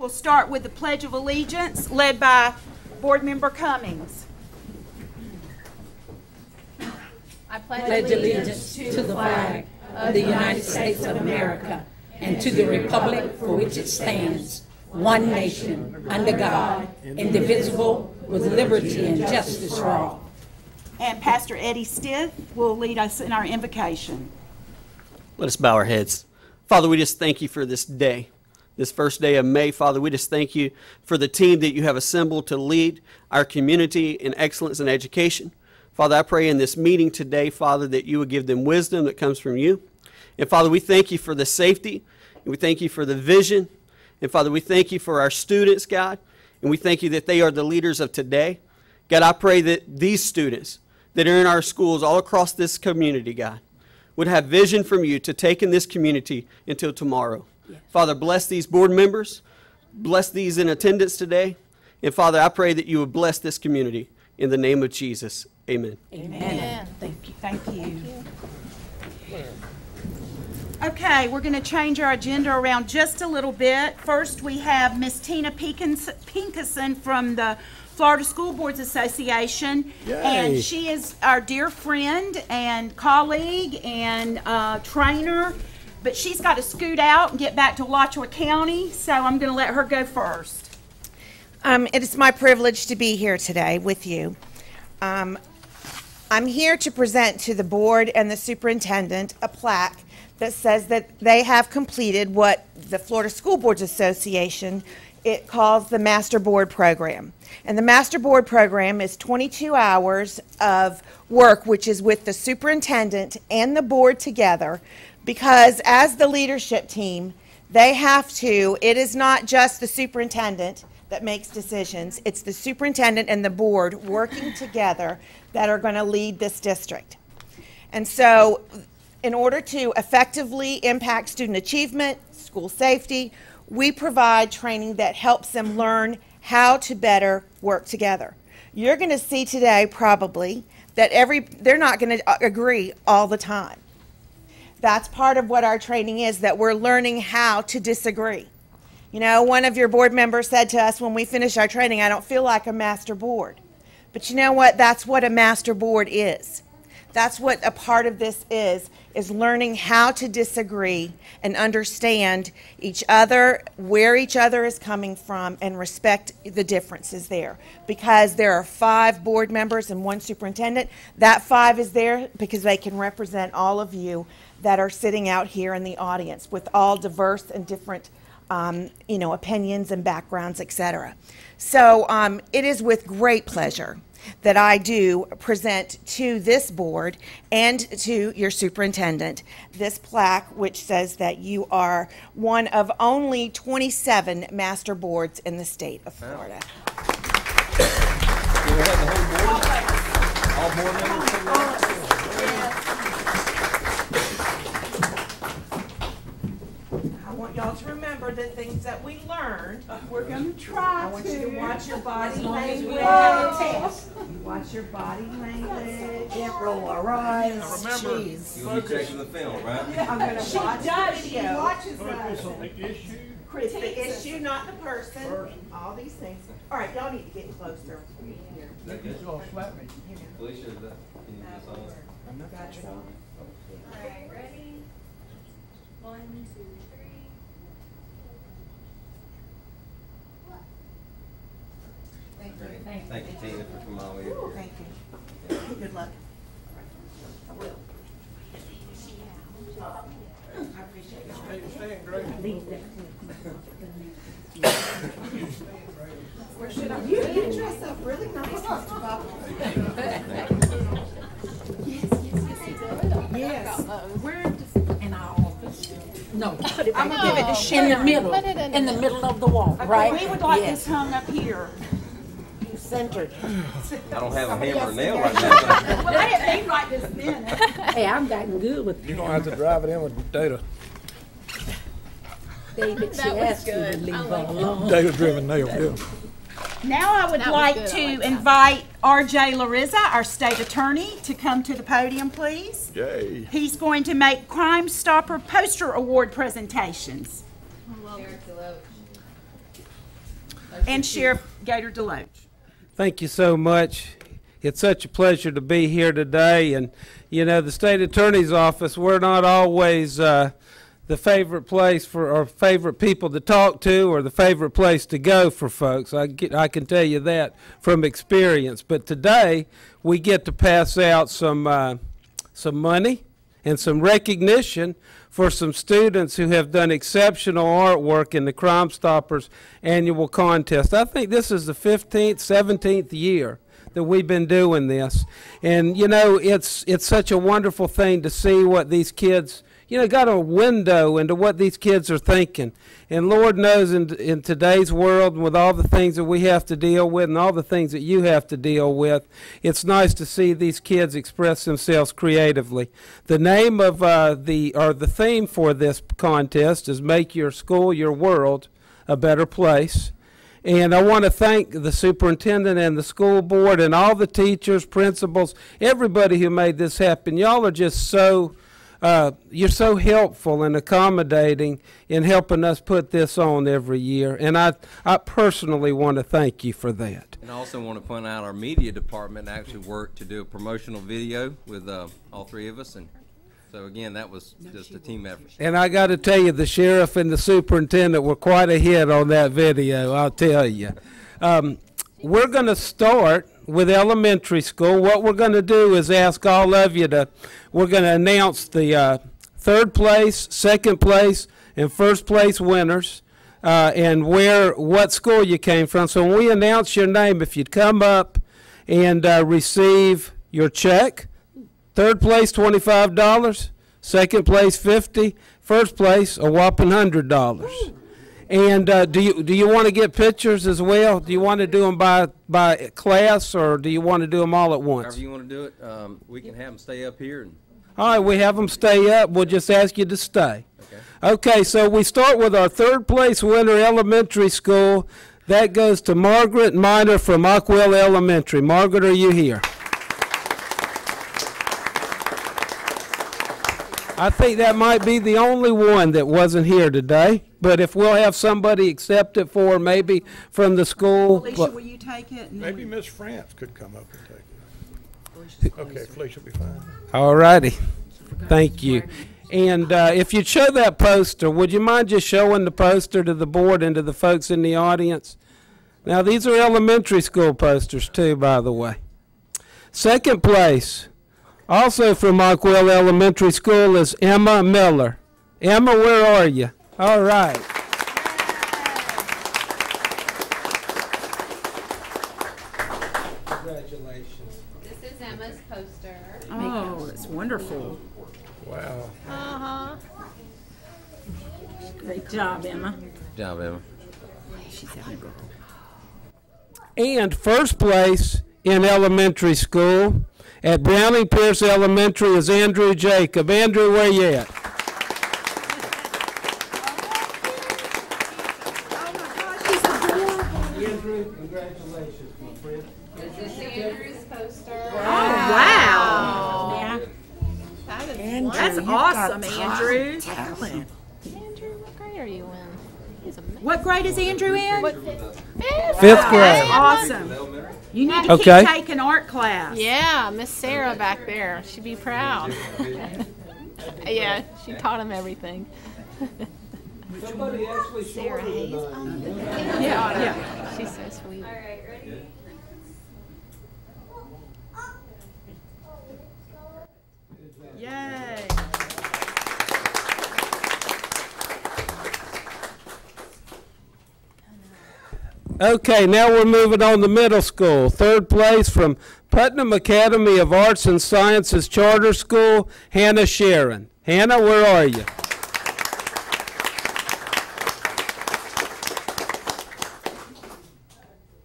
We'll start with the Pledge of Allegiance, led by Board Member Cummings. I pledge allegiance to the flag of the United States of America and to the republic for which it stands, one nation, under God, indivisible, with liberty and justice for all. And Pastor Eddie Stith will lead us in our invocation. Let us bow our heads. Father, we just thank you for this day, this first day of May. Father, we just thank you for the team that you have assembled to lead our community in excellence in education. Father, I pray in this meeting today, Father, that you would give them wisdom that comes from you. And Father, we thank you for the safety, and we thank you for the vision. And Father, we thank you for our students, God, and we thank you that they are the leaders of today. God, I pray that these students that are in our schools all across this community, God, would have vision from you to take in this community until tomorrow. Yes. Father, bless these board members, bless these in attendance today, and Father, I pray that you would bless this community in the name of Jesus. Amen. Amen. Thank you. Thank you. Okay, we're going to change our agenda around just a little bit. First, we have Miss Tina Pinkerson from the Florida School Boards Association. Yay. And she is our dear friend and colleague and trainer, but she's got to scoot out and get back to Alachua County, so I'm going to let her go first. It is my privilege to be here today with you. I'm here to present to the board and the superintendent a plaque that says that they have completed what the Florida School Boards Association calls the Master Board Program. And the Master Board Program is 22 hours of work, which is with the superintendent and the board together, because as the leadership team, they have to, it is not just the superintendent that makes decisions, it's the superintendent and the board working together that are going to lead this district. And so, in order to effectively impact student achievement, school safety, we provide training that helps them learn how to better work together. You're going to see today probably that they're not going to agree all the time. That's part of what our training is, that we're learning how to disagree. You know, one of your board members said to us when we finished our training, I don't feel like a master board. But you know what? That's what a master board is. That's what a part of this is learning how to disagree and understand each other, where each other is coming from, and respect the differences there. Because there are 5 board members and 1 superintendent, that 5 is there because they can represent all of you that are sitting out here in the audience with all diverse and different opinions and backgrounds, etc. So it is with great pleasure that I do present to this board and to your superintendent this plaque, which says that you are one of only 27 master boards in the state of Florida. Do we have the whole board? All board members? I want y'all to remember the things that we learned. We're going to try I want you to watch your body language. You watch your body language. Can't roll our eyes. Remember, you'll be checking the film, right? I'm going to watch the video. She watches Focus on the issue. It's the issue, not the person. All these things. All right, y'all need to get closer. Here. Y'all slap me. Felicia, is that, can you just on there? Gotcha. All right, ready? 1, 2, 3. Thank you, Tina, for coming all the way up here. Thank you. Good luck. I will. I appreciate y'all. Stand great. Where should I? You dress up really nice, Mr. Bob. Yes. Where in our office? No, I'm going to give it to Sheeran. in the middle of the wall, right? We would like this hung up here. Centered. I don't have a hammer and nail right now. Well, I didn't mean right this minute. Hey, I've gotten good with You're going to have to drive it in with data. David. She asked you to leave her alone. Data-driven nail, yeah. Now I would like to invite R.J. Larissa, our state attorney, to come to the podium, please. Yay. He's going to make Crime Stopper Poster Award presentations. And Sheriff Gator Deloach. Thank you so much. It's such a pleasure to be here today. And, you know, the state attorney's office, we're not always the favorite place for, or favorite people to talk to, or the favorite place to go for folks. I can tell you that from experience. But today we get to pass out some money and some recognition for some students who have done exceptional artwork in the Crime Stoppers annual contest. I think this is the 15th, 17th year that we've been doing this. And, you know, it's such a wonderful thing to see what these kids, you know, got a window into what these kids are thinking. And Lord knows in today's world, with all the things that we have to deal with and all the things that you have to deal with, it's nice to see these kids express themselves creatively. The name of the theme for this contest is Make Your School, Your World a Better Place. And I want to thank the superintendent and the school board and all the teachers, principals, everybody who made this happen. Y'all are just so you're so helpful and accommodating in helping us put this on every year, and I personally want to thank you for that. And I also want to point out our media department actually worked to do a promotional video with all three of us, and so again, that was just a team effort. And I got to tell you, the sheriff and the superintendent were quite a hit on that video, I'll tell you. We're going to start with elementary school. What we're going to do is ask all of you we're going to announce the third place, second place, and first place winners, and what school you came from. So when we announce your name, if you'd come up and receive your check, third place $25, second place $50, first place a whopping $100. And do you want to get pictures as well? Do you want to do them by class, or do you want to do them all at once? However you want to do it, we can have them stay up here. And all right, we have them stay up. We'll just ask you to stay. Okay, so we start with our third place winner, elementary school. That goes to Margaret Miner from Ockwell Elementary. Margaret, are you here? I think that might be the only one that wasn't here today, but if we'll have somebody accept it for maybe from the school. Felicia, will you take it? Maybe Miss France could come up and take it. Okay, Felicia will be fine. All righty. Thank you. And if you'd show that poster, would you mind just showing the poster to the board and to the folks in the audience? Now, these are elementary school posters too, by the way. Second place, also from Ockwell Elementary School, is Emma Miller. Emma, where are you? All right. Congratulations. This is Emma's poster. Oh, it's wonderful. Wow. Uh-huh. Great job, Emma. good job, Emma. She's having a girl. And first place in elementary school at Browning Pierce Elementary is Andrew Jacob. Andrew, where you at? Andrew, congratulations, my friend. This is Andrew's poster. Wow. Yeah. That is That's awesome, Andrew. Andrew, what grade are you in? He's amazing. What grade is Andrew in? Fifth grade. Awesome. You need to Okay. keep taking art class. Yeah, Miss Sara back there. She'd be proud. Yeah, she taught him everything. Somebody actually Sarah Hayes. Yeah, yeah. She's so sweet. Yay. Okay, now we're moving on to middle school. Third place from Putnam Academy of Arts and Sciences Charter School, Hannah Sheeran. Hannah, where are you?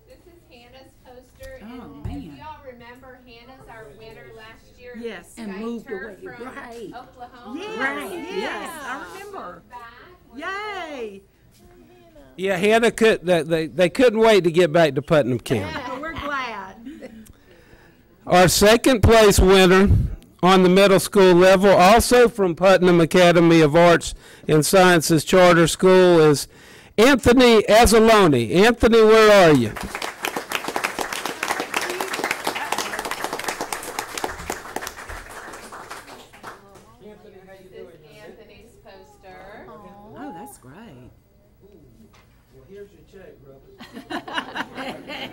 This is Hannah's poster. Oh, and man. if y'all remember, Hannah's our winner last year. Yes. Skyped And moved her away, from right. Oklahoma. Yes, Right, yes, yeah. I remember. Back. Yay. Yeah, Hannah they couldn't wait to get back to Putnam County. Well, we're glad. Our second place winner on the middle school level, also from Putnam Academy of Arts and Sciences Charter School, is Anthony Azzaloni. Anthony, where are you? Anthony's poster. Oh, that's great. Well, here's your check, brother.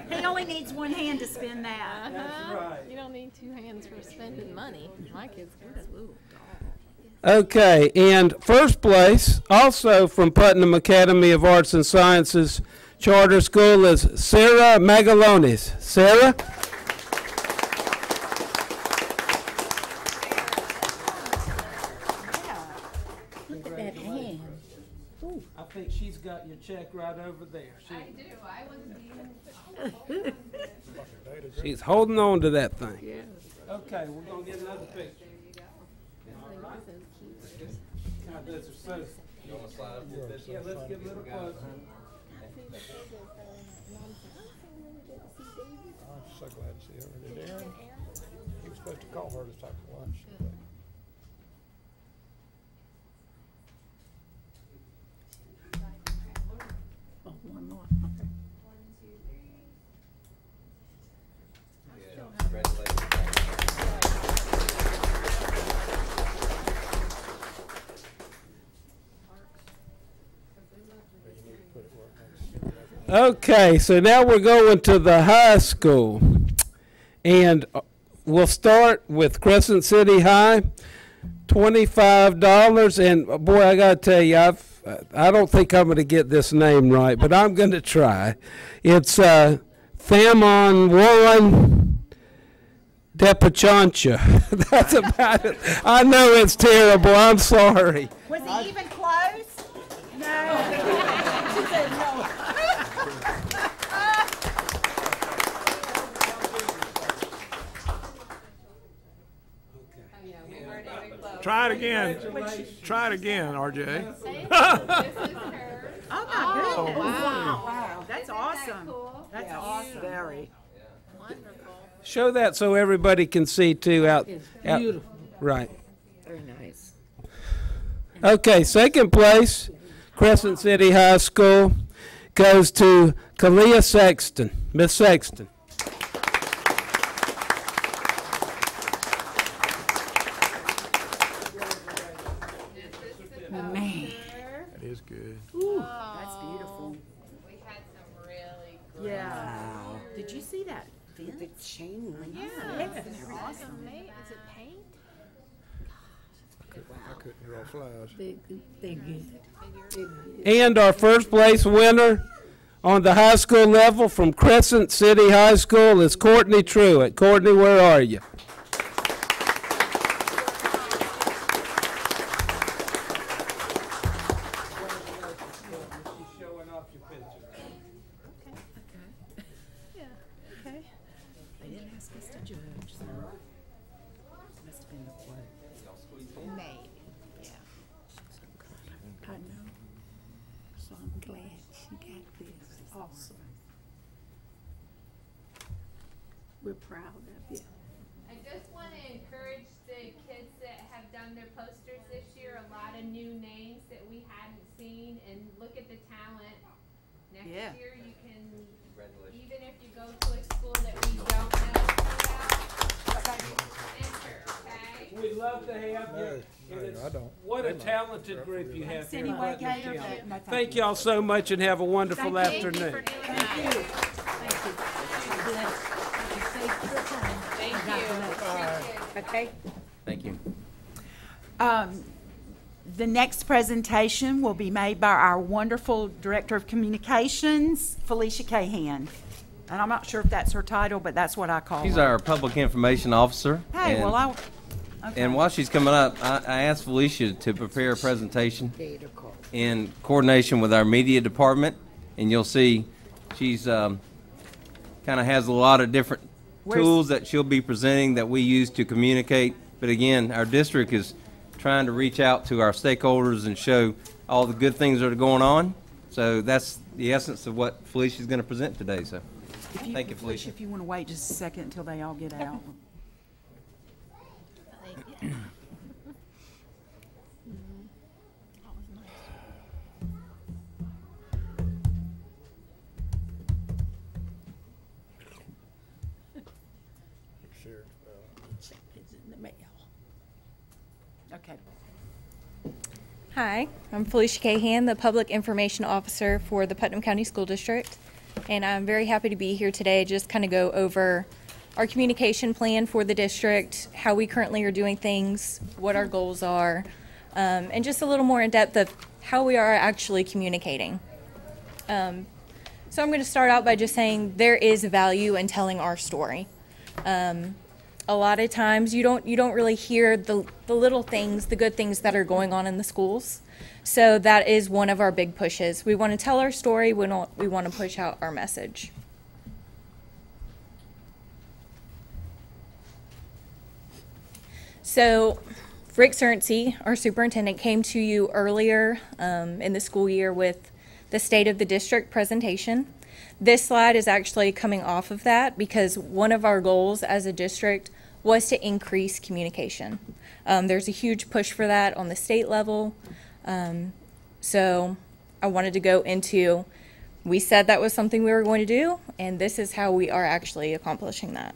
He only needs one hand to spend that. That's right. You don't need two hands for spending money. My kids can do. Okay, and first place, also from Putnam Academy of Arts and Sciences Charter School, is Sara Magalones. Sara? Look at that hand. I think she's got your check right over there. I do. I wasn't even. She's holding on to that thing. Yeah. Okay, we're going to get another picture. All right. God, those are so. Yeah, let's get a little closer. I'm so glad to see her. Did Aaron? He was supposed to call her to talk to lunch today. Oh, one more. Okay, so now we're going to the high school. And we'll start with Crescent City High, $25. And boy, I got to tell you, I don't think I'm going to get this name right, but I'm going to try. It's Thamon Warren Depachancha. That's about it. I know it's terrible. I'm sorry. Was he even close? No. She said no. Try it again. Try it again, RJ. This is her. Oh my goodness! wow. Wow, that's awesome. Cool. That's awesome. Very. Wonderful. Show that so everybody can see too. Out. Beautiful. Right. Very nice. Okay, second place, Crescent City High School, goes to Kalia Sexton. Miss Sexton. Man. That is good. That's beautiful. We had some really great. Yeah. Did you see that? The chain link. Yeah. It's awesome. Is it paint? I couldn't draw flies. They're good. And our first place winner on the high school level from Crescent City High School is Courtney Truitt. Courtney, where are you? Yeah. Okay. They didn't ask us to judge, so must have been the quote. Maybe. Yeah. I know. So I'm glad she got this. Awesome. We're proud of you. I just want to encourage the kids that have done their posters this year, a lot of new names that we hadn't seen, and look at the talent. Next Yeah. year you can, even if you go to a school that we don't know about, enter, okay? We'd love to have you. No, I don't. What a talented group you have here. Anyway, at Putnam Gator, County. no, Thank y'all so much and have a wonderful afternoon. Thank you. Okay? Thank you. The next presentation will be made by our wonderful Director of Communications, Felicia Cahan. And I'm not sure if that's her title, but that's what I call She's her. our public information officer. Hey, and- well, okay. And while she's coming up, I asked Felicia to prepare a presentation in coordination with our media department, and you'll see she's kind of has a lot of different tools that she'll be presenting that we use to communicate. But again, our district is trying to reach out to our stakeholders and show all the good things that are going on. So that's the essence of what Felicia's going to present today. So thank you, Felicia. If you want to wait just a second until they all get out. Hi, I'm Felicia Cahan, the Public Information Officer for the Putnam County School District, and I'm very happy to be here today, just kind of go over our communication plan for the district, how we currently are doing things, what our goals are, and just a little more in depth of how we are actually communicating. So I'm going to start out by just saying there is value in telling our story. A lot of times you don't really hear the little things, the good things that are going on in the schools. So that is one of our big pushes. We want to tell our story, we want to push out our message. So Rick Cernsey, our superintendent, came to you earlier in the school year with the State of the District presentation. This slide is actually coming off of that because one of our goals as a district was to increase communication. There's a huge push for that on the state level. So I wanted to go into, we said that was something we were going to do, and this is how we are actually accomplishing that.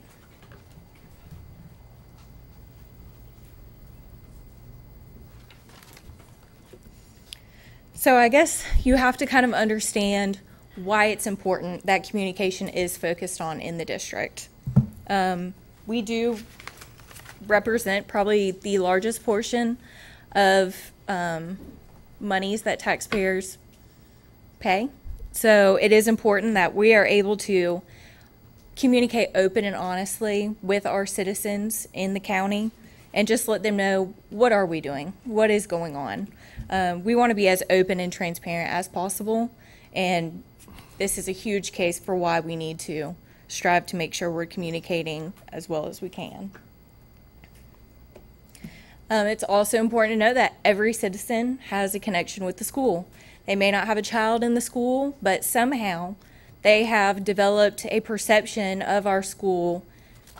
So I guess you have to kind of understand why it's important that communication is focused on in the district. We do represent probably the largest portion of monies that taxpayers pay. So it is important that we are able to communicate open and honestly with our citizens in the county and just let them know, what are we doing? What is going on? We want to be as open and transparent as possible, and this is a huge case for why we need to strive to make sure we're communicating as well as we can. It's also important to know that every citizen has a connection with the school. They may not have a child in the school, but somehow they have developed a perception of our school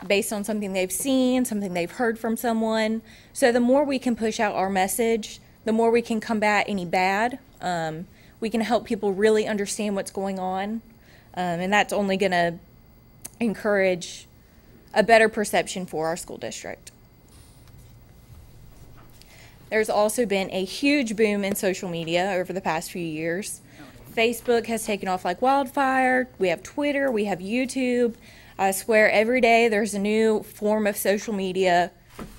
based on something they've seen, something they've heard from someone. So the more we can push out our message, the more we can combat any bad. We can help people really understand what's going on, and that's only going to encourage a better perception for our school district. There's also been a huge boom in social media over the past few years. Facebook has taken off like wildfire. We have Twitter, we have YouTube. I swear every day there's a new form of social media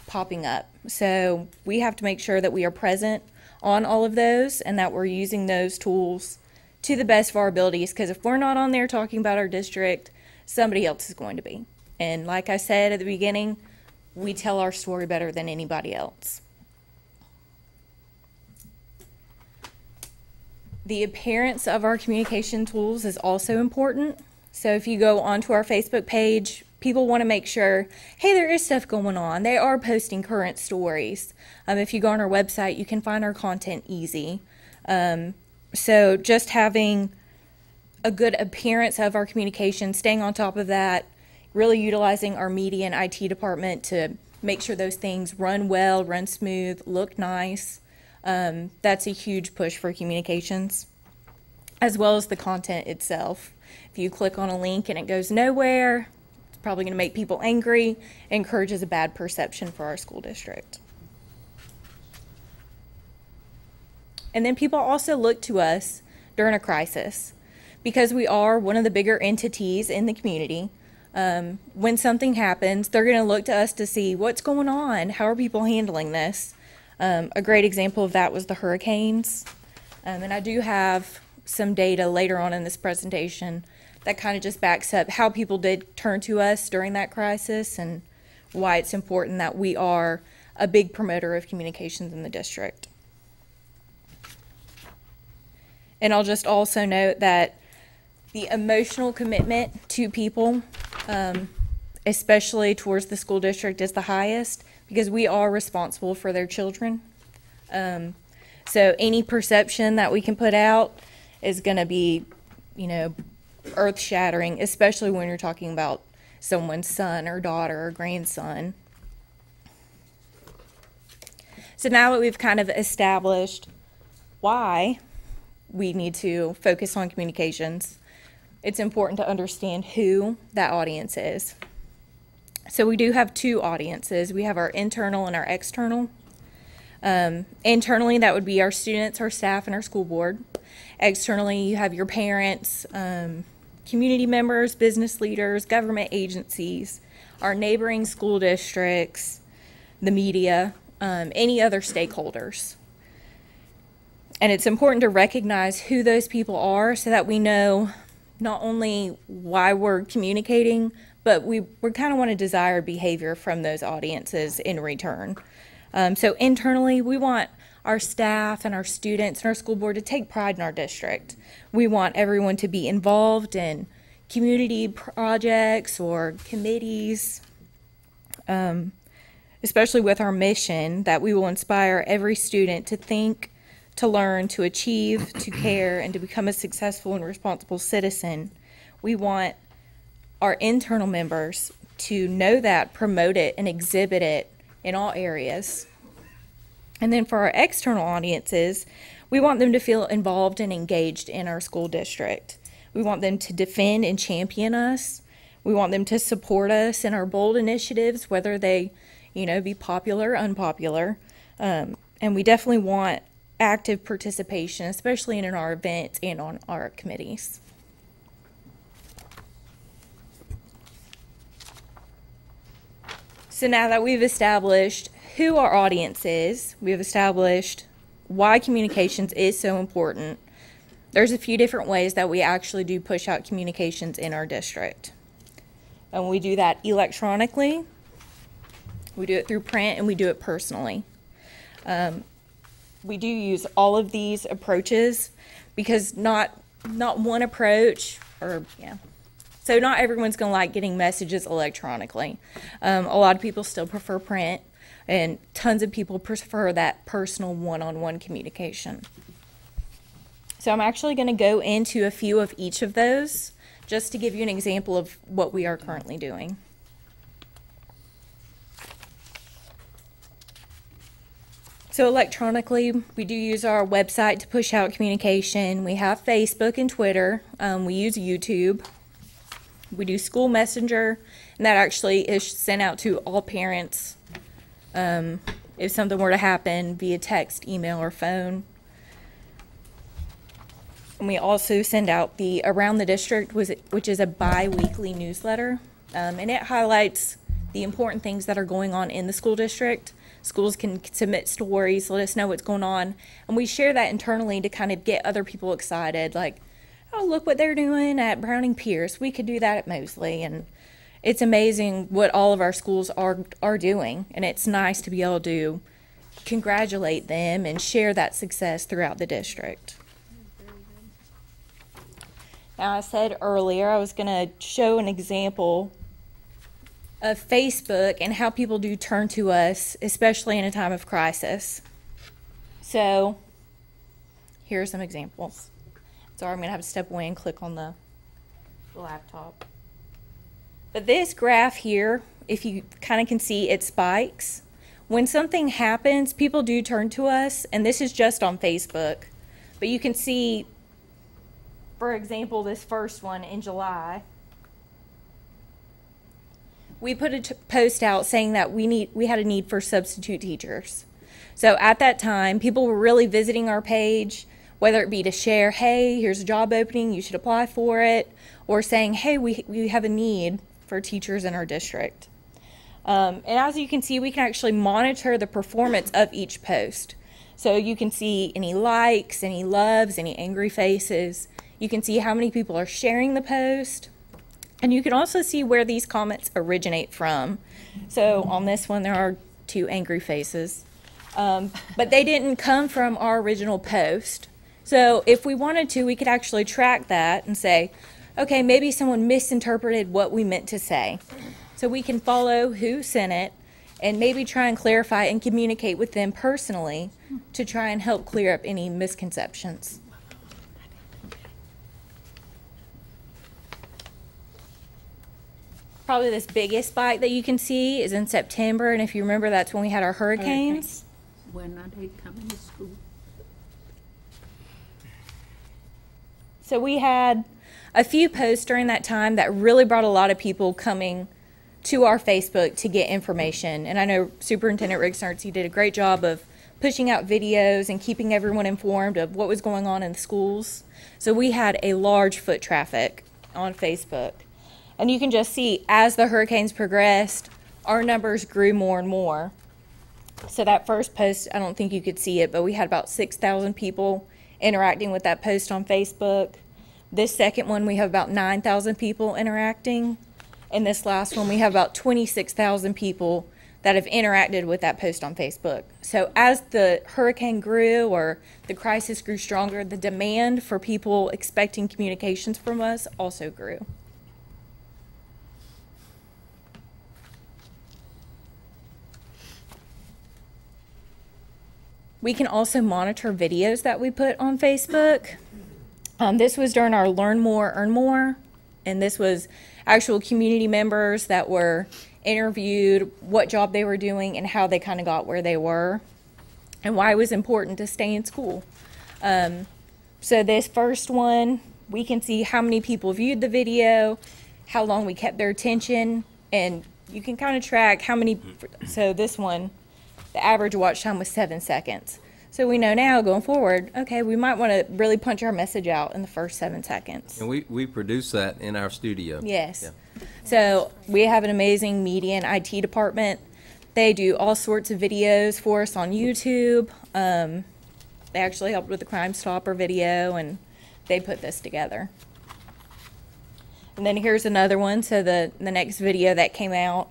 popping up. So we have to make sure that we are present on all of those and that we're using those tools to the best of our abilities, because if we're not on there talking about our district, somebody else is going to be. And like I said at the beginning, we tell our story better than anybody else. The appearance of our communication tools is also important. So if you go onto our Facebook page, people want to make sure, hey, there is stuff going on. They are posting current stories. If you go on our website, you can find our content easy. So just having a good appearance of our communication, staying on top of that, really utilizing our media and IT department to make sure those things run well, run smooth, look nice. That's a huge push for communications, as well as the content itself. If you click on a link and it goes nowhere, it's probably going to make people angry, encourages a bad perception for our school district. And then people also look to us during a crisis because we are one of the bigger entities in the community. When something happens, they're going to look to us to see what's going on, how are people handling this. A great example of that was the hurricanes. And I do have some data later on in this presentation that kind of just backs up how people did turn to us during that crisis and why it's important that we are a big promoter of communications in the district. And I'll just also note that the emotional commitment to people, especially towards the school district, is the highest because we are responsible for their children. So any perception that we can put out is going to be, earth-shattering, especially when you're talking about someone's son or daughter or grandson. So now that we've kind of established why we need to focus on communications, it's important to understand who that audience is. So we do have two audiences. We have our internal and our external. Internally, that would be our students, our staff, and our school board. Externally, you have your parents, community members, business leaders, government agencies, our neighboring school districts, the media, any other stakeholders. And it's important to recognize who those people are so that we know not only why we're communicating, but we kind of want to desire behavior from those audiences in return. So internally, we want our staff and our students and our school board to take pride in our district. We want everyone to be involved in community projects or committees, especially with our mission that we will inspire every student to think, to learn, to achieve, to care, and to become a successful and responsible citizen. We want our internal members to know that, promote it, and exhibit it in all areas. And then for our external audiences, we want them to feel involved and engaged in our school district. We want them to defend and champion us. We want them to support us in our bold initiatives, whether they, be popular or unpopular. And we definitely want active participation, especially in our events and on our committees. So now that we've established who our audience is, we've established why communications is so important, there's a few different ways that we actually do push out communications in our district. And we do that electronically, we do it through print, and we do it personally. We do use all of these approaches because not one approach, so not everyone's going to like getting messages electronically. A lot of people still prefer print, and tons of people prefer that personal one-on-one communication. So I'm actually going to go into a few of each of those just to give you an example of what we are currently doing. So electronically, we do use our website to push out communication. We have Facebook and Twitter. We use YouTube. We do school messenger, and that actually is sent out to all parents if something were to happen via text, email, or phone. And we also send out the Around the District, which is a bi-weekly newsletter, and it highlights the important things that are going on in the school district. Schools can submit stories, let us know what's going on, and we share that internally to kind of get other people excited, like, oh, look what they're doing at Browning Pierce. We could do that at Mosley. And it's amazing what all of our schools are doing, and it's nice to be able to congratulate them and share that success throughout the district. Now, I said earlier I was going to show an example of Facebook and how people do turn to us, especially in a time of crisis. So here are some examples. Sorry, I'm going to have to step away and click on the laptop. But this graph here, if you kind of can see, it spikes. When something happens, people do turn to us, and this is just on Facebook. But you can see, for example, this first one in July. We put a post out saying that we had a need for substitute teachers. So at that time, people were really visiting our page, whether it be to share, hey, here's a job opening, you should apply for it, or saying, hey, we have a need for teachers in our district. And as you can see, we can actually monitor the performance of each post. So you can see any likes, any loves, any angry faces. You can see how many people are sharing the post. And you can also see where these comments originate from. So on this one, there are 2 angry faces. But they didn't come from our original post. So if we wanted to, we could actually track that and say, okay, maybe someone misinterpreted what we meant to say. So we can follow who sent it and maybe try and clarify and communicate with them personally to try and help clear up any misconceptions. Probably this biggest spike that you can see is in September, and if you remember, that's when we had our hurricanes. When are they coming to school? So we had a few posts during that time that really brought a lot of people coming to our Facebook to get information. And I know Superintendent Rick Snurtsy did a great job of pushing out videos and keeping everyone informed of what was going on in the schools. So we had a large foot traffic on Facebook. And you can just see as the hurricanes progressed, our numbers grew more and more. So that first post, I don't think you could see it, but we had about 6,000 people interacting with that post on Facebook. This second one, we have about 9,000 people interacting. And this last one, we have about 26,000 people that have interacted with that post on Facebook. So as the hurricane grew or the crisis grew stronger, the demand for people expecting communications from us also grew. We can also monitor videos that we put on Facebook. This was during our Learn More, Earn More, and this was actual community members that were interviewed, what job they were doing, and how they kind of got where they were, and why it was important to stay in school. So this first one, we can see how many people viewed the video, how long we kept their attention, and you can kind of track how many. So this one, the average watch time was 7 seconds. So we know now going forward, okay, we might want to really punch our message out in the first 7 seconds. And we produce that in our studio. Yes. Yeah. So we have an amazing media and IT department. They do all sorts of videos for us on YouTube. They actually helped with the Crime Stopper video, and they put this together. And then here's another one. So the next video that came out,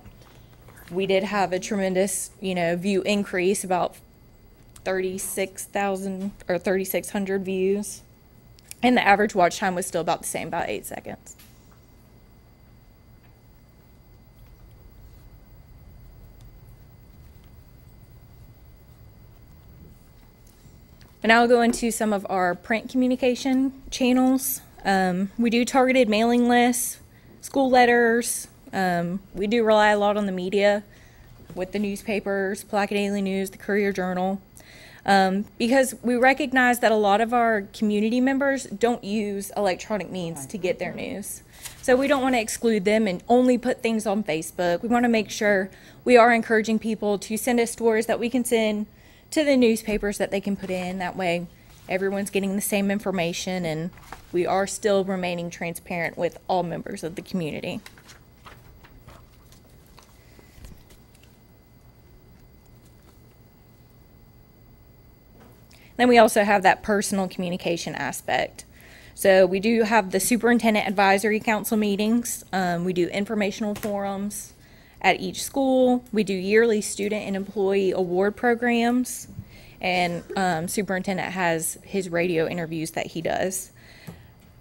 we did have a tremendous, view increase, about 36,000 or 3,600 views. And the average watch time was still about the same, about 8 seconds. And I'll go into some of our print communication channels. We do targeted mailing lists, school letters. We do rely a lot on the media with the newspapers, Pulaski Daily News, the Courier Journal, because we recognize that a lot of our community members don't use electronic means to get their news. So we don't want to exclude them and only put things on Facebook. We want to make sure we are encouraging people to send us stories that we can send to the newspapers that they can put in. That way everyone's getting the same information, and we are still remaining transparent with all members of the community. Then we also have that personal communication aspect. So we do have the Superintendent Advisory Council meetings. We do informational forums at each school. We do yearly student and employee award programs. And Superintendent has his radio interviews that he does.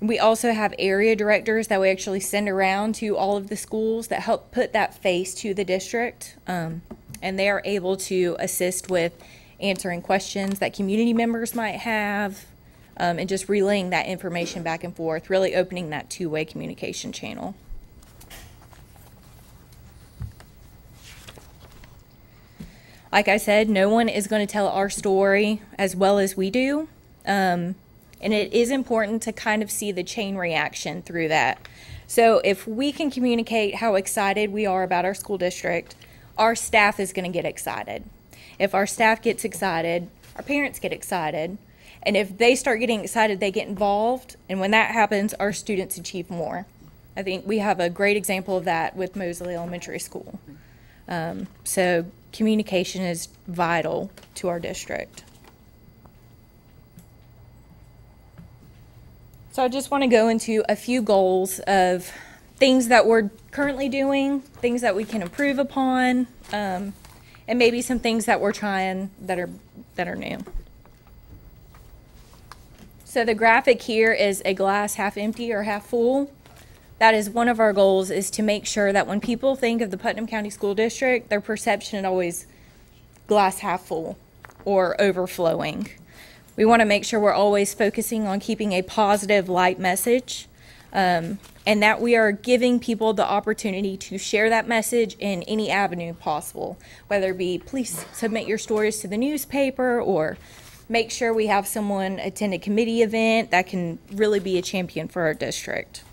We also have area directors that we actually send around to all of the schools that help put that face to the district. And they are able to assist with answering questions that community members might have, and just relaying that information back and forth, really opening that two-way communication channel. Like I said, no one is going to tell our story as well as we do, and it is important to kind of see the chain reaction through that. So if we can communicate how excited we are about our school district, our staff is going to get excited. If our staff gets excited, our parents get excited, and if they start getting excited, they get involved, and when that happens, our students achieve more. I think we have a great example of that with Mosley Elementary School. So communication is vital to our district. So I just want to go into a few goals of things that we're currently doing, things that we can improve upon, and maybe some things that we're trying that are new. So the graphic here is a glass half empty or half full. That is one of our goals, is to make sure that when people think of the Putnam County School District, their perception is always glass half full or overflowing. We want to make sure we're always focusing on keeping a positive light message, and that we are giving people the opportunity to share that message in any avenue possible, whether it be please submit your stories to the newspaper, or make sure we have someone attend a committee event that can really be a champion for our district.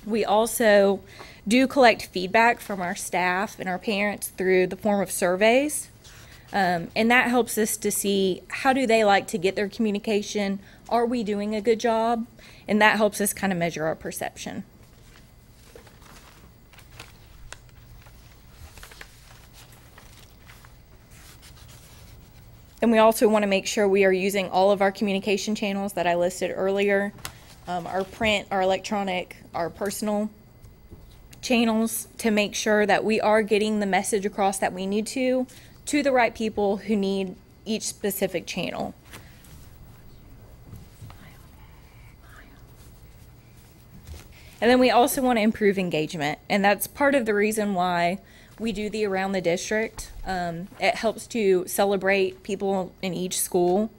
We also do collect feedback from our staff and our parents through the form of surveys. And that helps us to see how do they like to get their communication? Are we doing a good job? And that helps us kind of measure our perception. And we also want to make sure we are using all of our communication channels that I listed earlier, our print, our electronic, our personal channels, to make sure that we are getting the message across that we need to the right people who need each specific channel. And then we also want to improve engagement, and that's part of the reason why we do the Around the District. It helps to celebrate people in each school.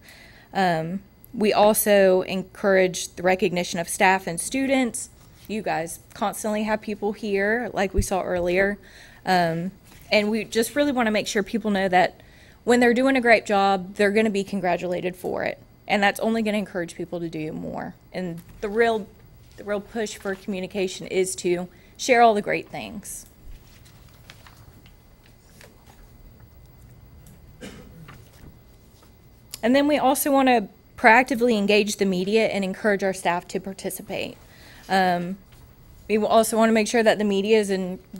We also encourage the recognition of staff and students. You guys constantly have people here, like we saw earlier. And we just really want to make sure people know that when they're doing a great job, they're going to be congratulated for it. And that's only going to encourage people to do more. And the real push for communication is to share all the great things. And then we also want to proactively engage the media and encourage our staff to participate. We also want to make sure that the media is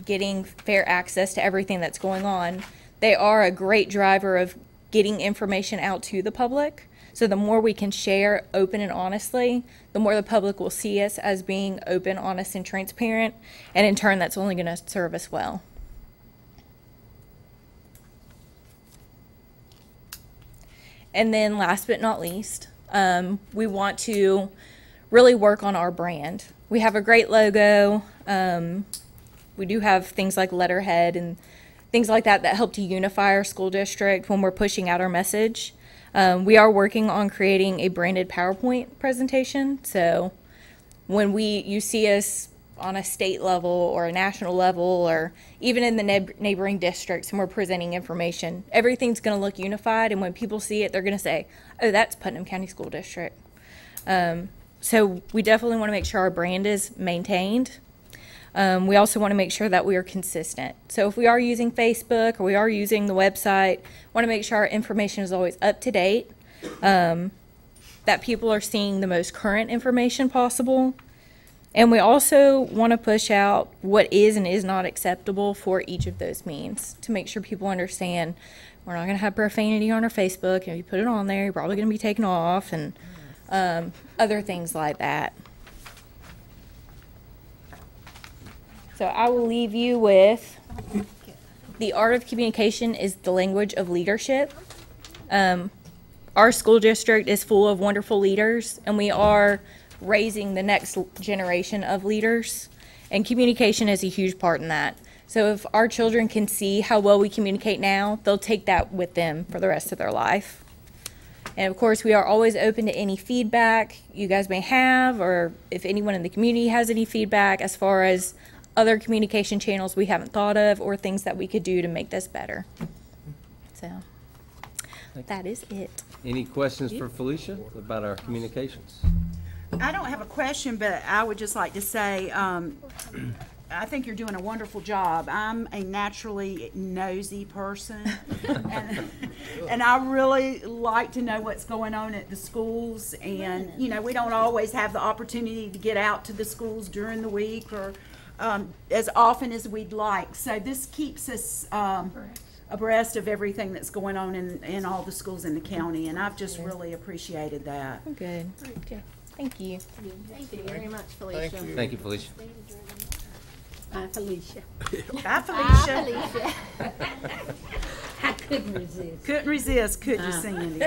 getting fair access to everything that's going on. They are a great driver of getting information out to the public. So the more we can share open and honestly, the more the public will see us as being open, honest, and transparent. And in turn, that's only going to serve us well. And then last but not least, we want to really work on our brand. We have a great logo. We do have things like letterhead and things like that that help to unify our school district when we're pushing out our message. We are working on creating a branded PowerPoint presentation. So when you see us on a state level or a national level or even in the neighboring districts and we're presenting information, everything's going to look unified, and when people see it, they're going to say, oh, that's Putnam County School District. So we definitely want to make sure our brand is maintained. We also want to make sure that we are consistent. So if we are using Facebook or we are using the website, want to make sure our information is always up to date, that people are seeing the most current information possible. And we also want to push out what is and is not acceptable for each of those means to make sure people understand we're not going to have profanity on our Facebook. And if you put it on there, you're probably going to be taken off, and other things like that. So I will leave you with the art of communication is the language of leadership. Our school district is full of wonderful leaders, and we are raising the next generation of leaders, and communication is a huge part in that. So if our children can see how well we communicate now, they'll take that with them for the rest of their life. And of course, we are always open to any feedback you guys may have, or if anyone in the community has any feedback as far as other communication channels we haven't thought of or things that we could do to make this better. So that is it. Any questions for Felicia about our communications? I don't have a question, but I would just like to say, I think you're doing a wonderful job. I'm a naturally nosy person, and I really like to know what's going on at the schools. And, you know, we don't always have the opportunity to get out to the schools during the week or as often as we'd like. So this keeps us abreast of everything that's going on in all the schools in the county, and I've just really appreciated that. Good. Okay. Thank you. Thank you very much, Felicia. Thank you, Felicia. Bye, Felicia. Bye, Felicia. Felicia. I couldn't resist. Couldn't resist, could you, Sandy?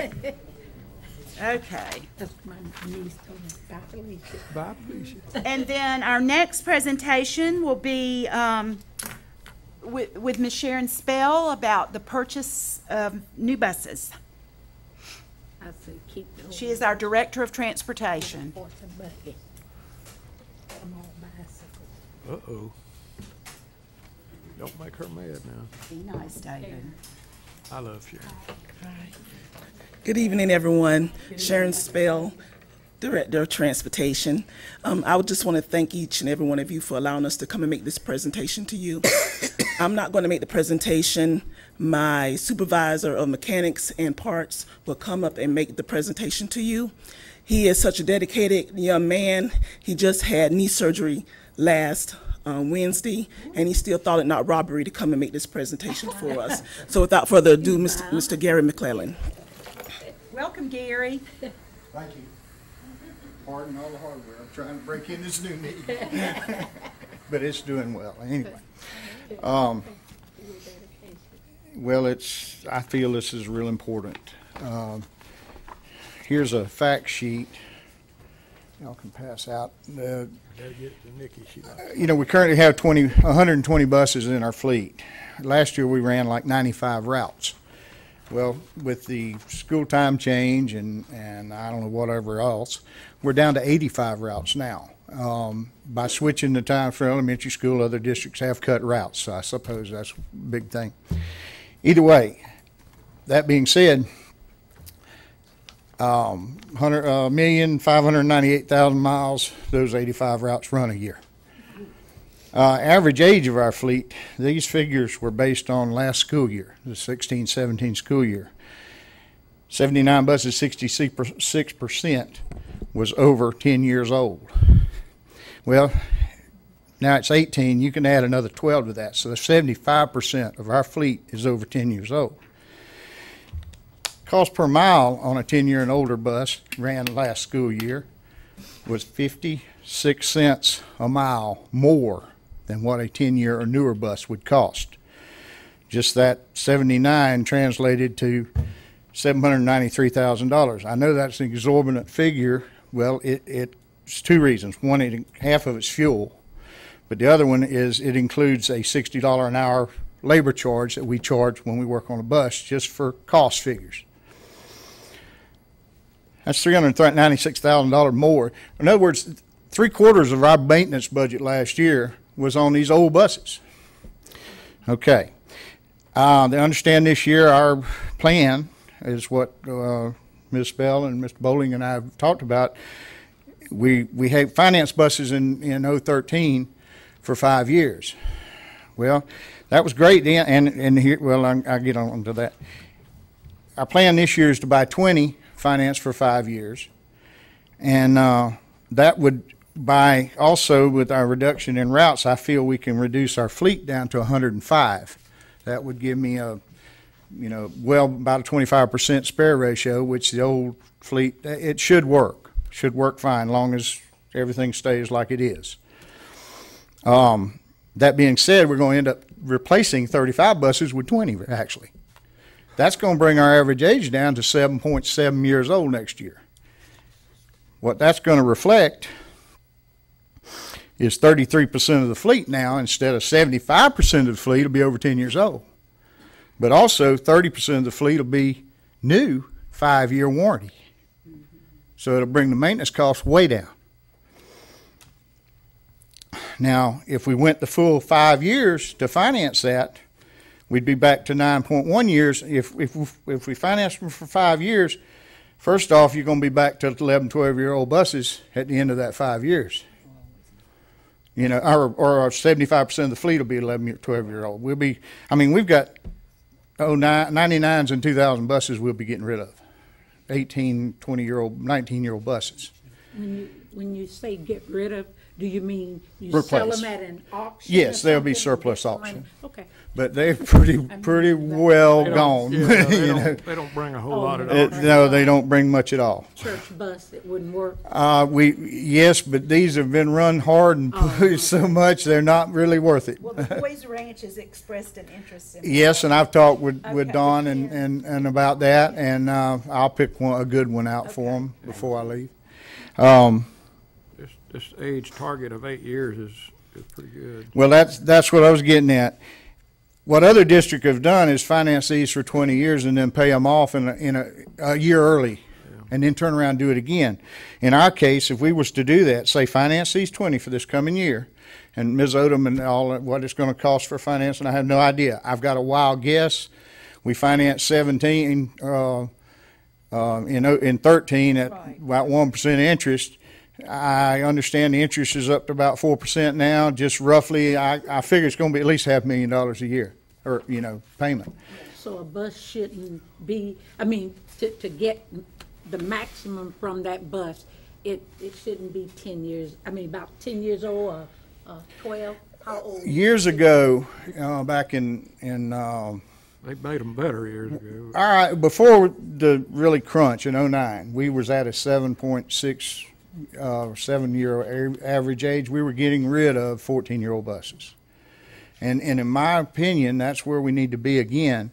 Okay. That's my niece told me. Bye, Felicia. Bye, Felicia. And then our next presentation will be with Ms. Sheeran Spell about the purchase of new buses. I said, keep going. She is our Director of Transportation. Horse and buggy. I'm on bicycle. Uh-oh. Don't make her mad now. Be nice, David. I love Sharon. Good evening, everyone. Sharon Spell, Director of Transportation. I would just want to thank each and every one of you for allowing us to come and make this presentation to you. I'm not going to make the presentation. My supervisor of mechanics and parts will come up and make the presentation to you. He is such a dedicated young man. He just had knee surgery last Wednesday, and he still thought it not robbery to come and make this presentation for us. So without further ado, Mr. Gary McClellan. Welcome, Gary. Thank you. Pardon all the hardware. I'm trying to break in this new knee. But it's doing well. Anyway. Well, I feel this is real important. Here's a fact sheet. Y'all can pass out. You know, we currently have 120 buses in our fleet. Last year we ran like 95 routes. Well, with the school time change and I don't know whatever else, we're down to 85 routes now. By switching the time for elementary school, other districts have cut routes, so I suppose that's a big thing. Either way, that being said, 1,598,000 miles, those 85 routes run a year. Average age of our fleet, these figures were based on last school year, the 16-17 school year. 79 buses, 66% was over 10 years old. Well, now it's 18, you can add another 12 to that, so 75% of our fleet is over 10 years old. Cost per mile on a 10-year and older bus ran last school year was 56 cents a mile more than what a 10-year or newer bus would cost. Just that 79 translated to $793,000. I know that's an exorbitant figure. Well, it's two reasons. One, half of it's fuel, but the other one is it includes a $60 an hour labor charge that we charge when we work on a bus just for cost figures. That's $396,000 more. In other words, 3/4 of our maintenance budget last year was on these old buses. Okay. They understand this year our plan is what Ms. Bell and Mr. Bowling and I have talked about. We had finance buses in 2013 for 5 years. Well, that was great then, and here, well, I'll get on to that. Our plan this year is to buy 20 finance for 5 years, and that would buy also with our reduction in routes. I feel we can reduce our fleet down to 105. That would give me a, well, about a 25% spare ratio, which the old fleet, it should work fine, long as everything stays like it is. That being said, we're going to end up replacing 35 buses with 20 actually. That's going to bring our average age down to 7.7 years old next year. What that's going to reflect is 33% of the fleet now, instead of 75% of the fleet will be over 10 years old. But also 30% of the fleet will be new, 5-year warranty. So it'll bring the maintenance costs way down. Now, if we went the full 5 years to finance that, we'd be back to 9.1 years. If we finance them for 5 years, first off, you're going to be back to 11, 12-year-old buses at the end of that 5 years. Or 75% of the fleet will be 11, 12-year-old. We've got 99s and 2,000 buses we'll be getting rid of. 18, 20-year-old, 19-year-old buses. When you say get rid of, do you mean you Replace. sell them at an auction? Yes, they'll be surplus auction. Okay. But they're pretty well gone. They don't bring a whole lot at all. No, they don't bring much at all. Church bus that wouldn't work. Yes, but these have been run hard and pushed so much they're not really worth it. Well, the Boys Ranch has expressed an interest in Yes, and I've talked with Don and about that, and I'll pick a good one out for them before I leave. This age target of 8 years is pretty good. Well, that's what I was getting at. What other districts have done is finance these for 20 years and then pay them off in a year early, and then turn around and do it again. In our case, if we was to do that, say finance these 20 for this coming year, and Ms. Odom and all what it's going to cost for financing, I have no idea. I've got a wild guess. We financed 17 in 13 at about 1% interest. I understand the interest is up to about 4% now. Just roughly, I figure it's going to be at least $500,000 a year, or payment. So a bus shouldn't be, I mean, to get the maximum from that bus, it shouldn't be 10 years, I mean, about 10 years old or 12, how old? Years ago, back in They made them better years ago. all right, before the really crunch in 09, we was at a 7.6 7-year average age. We were getting rid of 14-year-old buses. And in my opinion, that's where we need to be again,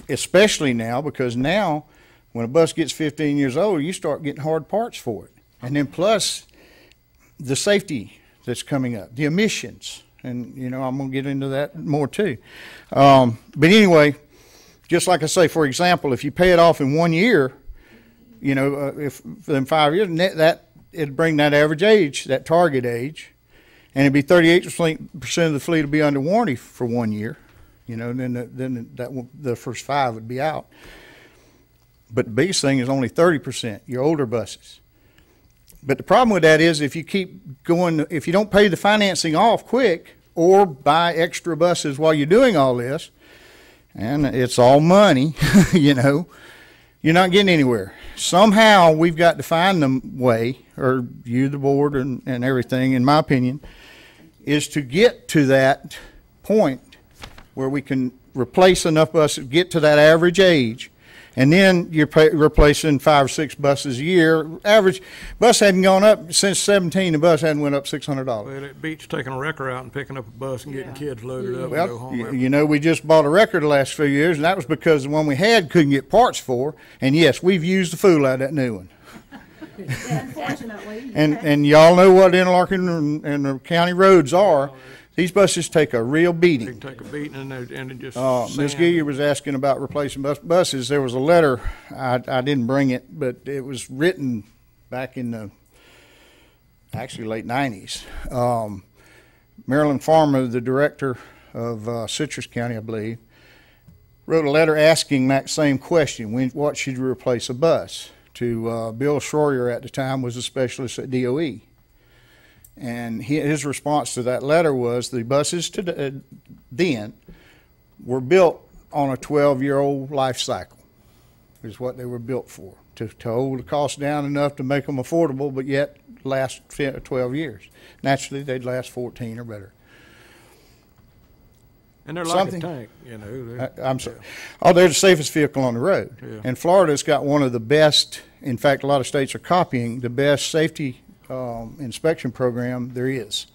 especially now, because now when a bus gets 15 years old, you start getting hard parts for it. And then plus the safety that's coming up, the emissions. And, I'm going to get into that more too. But anyway, just like I say, for example, if you pay it off in 1 year, if in 5 years, it'd bring that average age, that target age, and it'd be 38% of the fleet would be under warranty for 1 year. Then the first 5 would be out. But the biggest thing is only 30%, your older buses. But the problem with that is if you keep going, if you don't pay the financing off quick or buy extra buses while you're doing all this, and it's all money, you're not getting anywhere. Somehow we've got to find the way, or you, the board, and everything, in my opinion, is to get to that point where we can replace enough buses, get to that average age, and then you're replacing 5 or 6 buses a year. Average bus hadn't gone up since 17. The bus hadn't went up $600. Well, it beats taking a wrecker out and picking up a bus and getting kids loaded up and go home. We just bought a wrecker the last few years, and that was because the one we had couldn't get parts for. And yes, we've used the fool out of that new one. Unfortunately. And y'all know what Interlaken and the county roads are. These buses take a real beating. They take a beating and it just Ms. Gilliard was asking about replacing buses. There was a letter, I didn't bring it, but it was written back in the late 90s. Marilyn Farmer, the director of Citrus County, I believe, wrote a letter asking that same question, what should you replace a bus? To Bill Schroyer at the time was a specialist at DOE. And his response to that letter was the buses then were built on a 12-year-old life cycle, is what they were built for, to hold the cost down enough to make them affordable, but yet last 12 years. Naturally, they'd last 14 or better. And they're like a tank, I'm sorry. Oh, they're the safest vehicle on the road. Yeah. And Florida's got one of the best, in fact, a lot of states are copying the best safety inspection program there is.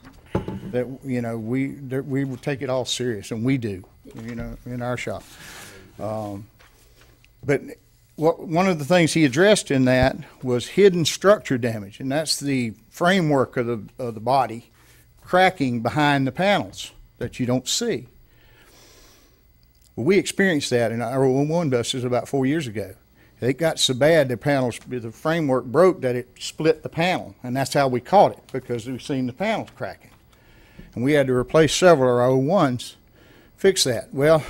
That we will take it all serious, and we do, in our shop. But one of the things he addressed in that was hidden structure damage, and that's the framework of the body cracking behind the panels that you don't see. Well, we experienced that in our 01 buses about 4 years ago. It got so bad the framework broke that it split the panel, and that's how we caught it, because we've seen the panels cracking. And we had to replace several of our 01s, fix that. Well,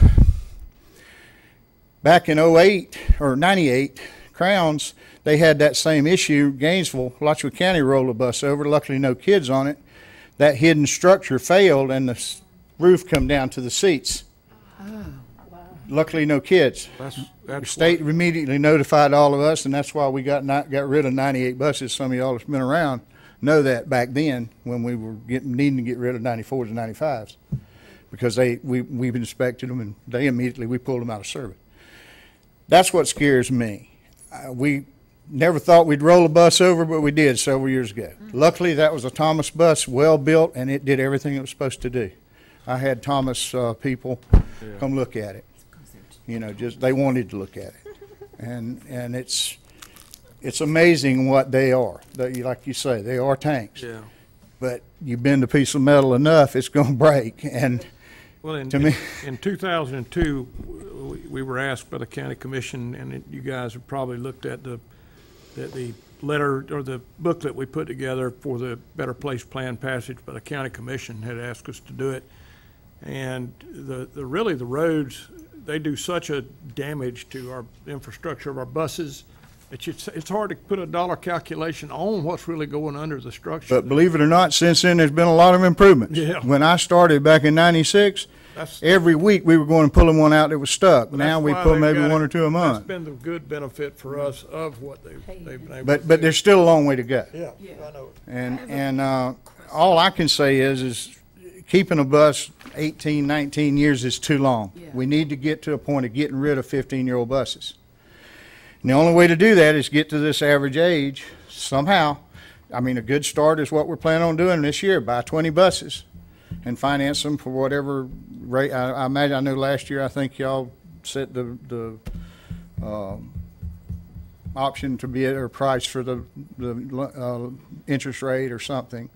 back in 08 or 98, Crowns, they had that same issue. Gainesville, Alachua County rolled a bus over, luckily no kids on it. That hidden structure failed and the roof come down to the seats. Luckily, no kids. The state immediately notified all of us, and that's why we got rid of 98 buses. Some of y'all that's been around know that back then when we were needing to get rid of 94s and 95s, because we've inspected them and we pulled them out of service. That's what scares me. We never thought we'd roll a bus over, but we did several years ago. Luckily, that was a Thomas bus, well built, and it did everything it was supposed to do. I had Thomas people come look at it. They wanted to look at it, and it's amazing what they are. Like you say, they are tanks. Yeah. But you bend a piece of metal enough, it's going to break. And in 2002, we were asked by the county commission, and you guys have probably looked at the letter or the booklet we put together for the Better Place Plan passage by the county commission had asked us to do it, and the roads. They do such a damage to our infrastructure of our buses It's hard to put a dollar calculation on what's really going under the structure. But believe it or not, since then, there's been a lot of improvements. Yeah. When I started back in '96, every week we were going and pulling one out that was stuck. Now we pull maybe one or two a month. That's been the good benefit for us of what they've been able But to do. there's still a long way to go. Yeah, I know. And all I can say is keeping a bus 18, 19 years is too long. We need to get to a point of getting rid of 15-year-old buses. And the only way to do that is get to this average age somehow. I mean, a good start is what we're planning on doing this year, buy 20 buses and finance them for whatever rate. I imagine, I know last year, I think y'all set the option to be at a price for the interest rate or something.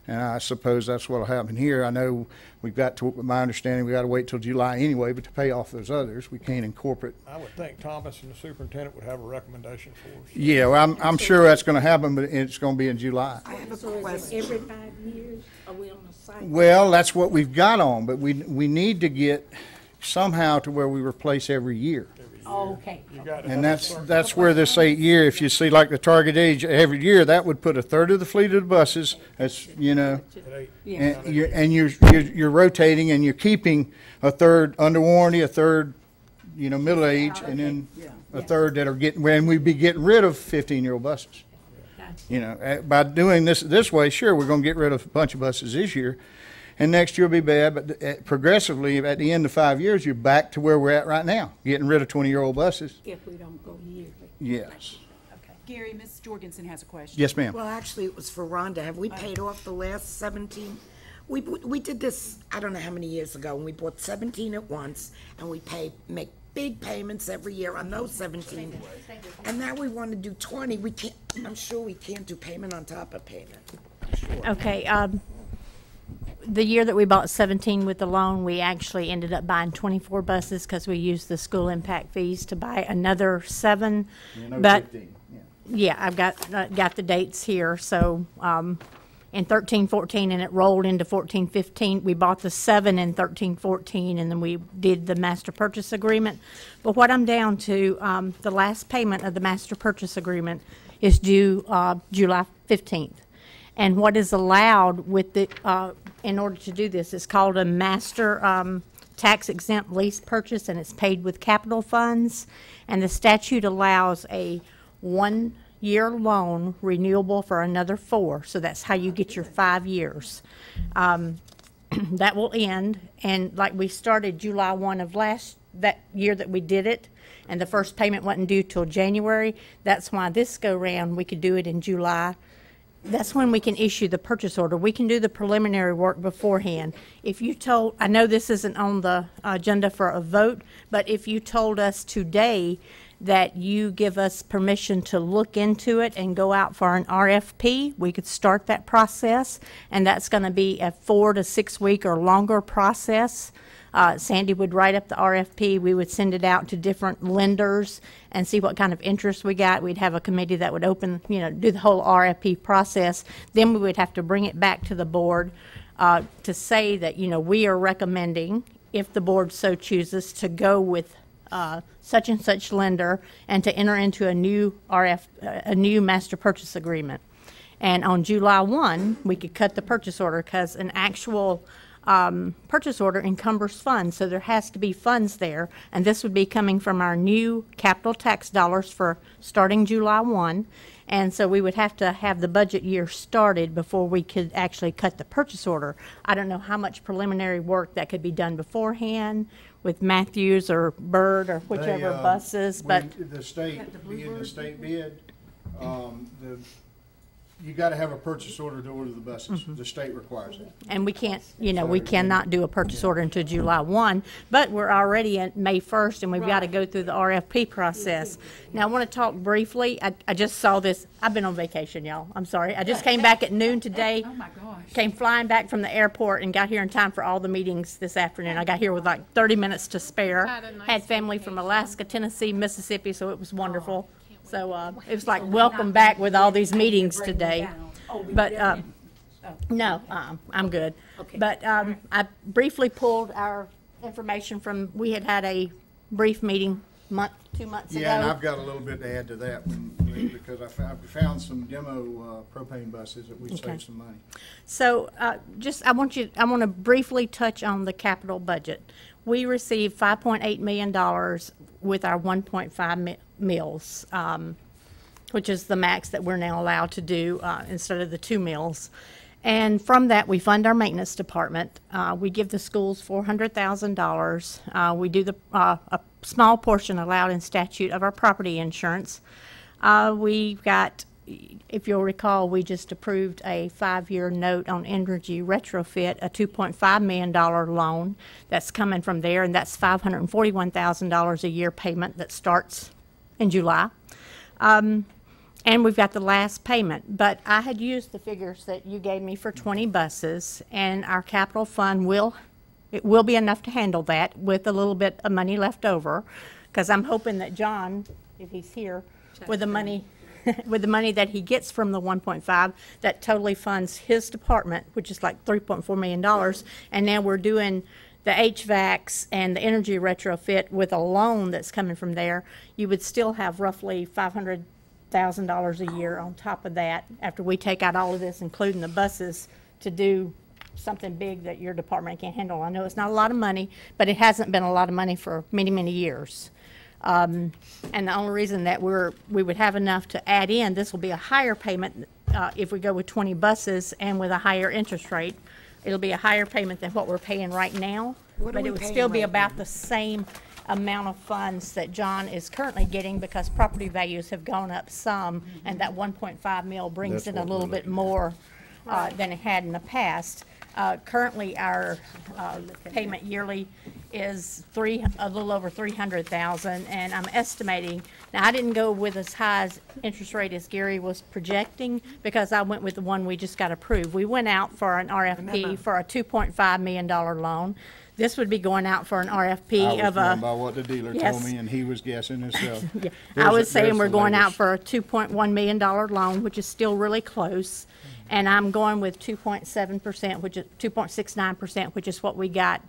And I suppose that's what will happen here. I know we've got to, my understanding, we got to wait till July anyway, but to pay off those others, we can't incorporate. I would think Thomas and the superintendent would have a recommendation for us. Yeah, well, I'm sure that's going to happen, but it's going to be in July. I have a question. Every 5 years, are we on the cycle? Well, that's what we've got on, but we need to get somehow to where we replace every year. Oh, okay. And that's where this 8 year, if you see like the target age every year, that would put a third of the fleet of the buses. That's, you know, and you're rotating and you're keeping a third under warranty, a third, you know, middle age, and then a third that are getting, when we'd be getting rid of 15-year-old buses. You know, by doing this way, sure, we're going to get rid of a bunch of buses this year. And next year will be bad, but progressively, at the end of 5 years, you're back to where we're at right now, getting rid of 20-year-old buses. If we don't go yearly. Yes. Okay. Gary, Ms. Jorgensen has a question. Yes, ma'am. Well, actually, it was for Rhonda. Have we paid off the last 17? We did this, I don't know how many years ago, and we bought 17 at once, and we make big payments every year on those 17. And now we want to do 20. We can't, I'm sure we can't do payment on top of payment. Sure. Okay, the year that we bought 17 with the loan, we actually ended up buying 24 buses because we used the school impact fees to buy another 7. But 15. yeah, I've got the dates here. So in 13-14, and it rolled into 14-15. We bought the 7 in 13-14, and then we did the master purchase agreement. But what I'm down to, the last payment of the master purchase agreement is due July 15th. And what is allowed with the, in order to do this, is called a master tax exempt lease purchase, and it's paid with capital funds. And the statute allows a 1-year loan renewable for another 4. So that's how you get your 5 years. That will end, and like we started July 1 of that year that we did it, and the first payment wasn't due till January. That's why this go round we could do it in July. That's when we can issue the purchase order. We can do the preliminary work beforehand. If you told, I know this isn't on the agenda for a vote, but if you told us today that you give us permission to look into it and go out for an RFP, we could start that process, and that's going to be a 4 to 6 week or longer process. Sandy would write up the RFP. We would send it out to different lenders and see what kind of interest we got. We'd have a committee that would open, you know, do the whole RFP process. Then we would have to bring it back to the board to say that, you know, we are recommending, if the board so chooses, to go with such and such lender and to enter into a new master purchase agreement. And on July 1, we could cut the purchase order because an actual purchase order encumbers funds, so there has to be funds there, and this would be coming from our new capital tax dollars for starting July 1, and so we would have to have the budget year started before we could actually cut the purchase order. I don't know how much preliminary work that could be done beforehand with Matthews or Bird or whichever buses, but the state, being the state bid, you got to have a purchase order to order the buses. The state requires that. and we can't, you know, we cannot do a purchase order until July 1, but we're already at May 1st, and we've got to go through the RFP process. Now, I want to talk briefly. I just saw this. I've been on vacation, y'all. I'm sorry. I just came back at noon today. Oh, my gosh. Came flying back from the airport and got here in time for all the meetings this afternoon. I got here with like 30 minutes to spare. Had family from Alaska, Tennessee, Mississippi, so it was wonderful. So it was like welcome back with all these meetings today. But no, I'm good. But I briefly pulled our information from, we had a brief meeting 2 months ago. Yeah, and I've got a little bit to add to that because I found some demo propane buses that we saved some money. So I want to briefly touch on the capital budget. We received $5.8 million with our 1.5 mills, which is the max that we're now allowed to do instead of the 2 mills. And from that, we fund our maintenance department. We give the schools $400,000. We do a small portion allowed in statute of our property insurance. We've got, if you'll recall, we just approved a 5-year note on energy retrofit, a $2.5 million loan that's coming from there, and that's $541,000 a year payment that starts in July. And we've got the last payment, but I had used the figures that you gave me for 20 buses, and our capital fund will be enough to handle that with a little bit of money left over, because I'm hoping that John, if he's here, with the money that he gets from the 1.5, that totally funds his department, which is like $3.4 million, and now we're doing the HVACs and the energy retrofit with a loan that's coming from there. You would still have roughly $500,000 a year on top of that after we take out all of this, including the buses, to do something big that your department can't handle. I know it's not a lot of money, but it hasn't been a lot of money for many, many years. And the only reason that we would have enough to add in, this will be a higher payment if we go with 20 buses and with a higher interest rate. It'll be a higher payment than what we're paying right now, but it would still be about the same amount of funds that John is currently getting because property values have gone up some, and that 1.5 mil brings in a little bit more than it had in the past. Currently, our payment yearly is a little over $300,000, and I'm estimating. Now, I didn't go with as high as interest rate as Gary was projecting because I went with the one we just got approved. We went out for an RFP for a $2.5 million loan. This would be going out for an RFP of a. By what the dealer told me, and he was guessing himself. Yeah. I was saying we're going out for a $2.1 million loan, which is still really close. And I'm going with 2.7%, which is 2.69%, which is what we got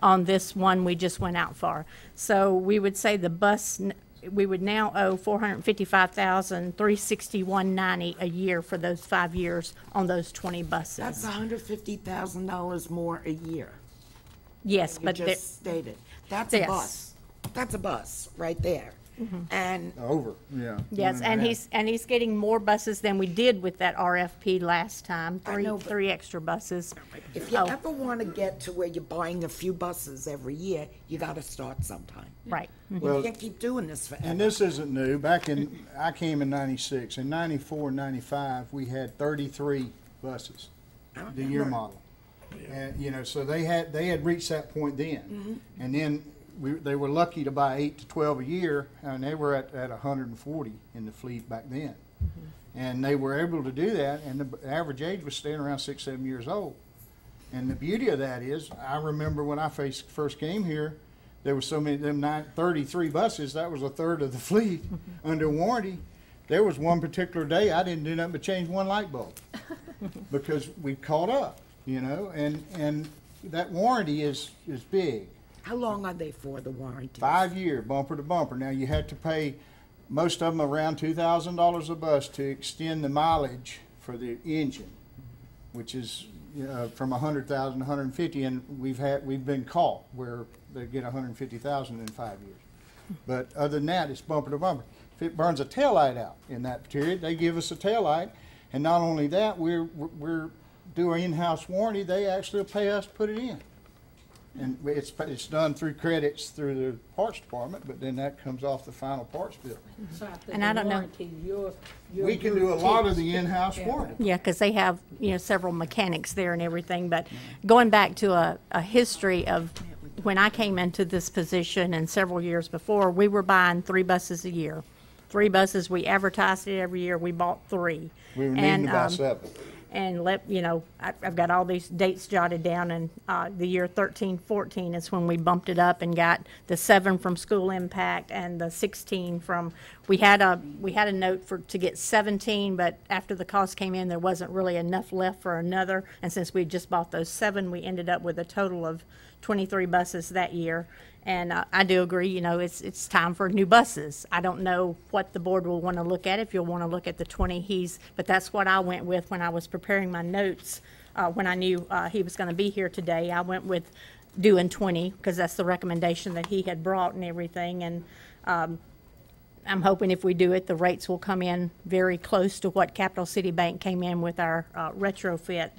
on this one we just went out for. So we would say the bus, we would now owe $455,361.90 a year for those 5 years on those 20 buses. That's $150,000 more a year. Yes, but just stated. That's a bus. That's a bus right there. Mm-hmm. And yes, and he's getting more buses than we did with that RFP last time. Three extra buses. If you ever want to get to where you're buying a few buses every year, you got to start sometime. Right. Mm-hmm. Well, you can't keep doing this forever. And this isn't new. I came in '96. In '94 and '95, we had 33 buses, the year model. Yeah. And so they had reached that point then, and then. They were lucky to buy 8 to 12 a year, and they were at 140 in the fleet back then. And they were able to do that, and the average age was staying around 6, 7 years old. And the beauty of that is, I remember when I first came here, there were so many of them 33 buses, that was a third of the fleet under warranty. There was one particular day I didn't do nothing but change one light bulb because we caught up, and that warranty is big. How long are they for, the warranty? 5 year, bumper to bumper. Now, you had to pay, most of them around $2,000 a bus to extend the mileage for the engine, which is from 100,000 to 150, and we've been caught where they get 150,000 in 5 years. But other than that, it's bumper to bumper. If it burns a taillight out in that period, they give us a taillight, and not only that, we're doing in-house warranty. They actually pay us to put it in. And it's done through credits through the parts department, but then that comes off the final parts bill. And I don't know. We can do a lot of the in-house warranty. Yeah, because they have several mechanics there and everything. But going back to a history of when I came into this position and several years before, we were buying 3 buses a year. 3 buses. We advertised it every year. We bought 3. We were needing to buy 7. And I've got all these dates jotted down, and the year 13-14 is when we bumped it up and got the 7 from School Impact and the 16 from. We had a note to get 17, but after the cost came in, there wasn't really enough left for another. And since we just bought those 7, we ended up with a total of 23 buses that year. And I do agree, you know, it's time for new buses. I don't know what the board will want to look at, if you'll want to look at the 20 but that's what I went with when I was preparing my notes. When I knew he was going to be here today, I went with doing 20 because that's the recommendation that he had brought and everything. And I'm hoping if we do it, the rates will come in very close to what Capital City Bank came in with our retrofit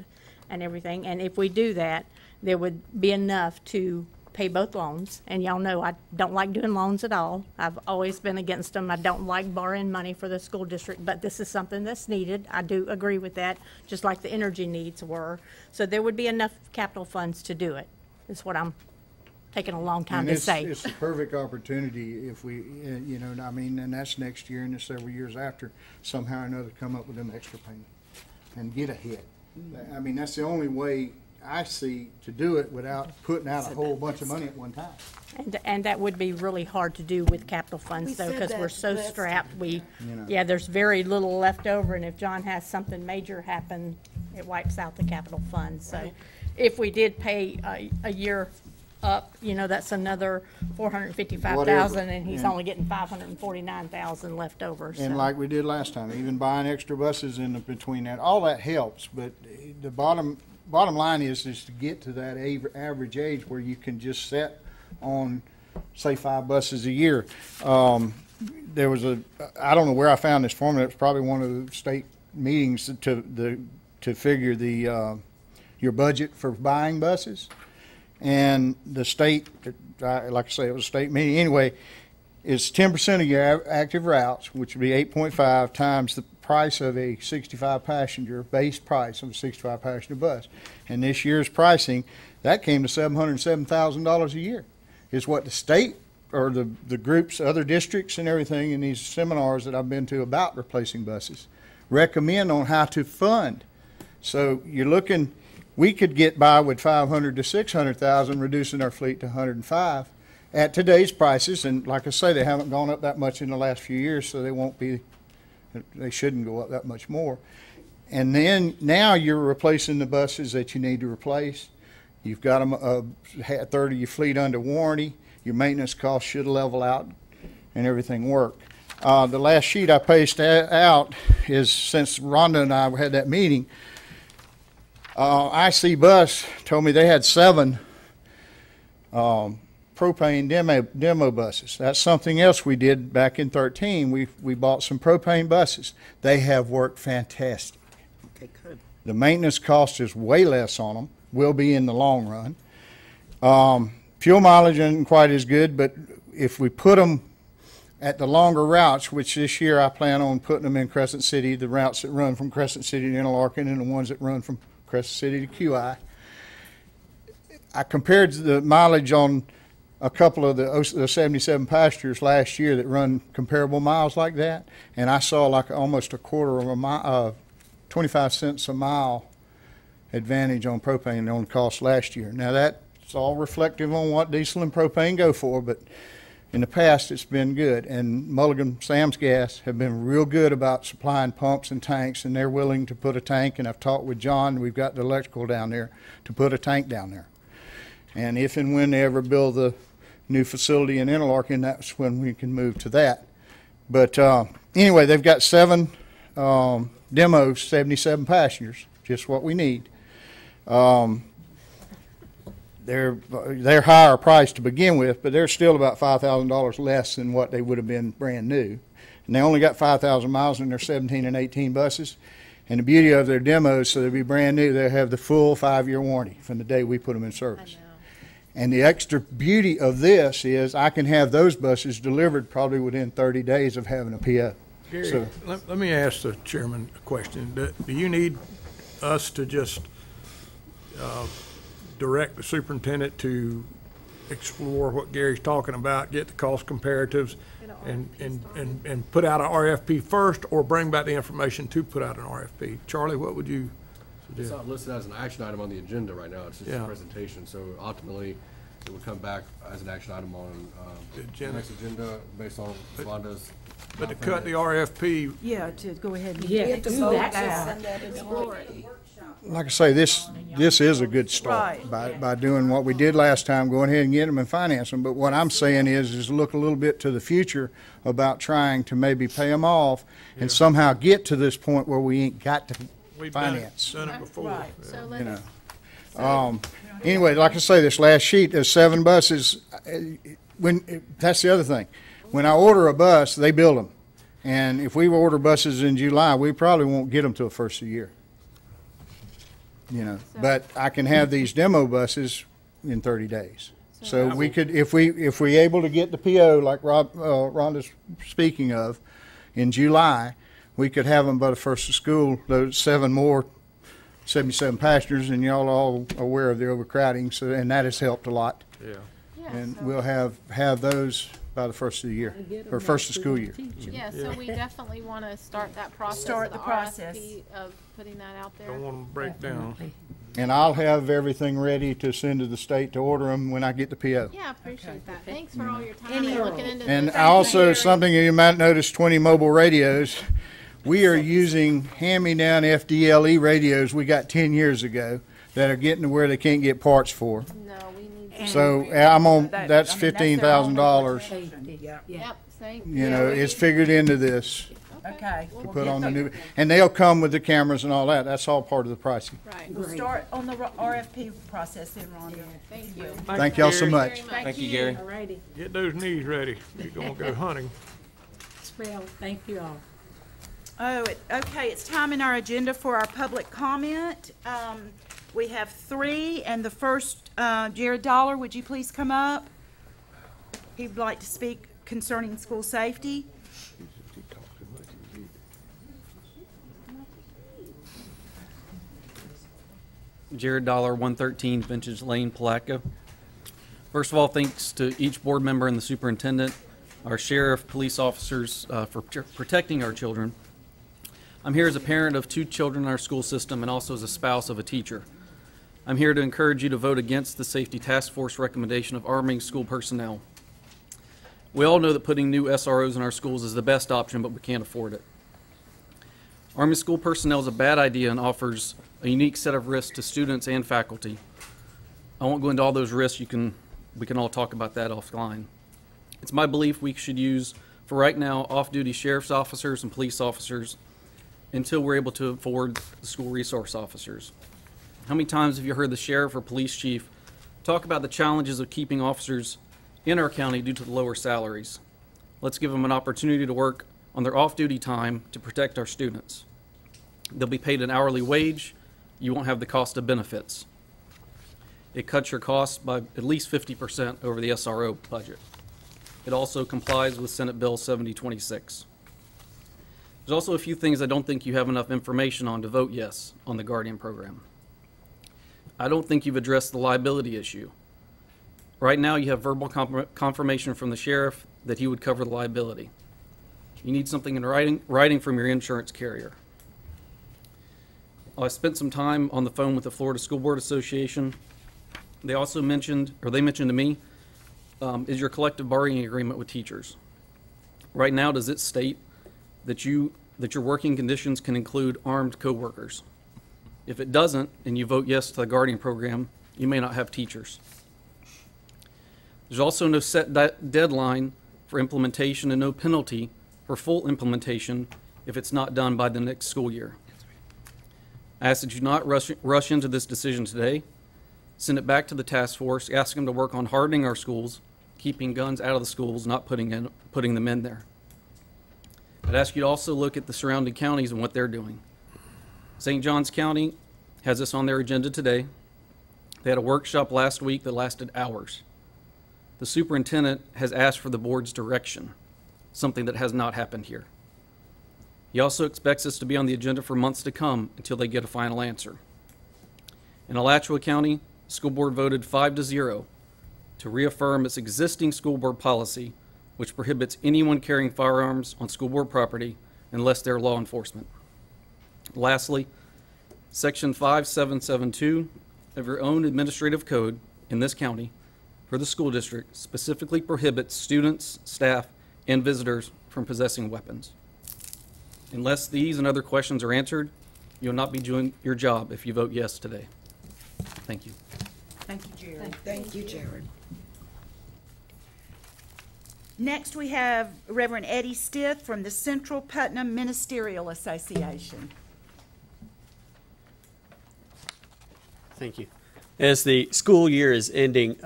and everything. And if we do that, there would be enough to pay both loans. And y'all know I don't like doing loans at all. I've always been against them. I don't like borrowing money for the school district, but this is something that's needed. I do agree with that, just like the energy needs were. So there would be enough capital funds to do it, is what I'm taking a long time to say. It's a perfect opportunity if we, you know, I mean, and that's next year and the several years after, somehow or another come up with an extra payment and get ahead. I mean, that's the only way I see to do it without putting out a whole bunch of money at one time. And that would be really hard to do with capital funds, though, because we're so strapped. Yeah, there's very little left over, and if John has something major happen, it wipes out the capital fund. So if we did pay a year up, you know, that's another $455,000, and he's only getting $549,000 left over. So. And like we did last time, even buying extra buses in between that, all that helps. But the bottom line is to get to that average age where you can just set on, say, 5 buses a year. There was I don't know where I found this formula. It was probably one of the state meetings to figure your budget for buying buses. And the state, like I say, it was a state meeting. Anyway, it's 10% of your active routes, which would be 8.5 times the price of a 65 passenger, base price of a 65 passenger bus. And this year's pricing, that came to $707,000 a year, is what the state or the groups, other districts and everything in these seminars that I've been to about replacing buses recommend on how to fund. So you're looking, we could get by with $500,000 to $600,000, reducing our fleet to 105 at today's prices. And like I say, they haven't gone up that much in the last few years, so they shouldn't go up that much more. And then now you're replacing the buses that you need to replace. You've got them a third of your fleet under warranty. Your maintenance costs should level out and everything work. The last sheet I pasted out is, since Rhonda and I had that meeting, IC Bus told me they had 7 propane demo buses. That's something else we did back in 2013. We bought some propane buses. They have worked fantastic. Okay, good. The maintenance cost is way less on them, will be in the long run. Fuel mileage isn't quite as good, but if we put them at the longer routes, which this year I plan on putting them in Crescent City, the routes that run from Crescent City to Interlaken and the ones that run from Crescent City to QI. I compared the mileage on a couple of the 77 passengers last year that run comparable miles like that, and I saw like almost a quarter of a mile, 25 cents a mile advantage on propane on the cost last year. Now that's all reflective on what diesel and propane go for, but in the past it's been good. And Mulligan Sam's Gas have been real good about supplying pumps and tanks, and they're willing to put a tank, and I've talked with John, we've got the electrical down there to put a tank down there. And if and when they ever build the new facility in Interlaken, that's when we can move to that. But anyway, they've got 7 demos, 77 passengers, just what we need. They're higher priced to begin with, but they're still about $5,000 less than what they would have been brand new. And they only got 5,000 miles in their 17 and 18 buses. And the beauty of their demos, so they'll be brand new, they'll have the full 5-year warranty from the day we put them in service. And the extra beauty of this is I can have those buses delivered probably within 30 days of having a PO. Gary, so, let me ask the chairman a question. Do you need us to just direct the superintendent to explore what Gary's talking about, get the cost comparatives, and put out an RFP first, or bring back the information to put out an RFP? Charlie, what would you suggest? It's not listed as an action item on the agenda right now. It's just a presentation. So ultimately, it would come back as an action item on the next agenda based on Wanda's. But to cut the RFP, Yeah, to go ahead and. Yeah, get do the vote that out. now. Like I say, this is a good start Right. by doing what we did last time, going ahead and getting them and finance them. But what I'm saying is look a little bit to the future about trying to maybe pay them off and somehow get to this point where we ain't got to we've finance. done it before. Right. Yeah. So You let's, know. Anyway, like I say, this last sheet, there's 7 buses. That's the other thing. When I order a bus, they build them. And if we order buses in July, we probably won't get them till the first of the year. You know, but I can have these demo buses in 30 days. So we could, if we able to get the PO like Rhonda's speaking of in July, we could have them by the first of school, those 7 more, 77 passengers, and y'all are all aware of the overcrowding, so, and that has helped a lot. Yeah. And we'll have those by the first of the year, or first of school year. yeah, so we definitely want to start that process. Start of the process. RFP of putting that out there. Don't want them to break down. And I'll have everything ready to send to the state to order them when I get the PO. Yeah, I appreciate that. Thanks for all your time and looking into this. And also, something you might notice, 20 mobile radios. We are using hand-me-down FDLE radios we got 10 years ago that are getting to where they can't get parts for. No, we need. So I'm on, that's $15,000. Yep, same. You know, it's figured into this Okay. to put on the new, and they'll come with the cameras and all that. That's all part of the pricing. Right. We'll start on the RFP process then, Rhonda. Thank you. Thank y'all so much. Thank you, Gary. Alrighty. Get those knees ready. You're gonna go hunting. Well, thank you all. Okay, it's time in our agenda for our public comment. We have 3, and the first, Jared Dollar, would you please come up? He'd like to speak concerning school safety. Jared Dollar, 113 Vintage Lane, Palatka. First of all, thanks to each board member and the superintendent, our sheriff, police officers for protecting our children. I'm here as a parent of 2 children in our school system and also as a spouse of a teacher. I'm here to encourage you to vote against the Safety Task Force recommendation of arming school personnel. We all know that putting new SROs in our schools is the best option, but we can't afford it. Arming school personnel is a bad idea and offers a unique set of risks to students and faculty. I won't go into all those risks. We can all talk about that offline. It's my belief we should use, for right now, off-duty sheriff's officers and police officers until we're able to afford the school resource officers. How many times have you heard the sheriff or police chief talk about the challenges of keeping officers in our county due to the lower salaries? Let's give them an opportunity to work on their off-duty time to protect our students. They'll be paid an hourly wage. You won't have the cost of benefits. It cuts your costs by at least 50% over the SRO budget. It also complies with Senate Bill 7026. There's also a few things I don't think you have enough information on to vote yes on the Guardian program. I don't think you've addressed the liability issue. Right now, you have verbal confirmation from the sheriff that he would cover the liability. You need something in writing from your insurance carrier. I spent some time on the phone with the Florida School Board Association. They mentioned to me, is your collective bargaining agreement with teachers. Right now, does it state that your working conditions can include armed coworkers? If it doesn't, and you vote yes to the Guardian program, you may not have teachers. There's also no set deadline for implementation and no penalty for full implementation if it's not done by the next school year. I ask that you not rush into this decision today. Send it back to the task force, ask them to work on hardening our schools, keeping guns out of the schools, not putting them in there. I'd ask you to also look at the surrounding counties and what they're doing. St. Johns County has this on their agenda today. They had a workshop last week that lasted hours. The superintendent has asked for the board's direction, something that has not happened here. He also expects us to be on the agenda for months to come until they get a final answer. In Alachua County, the school board voted 5-0 to reaffirm its existing school board policy, which prohibits anyone carrying firearms on school board property unless they're law enforcement. Lastly, Section 5772 of your own administrative code in this county for the school district specifically prohibits students, staff, and visitors from possessing weapons. Unless these and other questions are answered, you'll not be doing your job if you vote yes today. Thank you. Thank you, Jared. Thank you, Jared. Next, we have Reverend Eddie Stith from the Central Putnam Ministerial Association. Thank you. As the school year is ending,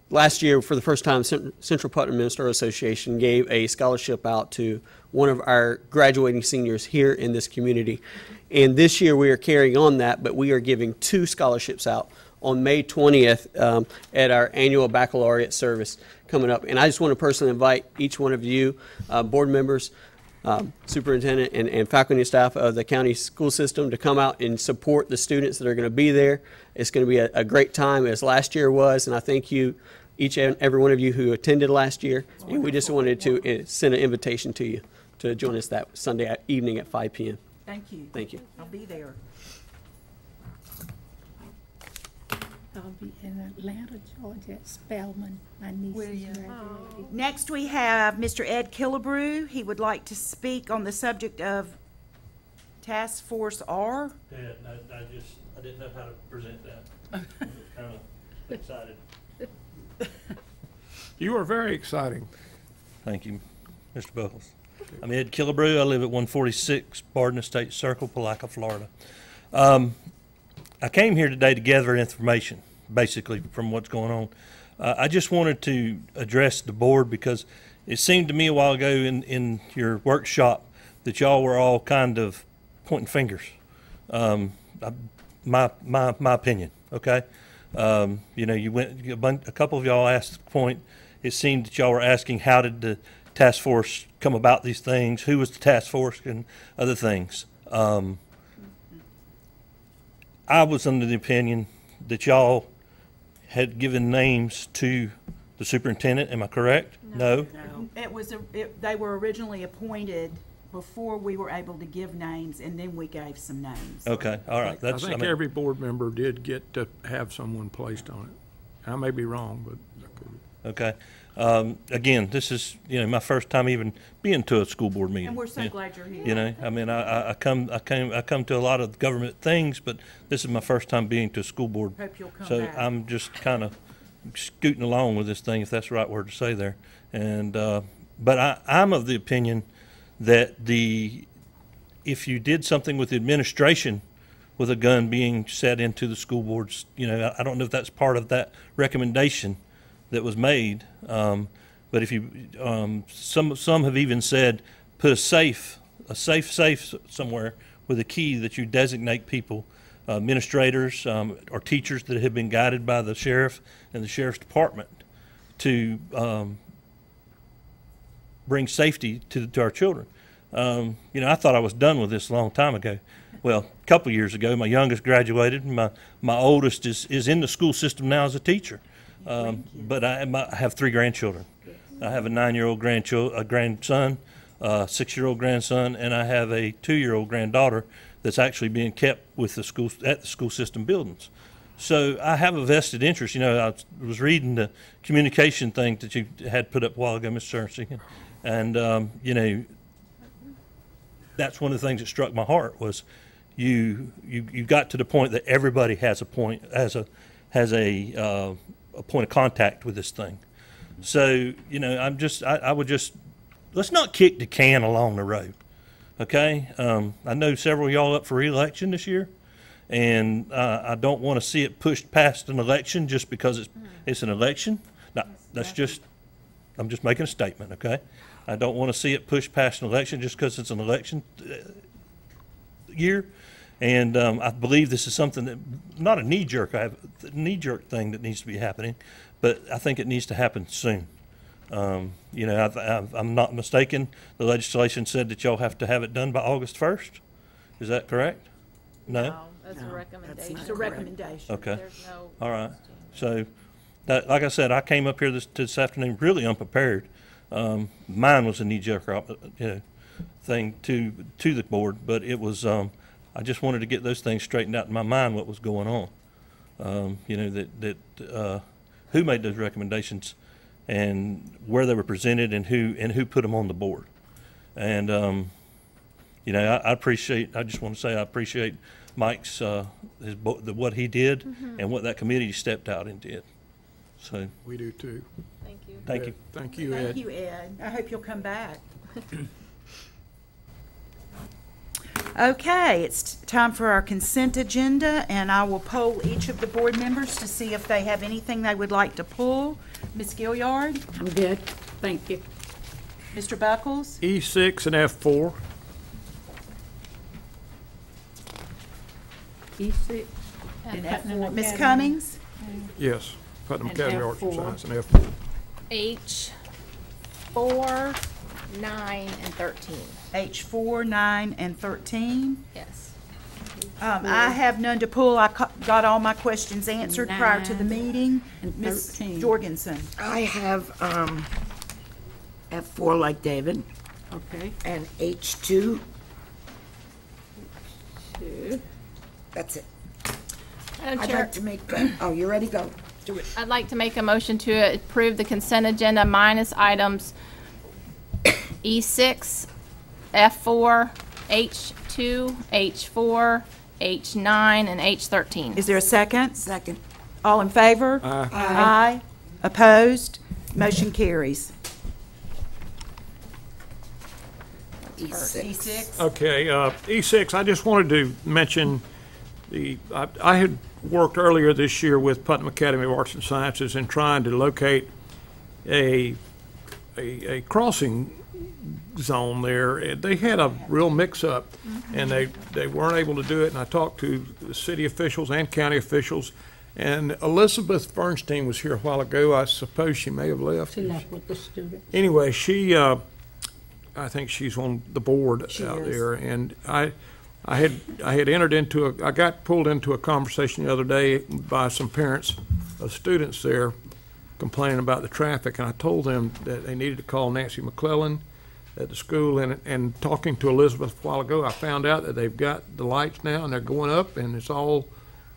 last year, for the first time, Central Putnam Ministerial Association gave a scholarship out to one of our graduating seniors here in this community. And this year we are carrying on that, but we are giving 2 scholarships out on May 20th at our annual baccalaureate service coming up. And I just want to personally invite each one of you, board members, superintendent, and faculty and staff of the county school system to come out and support the students that are going to be there. It's going to be a great time, as last year was, and I thank you, each and every one of you who attended last year. And we just wanted to send an invitation to you to join us that Sunday evening at 5 p.m. Thank you. Thank you. I'll be there. I'll be in Atlanta, Georgia at Spelman. My niece is graduating. Next, we have Mr. Ed Killebrew. He would like to speak on the subject of Task Force R. Yeah, I didn't know how to present that. I was kind of excited. You are very exciting. Thank you, Mr. Buckles. I'm Ed Killebrew. I live at 146 Barden Estate Circle, Palaca, Florida. I came here today to gather information, basically, from what's going on. I just wanted to address the board because it seemed to me a while ago in your workshop that y'all were all kind of pointing fingers. My opinion, okay? You know, a couple of y'all asked the point. It seemed that y'all were asking how did the task force come about these things, who was the task force, and other things. I was under the opinion that y'all had given names to the superintendent. Am I correct? No? It was they were originally appointed before we were able to give names, and then we gave some names. Okay, all right. I think every board member did get to have someone placed on it. I may be wrong, but okay. Again, this is my first time even being to a school board meeting. And we're so glad you're here. You know, I mean, I come to a lot of government things, but this is my first time being to a school board. Hope you'll come so back. I'm just kind of scooting along with this thing, if that's the right word to say there. And but I'm of the opinion that if you did something with the administration with a gun being set into the school boards, I don't know if that's part of that recommendation that was made. But if you, some have even said, put a safe somewhere with a key that you designate people, administrators or teachers that have been guided by the sheriff and the sheriff's department to bring safety to our children. I thought I was done with this a long time ago. Well, a couple of years ago, my youngest graduated, and my oldest is in the school system now as a teacher. But I have 3 grandchildren. I have a 9-year-old grandson, a 6-year-old grandson, and I have a 2-year-old granddaughter that's actually being kept with at the school system buildings. So I have a vested interest. I was reading the communication thing that you had put up a while ago, Mr. Cersei, and that's one of the things that struck my heart was you got to the point that everybody has a point a point of contact with this thing. So I would just let's not kick the can along the road, okay? I know several of y'all up for re-election this year, and I don't want to see it pushed past an election just because it's an election. No, I'm just making a statement, okay? I don't want to see it pushed past an election just because it's an election year. And I believe this is something that, not a knee-jerk thing that needs to be happening, but I think it needs to happen soon. I'm not mistaken. The legislation said that y'all have to have it done by August 1st. Is that correct? No? That's a recommendation. It's a recommendation. Okay. There's no All right. So, like I said, I came up here this afternoon really unprepared. Mine was a knee-jerk thing to the board, but it was I just wanted to get those things straightened out in my mind, what was going on. who made those recommendations and where they were presented and who put them on the board. And, you know, I just want to say I appreciate Mike's, what he did and what that committee stepped out and did. So. We do too. Thank you. Thank you. Thank you, Ed. Thank you, Ed. I hope you'll come back. Okay, it's time for our consent agenda, and I will poll each of the board members to see if they have anything they would like to pull. Ms. Gilliard? I'm good. Thank you. Mr. Buckles? E6 and F4. E6. And F4. Ms. Cummings? Yes. Putnam And Academy Arts and F4. Science and F4. H4, 9, and 13. H4, 9, and 13. Yes. I have none to pull. I got all my questions answered prior to the meeting. And Ms. 13. Jorgensen? I have F4 like David, Okay. and H2. Two. That's it. Madam I'd Chair, like to make, oh, you ready? Go. Do it. I'd like to make a motion to approve the consent agenda minus items E6, F4, H2, H4, H9, and H13. Is there a second? Second. All in favor? Aye. Aye. Opposed? Motion carries. E6. E6. Okay, E6, I just wanted to mention I had worked earlier this year with Putnam Academy of Arts and Sciences in trying to locate a crossing zone there. They had a real mix-up, and they weren't able to do it, and I talked to the city officials and county officials, and Elizabeth Bernstein was here a while ago. I suppose she may have left. She left with the student. Anyway, I think she's on the board out there, and I had entered into I got pulled into a conversation the other day by some parents of students there complaining about the traffic, and I told them that they needed to call Nancy McClellan at the school, and talking to Elizabeth a while ago, I found out that they've got the lights now and they're going up and it's all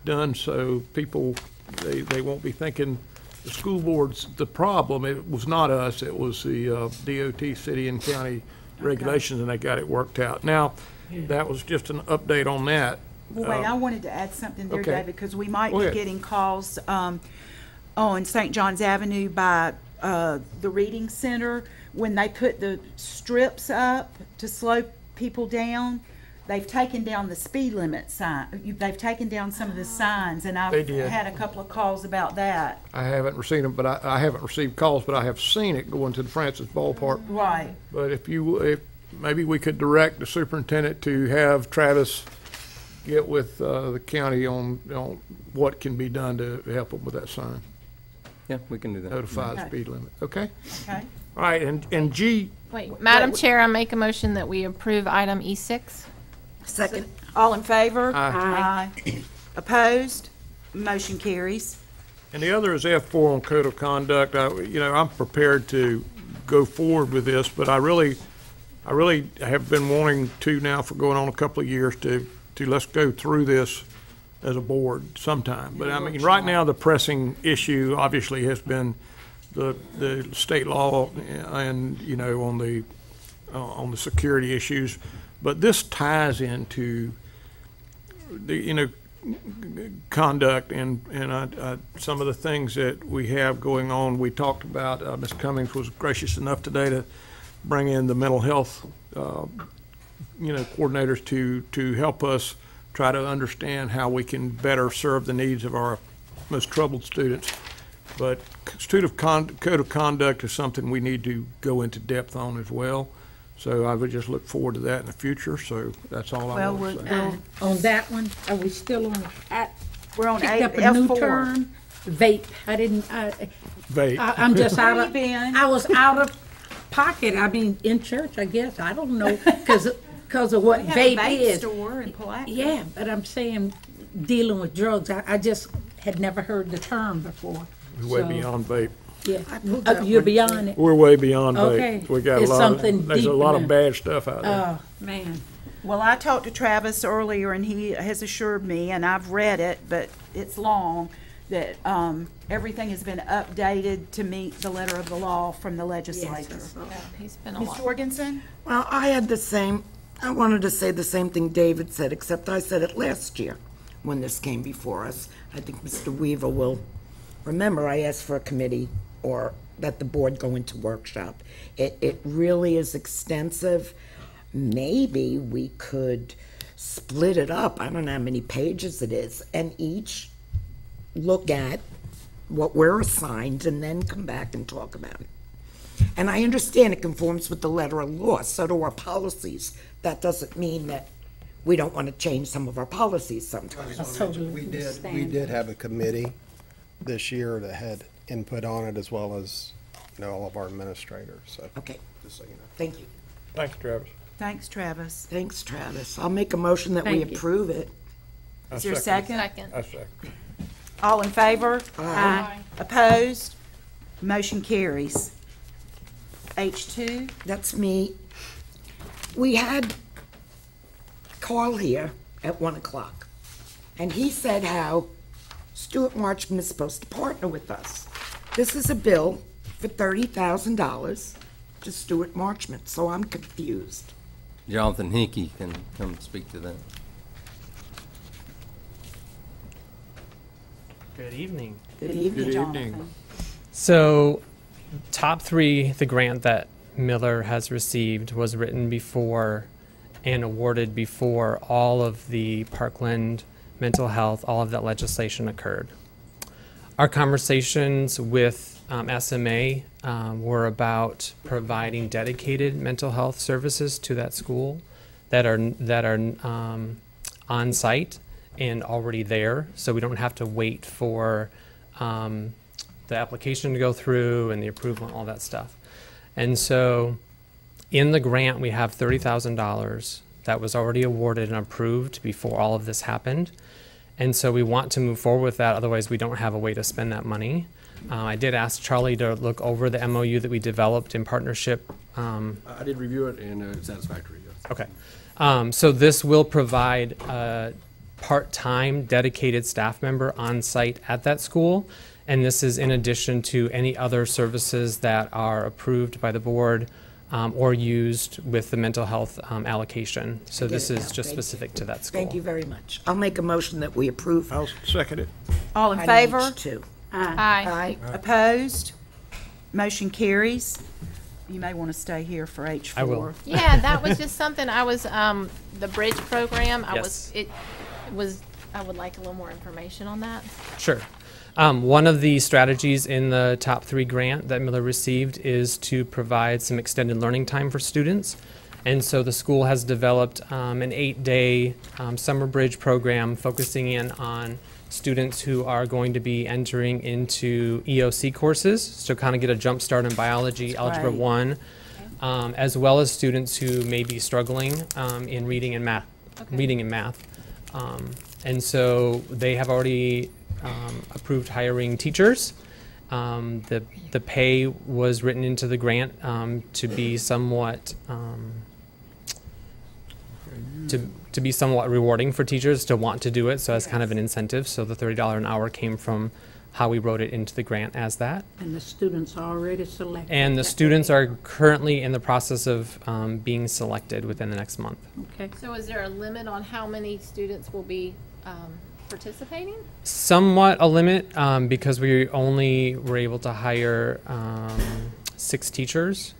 done, so people, they won't be thinking the school board's the problem. It was not us, it was the DOT city and county regulations, and they got it worked out. Now, that was just an update on that. Well, wait, I wanted to add something there, okay. David, because we might Go be ahead. getting calls on St. John's Avenue by the Reading Center. When they put the strips up to slow people down, they've taken down the speed limit sign. They've taken down some of the signs, and I've They did. had a couple of calls about that. I haven't received them, but I haven't received calls, but I have seen it going to the Francis Ballpark. Right. But if maybe we could direct the superintendent to have Travis get with the county on what can be done to help them with that sign. Yeah, we can do that. Notify the Okay. speed limit, okay? Okay. All right, and G, Wait, Madam Chair, I make a motion that we approve item E6. Second. All in favor? Aye. Aye. Opposed? Motion carries. and the other is F4 on code of conduct. I'm prepared to go forward with this, but I really have been wanting to now for going on a couple of years to let's go through this as a board sometime. But I mean, right now, the pressing issue obviously has been the state law and, on the security issues. But this ties into the, conduct and some of the things that we have going on. We talked about, Ms. Cummings was gracious enough today to bring in the mental health, coordinators to help us try to understand how we can better serve the needs of our most troubled students. But code of conduct is something we need to go into depth on as well. So I would just look forward to that in the future. So that's all I want to say. On that one, are we still on? We're on picked up a new F4. term. Vape. Vape. I'm just Where out you of. been? I was out of pocket. I mean, in church, I guess. I don't know because of what We have vape a vape is. store in Pulaski. Yeah, but I'm saying dealing with drugs. I just had never heard the term before. We're way So, beyond vape. Yeah, that you're one, beyond it. We're way beyond Okay. vape. We got It's something there's a deep lot in of there. bad stuff out there. Oh man. Well, I talked to Travis earlier, and he has assured me, and I've read it, but it's long, that everything has been updated to meet the letter of the law from the legislature. He's been a Ms. lot. Jorgensen? Well, I wanted to say the same thing David said, except I said it last year when this came before us. I think Mr. Weaver will remember I asked for a committee or that the board go into workshop. It really is extensive. Maybe we could split it up. I don't know how many pages it is, and each look at what we're assigned and then come back and talk about it. And I understand it conforms with the letter of law, so do our policies. That doesn't mean that we don't want to change some of our policies sometimes. We did have a committee this year that had input on it, as well as, all of our administrators, so. Okay. Just so you know. Thank you. Thanks, Travis. Thanks, Travis. Thanks, Travis. I'll make a motion that we Thank you. approve it. Is there a second? Second. I second. All in favor? Aye. Opposed? Motion carries. H2? That's me. We had Carl here at 1 o'clock, and he said how Stuart Marchman is supposed to partner with us. This is a bill for $30,000 to Stuart Marchman, so I'm confused. Jonathan Hickey can come speak to that. Good evening. Good evening, Good Jonathan. evening. So, Top 3, the grant that Miller has received, was written before and awarded before all of the Parkland mental health, all of that legislation occurred. Our conversations with SMA were about providing dedicated mental health services to that school that are on site and already there, so we don't have to wait for the application to go through and the approval and all that stuff. And so in the grant, we have $30,000 that was already awarded and approved before all of this happened. And so we want to move forward with that, otherwise we don't have a way to spend that money. I did ask Charlie to look over the MOU that we developed in partnership. I did review it, and it's satisfactory, yes. Okay. So this will provide a part-time dedicated staff member on site at that school. And this is in addition to any other services that are approved by the board or used with the mental health allocation. So this is just specific to that school. Thank you very much. I'll make a motion that we approve. I'll second it. All in item favor? H2. Aye. Aye. Opposed? Motion carries. You may want to stay here for H4. I will. Yeah, that was just something I was, the bridge program, I would like a little more information on that. Sure. One of the strategies in the Top 3 grant that Miller received is to provide some extended learning time for students. And so the school has developed an 8-day summer bridge program focusing in on students who are going to be entering into EOC courses, so kind of get a jump start in biology, Algebra 1, as well as students who may be struggling in reading and math. And so they have already approved hiring teachers. The pay was written into the grant to be somewhat to be somewhat rewarding for teachers to want to do it, so as kind of an incentive. So the $30 an hour came from how we wrote it into the grant as that. And the students are already selected. And the students are currently in the process of being selected within the next month. Okay. So is there a limit on how many students will be participating? Somewhat a limit because we only were able to hire 6 teachers.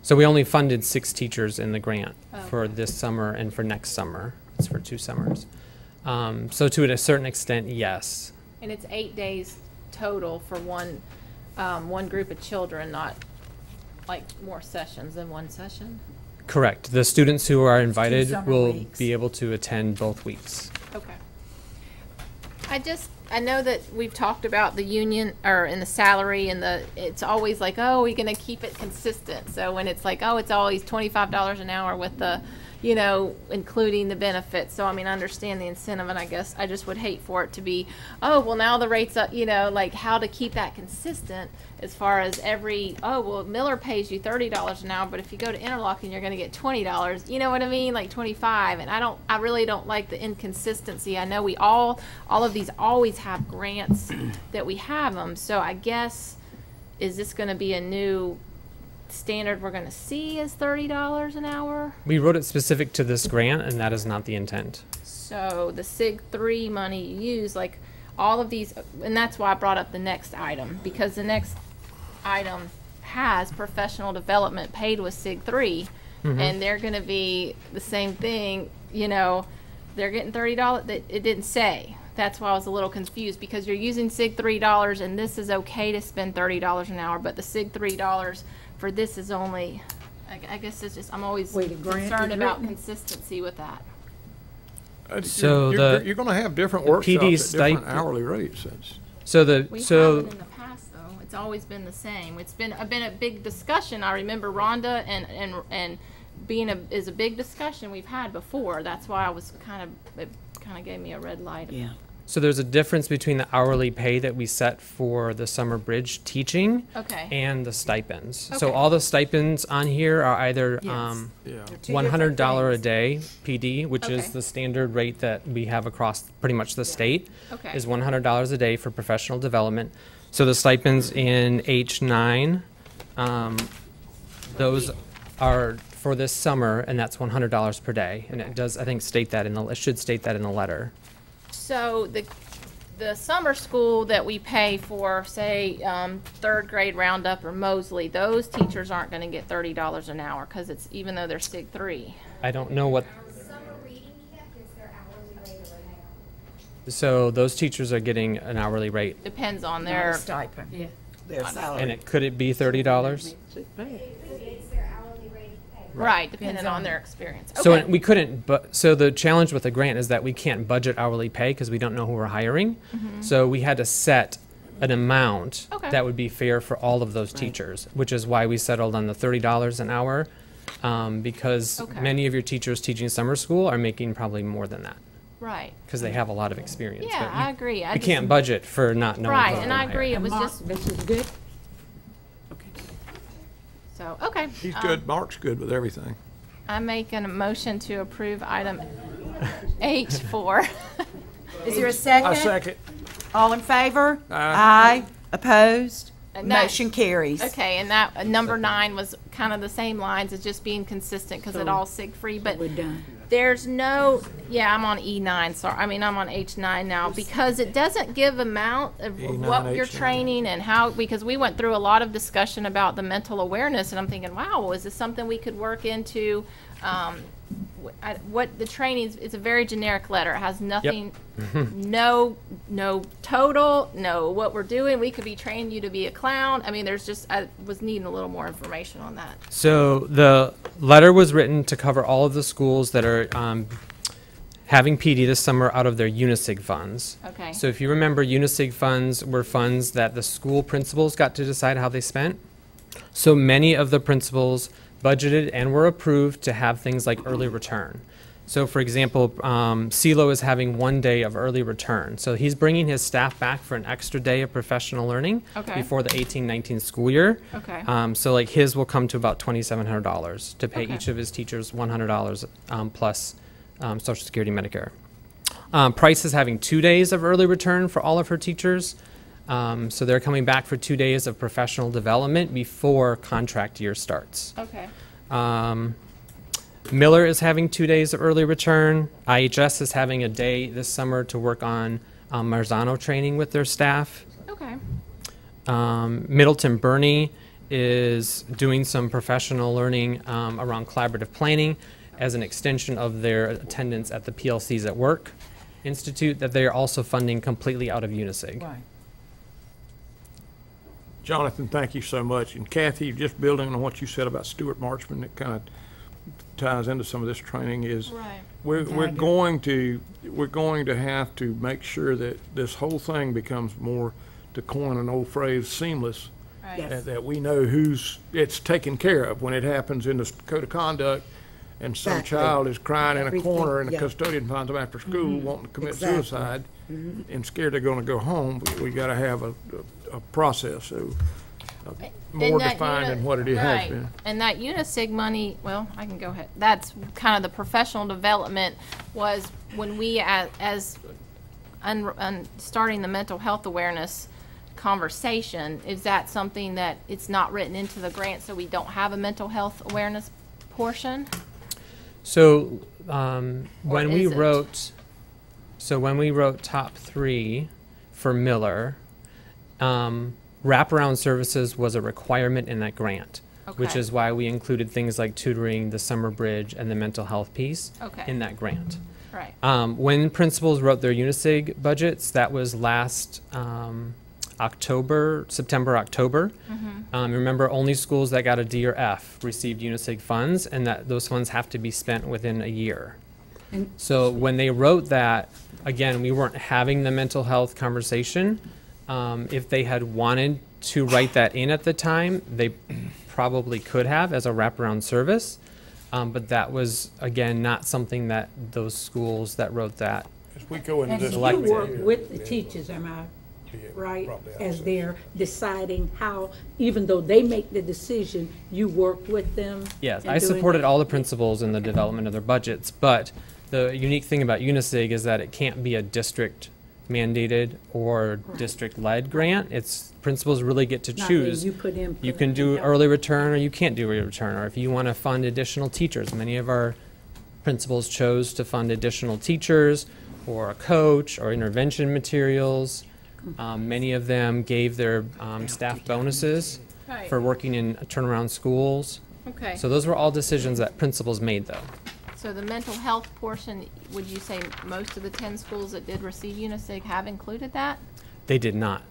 So we only funded 6 teachers in the grant for this summer and for next summer. It's for 2 summers. So to a certain extent, yes. And it's 8 days total for one group of children, not like more sessions than one session? Correct. The students who are invited summer will weeks. be able to attend both weeks. Okay. I know that we've talked about the union or in the salary and it's always like, oh, we're going to keep it consistent. So when it's like, oh, it's always $25 an hour with the you know, including the benefits. So, I mean, I understand the incentive, and I guess I just would hate for it to be, oh, well, now the rate's up, you know, like how to keep that consistent as far as well, Miller pays you $30 an hour, but if you go to Interlochen, you're going to get $20. You know what I mean? Like 25. And I really don't like the inconsistency. I know all of these always have grants that we have them. So I guess, is this going to be a new standard we're going to see as $30 an hour? We wrote it specific to this grant, and that is not the intent. So the SIG 3 money you use, like all of these, and that's why I brought up the next item, because the next item has professional development paid with SIG 3, and they're going to be the same thing, you know, they're getting $30. It didn't say. That's why I was a little confused, because you're using SIG $3, and this is okay to spend $30 an hour, but the SIG $3 for this is only, I guess it's just, I'm always concerned about consistency with that. So you're going to have different workshops at different hourly rates. We haven't in the past, though. It's always been the same. It's been a big discussion. I remember Rhonda and being is a big discussion we've had before. That's why I was it kind of gave me a red light. Yeah. So there's a difference between the hourly pay that we set for the summer bridge teaching and the stipends. Okay. So all the stipends on here are either $100 a day PD, which is the standard rate that we have across pretty much the state, is $100 a day for professional development. So the stipends in H9, those are for this summer, and that's $100 per day. And it does, I think, state that it should state that in the letter. So the summer school that we pay for, say, third grade Roundup or Mosley, those teachers aren't going to get $30 an hour, because it's, even though they're SIG 3. I don't know what. So those teachers are getting an hourly rate. Depends on their stipend. Yeah. Their salary. And could it be $30? Right, depending on their experience. So we couldn't, so the challenge with the grant is that we can't budget hourly pay because we don't know who we're hiring. So we had to set an amount that would be fair for all of those teachers, which is why we settled on the $30 an hour, because many of your teachers teaching summer school are making probably more than that. Right. Because they have a lot of experience. Yeah, I agree. We can't budget for not knowing. Right, and I agree. It was just. This is good. So, okay. He's good. Mark's good with everything. I'm making a motion to approve item H4. Is there a second? A second. All in favor? Aye. Opposed? And that- Motion carries. Okay, and that number 9 was kind of the same lines as just being consistent, because it all SIG free, but We're done. there's no, I'm on E9, sorry, I'm on H9 now, because it doesn't give amount of E9, what you're H9. training and how, because we went through a lot of discussion about the mental awareness, and I'm thinking, wow, is this something we could work into? What the training is a very generic letter. It has nothing, no total, no what we're doing. We could be training you to be a clown. I mean, I was needing a little more information on that. So the letter was written to cover all of the schools that are having PD this summer out of their UNISIG funds. Okay. So if you remember, UNISIG funds were funds that the school principals got to decide how they spent. So many of the principals budgeted and were approved to have things like early return. So for example, CeeLo is having 1 day of early return. So he's bringing his staff back for an extra day of professional learning before the 18-19 school year. Okay. So like his will come to about $2,700 to pay each of his teachers $100 plus Social Security, Medicare. Price is having 2 days of early return for all of her teachers. So they're coming back for 2 days of professional development before contract year starts. Okay. Miller is having 2 days of early return. IHS is having a day this summer to work on Marzano training with their staff. Okay. Middleton Burney is doing some professional learning around collaborative planning as an extension of their attendance at the PLCs at Work Institute that they are also funding completely out of UNISIG. Right. Jonathan, thank you so much. And Kathy, just building on what you said about Stuart Marchman, that kind of ties into some of this training is we're going to have to make sure that this whole thing becomes more, to coin an old phrase, seamless. Right. That we know it's taken care of when it happens in the code of conduct, and some Exactly. child is crying in a Everything, corner and the yeah. custodian finds them after school wanting to commit Exactly. suicide, instead of going to after school wanting to commit Exactly. suicide and scared they're going to go home, we got to have a process. So more that defined than what it has right. been. And that UNICEF money, well, I can go ahead. That's kind of the professional development was when we, as starting the mental health awareness conversation, is that something that it's not written into the grant, so we don't have a mental health awareness portion? So when we is it? wrote, top 3 for Miller, wraparound services was a requirement in that grant, which Okay. is why we included things like tutoring, the summer bridge, and the mental health piece Okay. in that grant. Right. When principals wrote their UNICEF budgets, that was last September, October. Remember, only schools that got a D or F received UNICEF funds, and that those funds have to be spent within a year. So when they wrote that, again, we weren't having the mental health conversation. If they had wanted to write that in at the time, they probably could have as a wraparound service. But that was, again, not something that those schools that wrote that. As we go into And this, you work with the teachers, am I right? As they're deciding how, even though they make the decision, you work with them? Yes, in I doing supported that? all the principals in the development of their budgets, but the unique thing about UNICEF is that it can't be a district mandated or district-led grant. It's principals really get to Not that choose. you put input You can do early return or you can't do early return, or if you want to fund additional teachers. Many of our principals chose to fund additional teachers or a coach or intervention materials. Many of them gave their staff bonuses Right. for working in turnaround schools. Okay. So those were all decisions that principals made, though. So the mental health portion, would you say most of the 10 schools that did receive UNICEF have included that? They did not.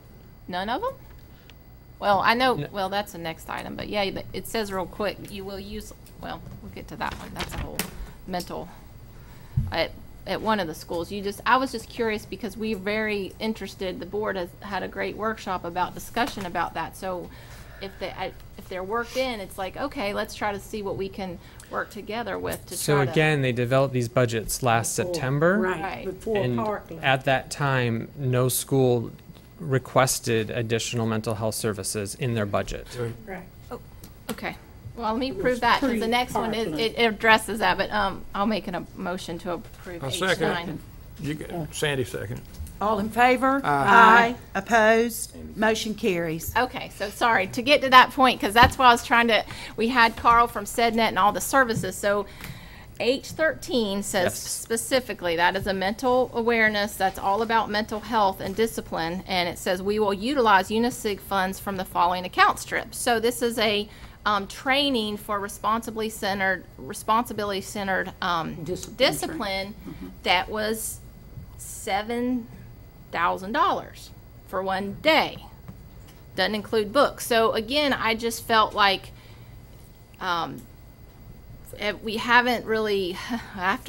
None of them? Well, I know, well, that's the next item, but yeah, it says real quick, you will use, well, we'll get to that one. That's a whole mental, at one of the schools. I was just curious because we're very interested, the board has had a great workshop about discussion about that. So if they're worked in, it's like, okay, let's try to see what we can work together with to So try to. again, they developed these budgets last September. Right, before And Parkland. at that time, no school requested additional mental health services in their budget. Right. Okay, well, let me prove that, because the next one, it addresses that, but I'll make a motion to approve a H9. second. You got Sandy second. All in favor? Aye. Opposed? Motion carries. Okay, so sorry, to get to that point, because that's why I was trying to, we had Carl from SEDNet and all the services, so H13 says Yes. specifically, that is a mental awareness, that's all about mental health and discipline, and it says we will utilize UNICEF funds from the following account strips. So this is a training for responsibility centered discipline that was $7,000 for one day. Doesn't include books. So again, I just felt like we haven't really, I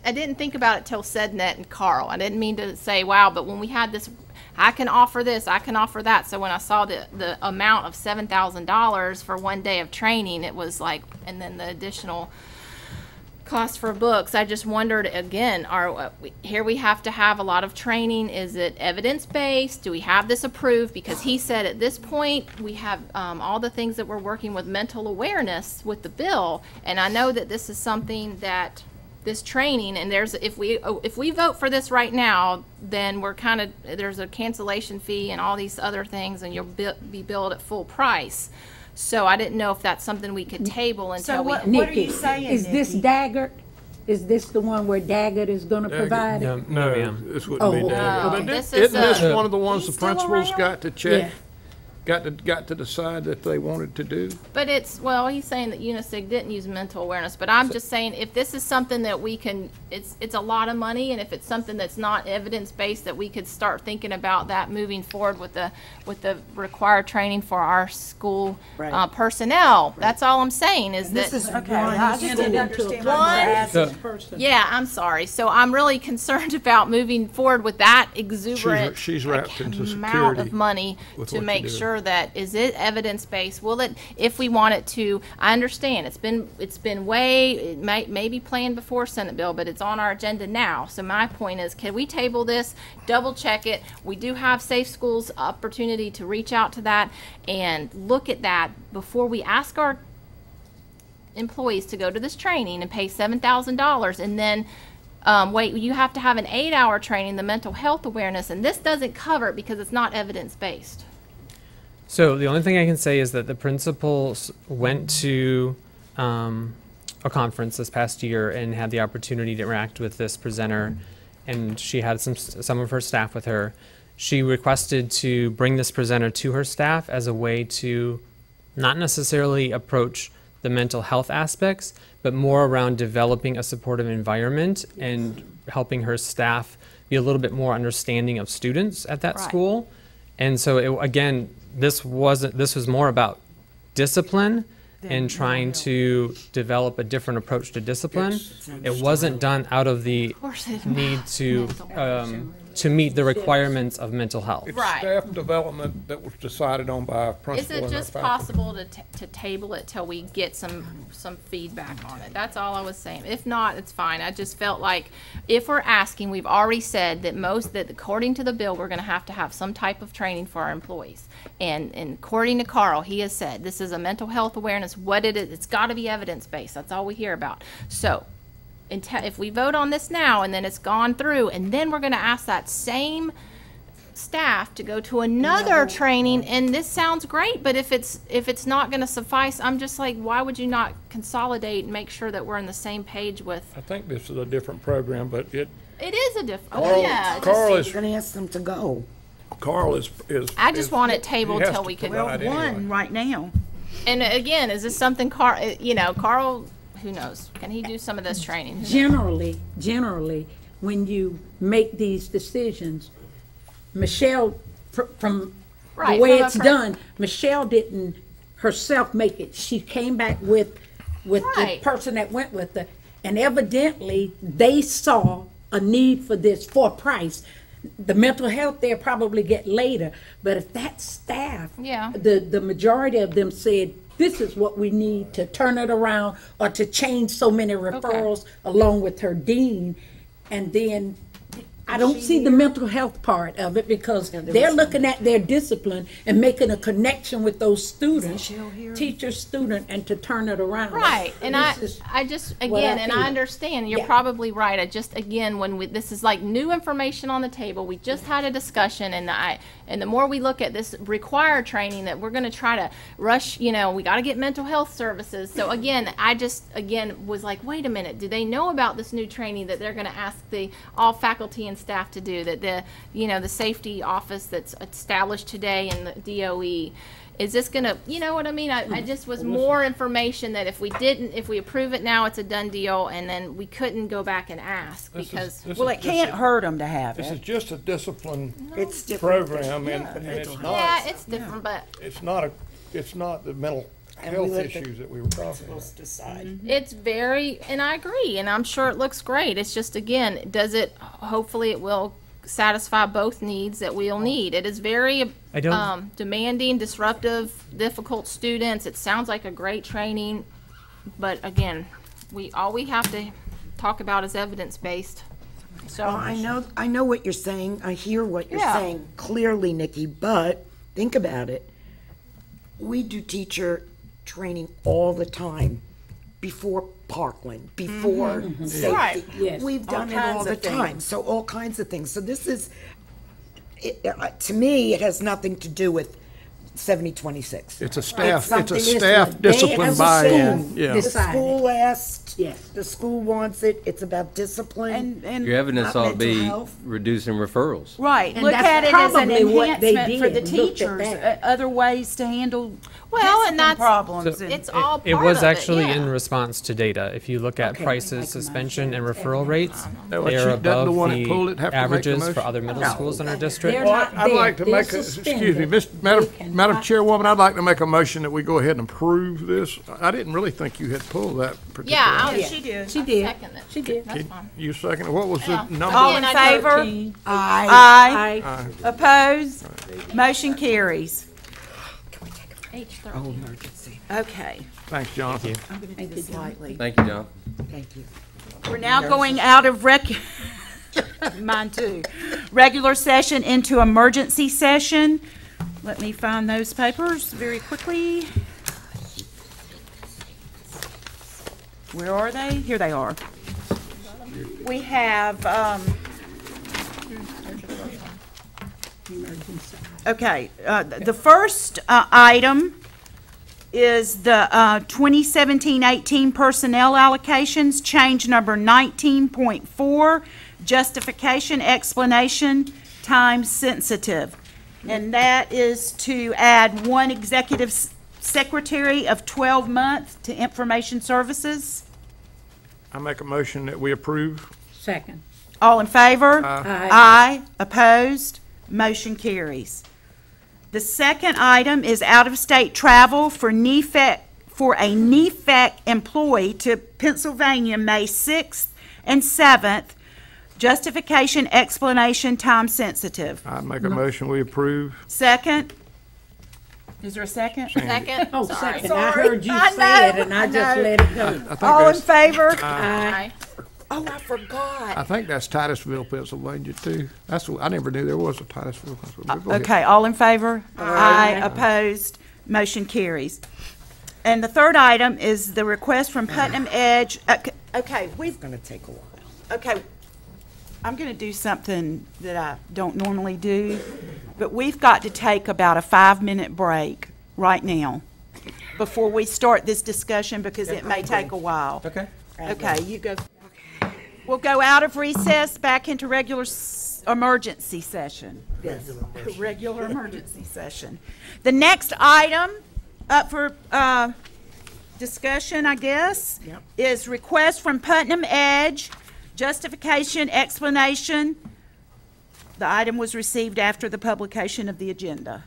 didn't think about it till SEDNet and Carl. I didn't mean to say, wow, but when we had this, I can offer this, I can offer that. So when I saw the amount of $7,000 for one day of training, it was like, and then the additional cost for books, I just wondered again, here we have to have a lot of training. Is it evidence-based? Do we have this approved? Because he said at this point, we have all the things that we're working with mental awareness with the bill. And I know that this is something that this training, and if we vote for this right now, then we're there's a cancellation fee and all these other things, and you'll be billed at full price. So I didn't know if that's something we could table until we. What are you saying, Is this Nikki? Daggett? Is this the one where Daggett is gonna provide it? No, ma'am. This wouldn't be Oh, Daggett. okay. But This isn't is, this one of the ones the he's still principals around? got to check? Yeah. Got to decide that they wanted to do? But he's saying that UNICEF didn't use mental awareness, but I'm just saying if this is something that we can, it's a lot of money, and if it's something that's not evidence-based, that we could start thinking about that moving forward with the required training for our school Right. personnel. That's all I'm saying is that. This is, okay, I just didn't understand. One? Yeah, I'm sorry. So I'm really concerned about moving forward with that exuberant She's wrapped into amount security of money with to what make you're doing. sure sure that, is it evidence-based? Will it, if we want it to, I understand, it's been it may be planned before Senate bill, but it's on our agenda now. So my point is, can we table this, double check it? We do have Safe Schools opportunity to reach out to that and look at that before we ask our employees to go to this training and pay $7,000 and then wait, you have to have an 8-hour training, the mental health awareness, and this doesn't cover it because it's not evidence-based. So the only thing I can say is that the principals went to a conference this past year and had the opportunity to interact with this presenter, and she had some of her staff with her. She requested to bring this presenter to her staff as a way to not necessarily approach the mental health aspects, but more around developing a supportive environment and helping her staff be a little bit more understanding of students at that school. And so again, this was more about discipline and trying to develop a different approach to discipline. It wasn't done out of the need to meet the requirements of mental health. It's staff development that was decided on by a principal. Is it just possible to table it till we get some feedback on it? That's all I was saying. If not, it's fine. I just felt like if we're asking, we've already said that according to the bill, we're going to have some type of training for our employees. And according to Carl, he has said this is a mental health awareness. What it is, it's got to be evidence-based. That's all we hear about. So if we vote on this now and then it's gone through and then we're going to ask that same staff to go to another training, and this sounds great, but if it's not going to suffice, I'm just like, why would you not consolidate and make sure that we're on the same page with? I think this is a different program, but it is a different. Carl is going to ask them to go. Carl is. I just want it tabled till we can. Well, one right now. And again, is this something Carl? Who knows? Can he do some of this training? Generally, when you make these decisions, Michelle, from the way it's done, Michelle didn't herself make it. She came back with the person that went with her, and evidently they saw a need for this for a price. The mental health they'll probably get later, but if that staff, the majority of them said, this is what we need to turn it around or to change so many referrals along with her dean. And then I don't see the mental health part of it because they're looking at their discipline and making a connection with those students, teacher, student, and to turn it around. Right. And I just, again, and I understand, you're probably right. I just, again, this is like new information on the table. We just had a discussion, and the more we look at this required training that we're going to try to rush, we got to get mental health services. So again, I just, was like, wait a minute, do they know about this new training that they're going to ask all faculty and staff to do, that the safety office that's established today in the DOE, is this gonna, you know what I mean? I just was more information that if we approve it now, it's a done deal, and then we couldn't go back and ask because it can't hurt them to have it. This is just a discipline program, and it's not. Yeah, it's different, but it's not the mental health issues that we were talking about. It's very, and I agree, and I'm sure it looks great. It's just, again, hopefully it will satisfy both needs that we'll need. It is very demanding, disruptive, difficult students. It sounds like a great training, but again, all we have to talk about is evidence-based. So I know what you're saying. I hear what you're saying clearly, Nikki, but think about it. We do teacher training all the time before Parkland, before safety. Right. Yes. We've done it all the time. So all kinds of things. So this is, to me, it has nothing to do with 7026. It's a staff discipline buy-in. The school asked, the school wants it. It's about discipline. And your evidence ought to be reducing referrals. Right. And look at it as an enhancement for the Looked at teachers. Other ways to handle and that's problems. So it's all part it was of actually it, in response to data. If you look at prices, suspension, and referral rates, No, they are doesn't the above one that pulled it the have to make the averages for motion? other middle schools in our district. Well, I'd like to make Madam Chairwoman, I'd like to make a motion that we go ahead and approve this. I didn't really think you had pulled that particular. She did. She did. Second it. She did. That's fine. You second. What was the number? All in favor? Aye. Opposed? Motion carries. H13. Oh, emergency. Okay. Thanks, Jonathan. I'm going to do this lightly. Thank you, John. Thank you. We're now going out of mine too. Regular session into emergency session. Let me find those papers very quickly. Where are they? Here they are. We have, okay, the first item is the 2017-18 personnel allocations, change number 19.4, justification, explanation, time sensitive. And that is to add one executive secretary of 12 months to information services. I make a motion that we approve. Second. All in favor? Aye. Aye. Opposed? Motion carries. The second item is out-of-state travel for a NEFAC employee to Pennsylvania, May 6th and 7th. Justification, explanation, time sensitive. I make a motion we approve. Second? Is there a second? Second. Oh, Sorry. second. I heard you say it and I just let it go. I think All in that's- favor? Aye. Oh, I forgot. I think that's Titusville, Pennsylvania, too. I never knew there was a Titusville, Pennsylvania. Go ahead. Okay, all in favor? Aye. Opposed? Motion carries. And the third item is the request from Putnam Edge. Okay, It's gonna take a while. okay, I'm going to do something that I don't normally do, but we've got to take about a 5-minute break right now before we start this discussion because it may take a while. Okay. Okay, you go. We'll go out of recess, back into regular emergency session. Yes. Regular emergency session. The next item up for discussion, I guess, Yep. is request from Putnam Edge, justification, explanation. The item was received after the publication of the agenda.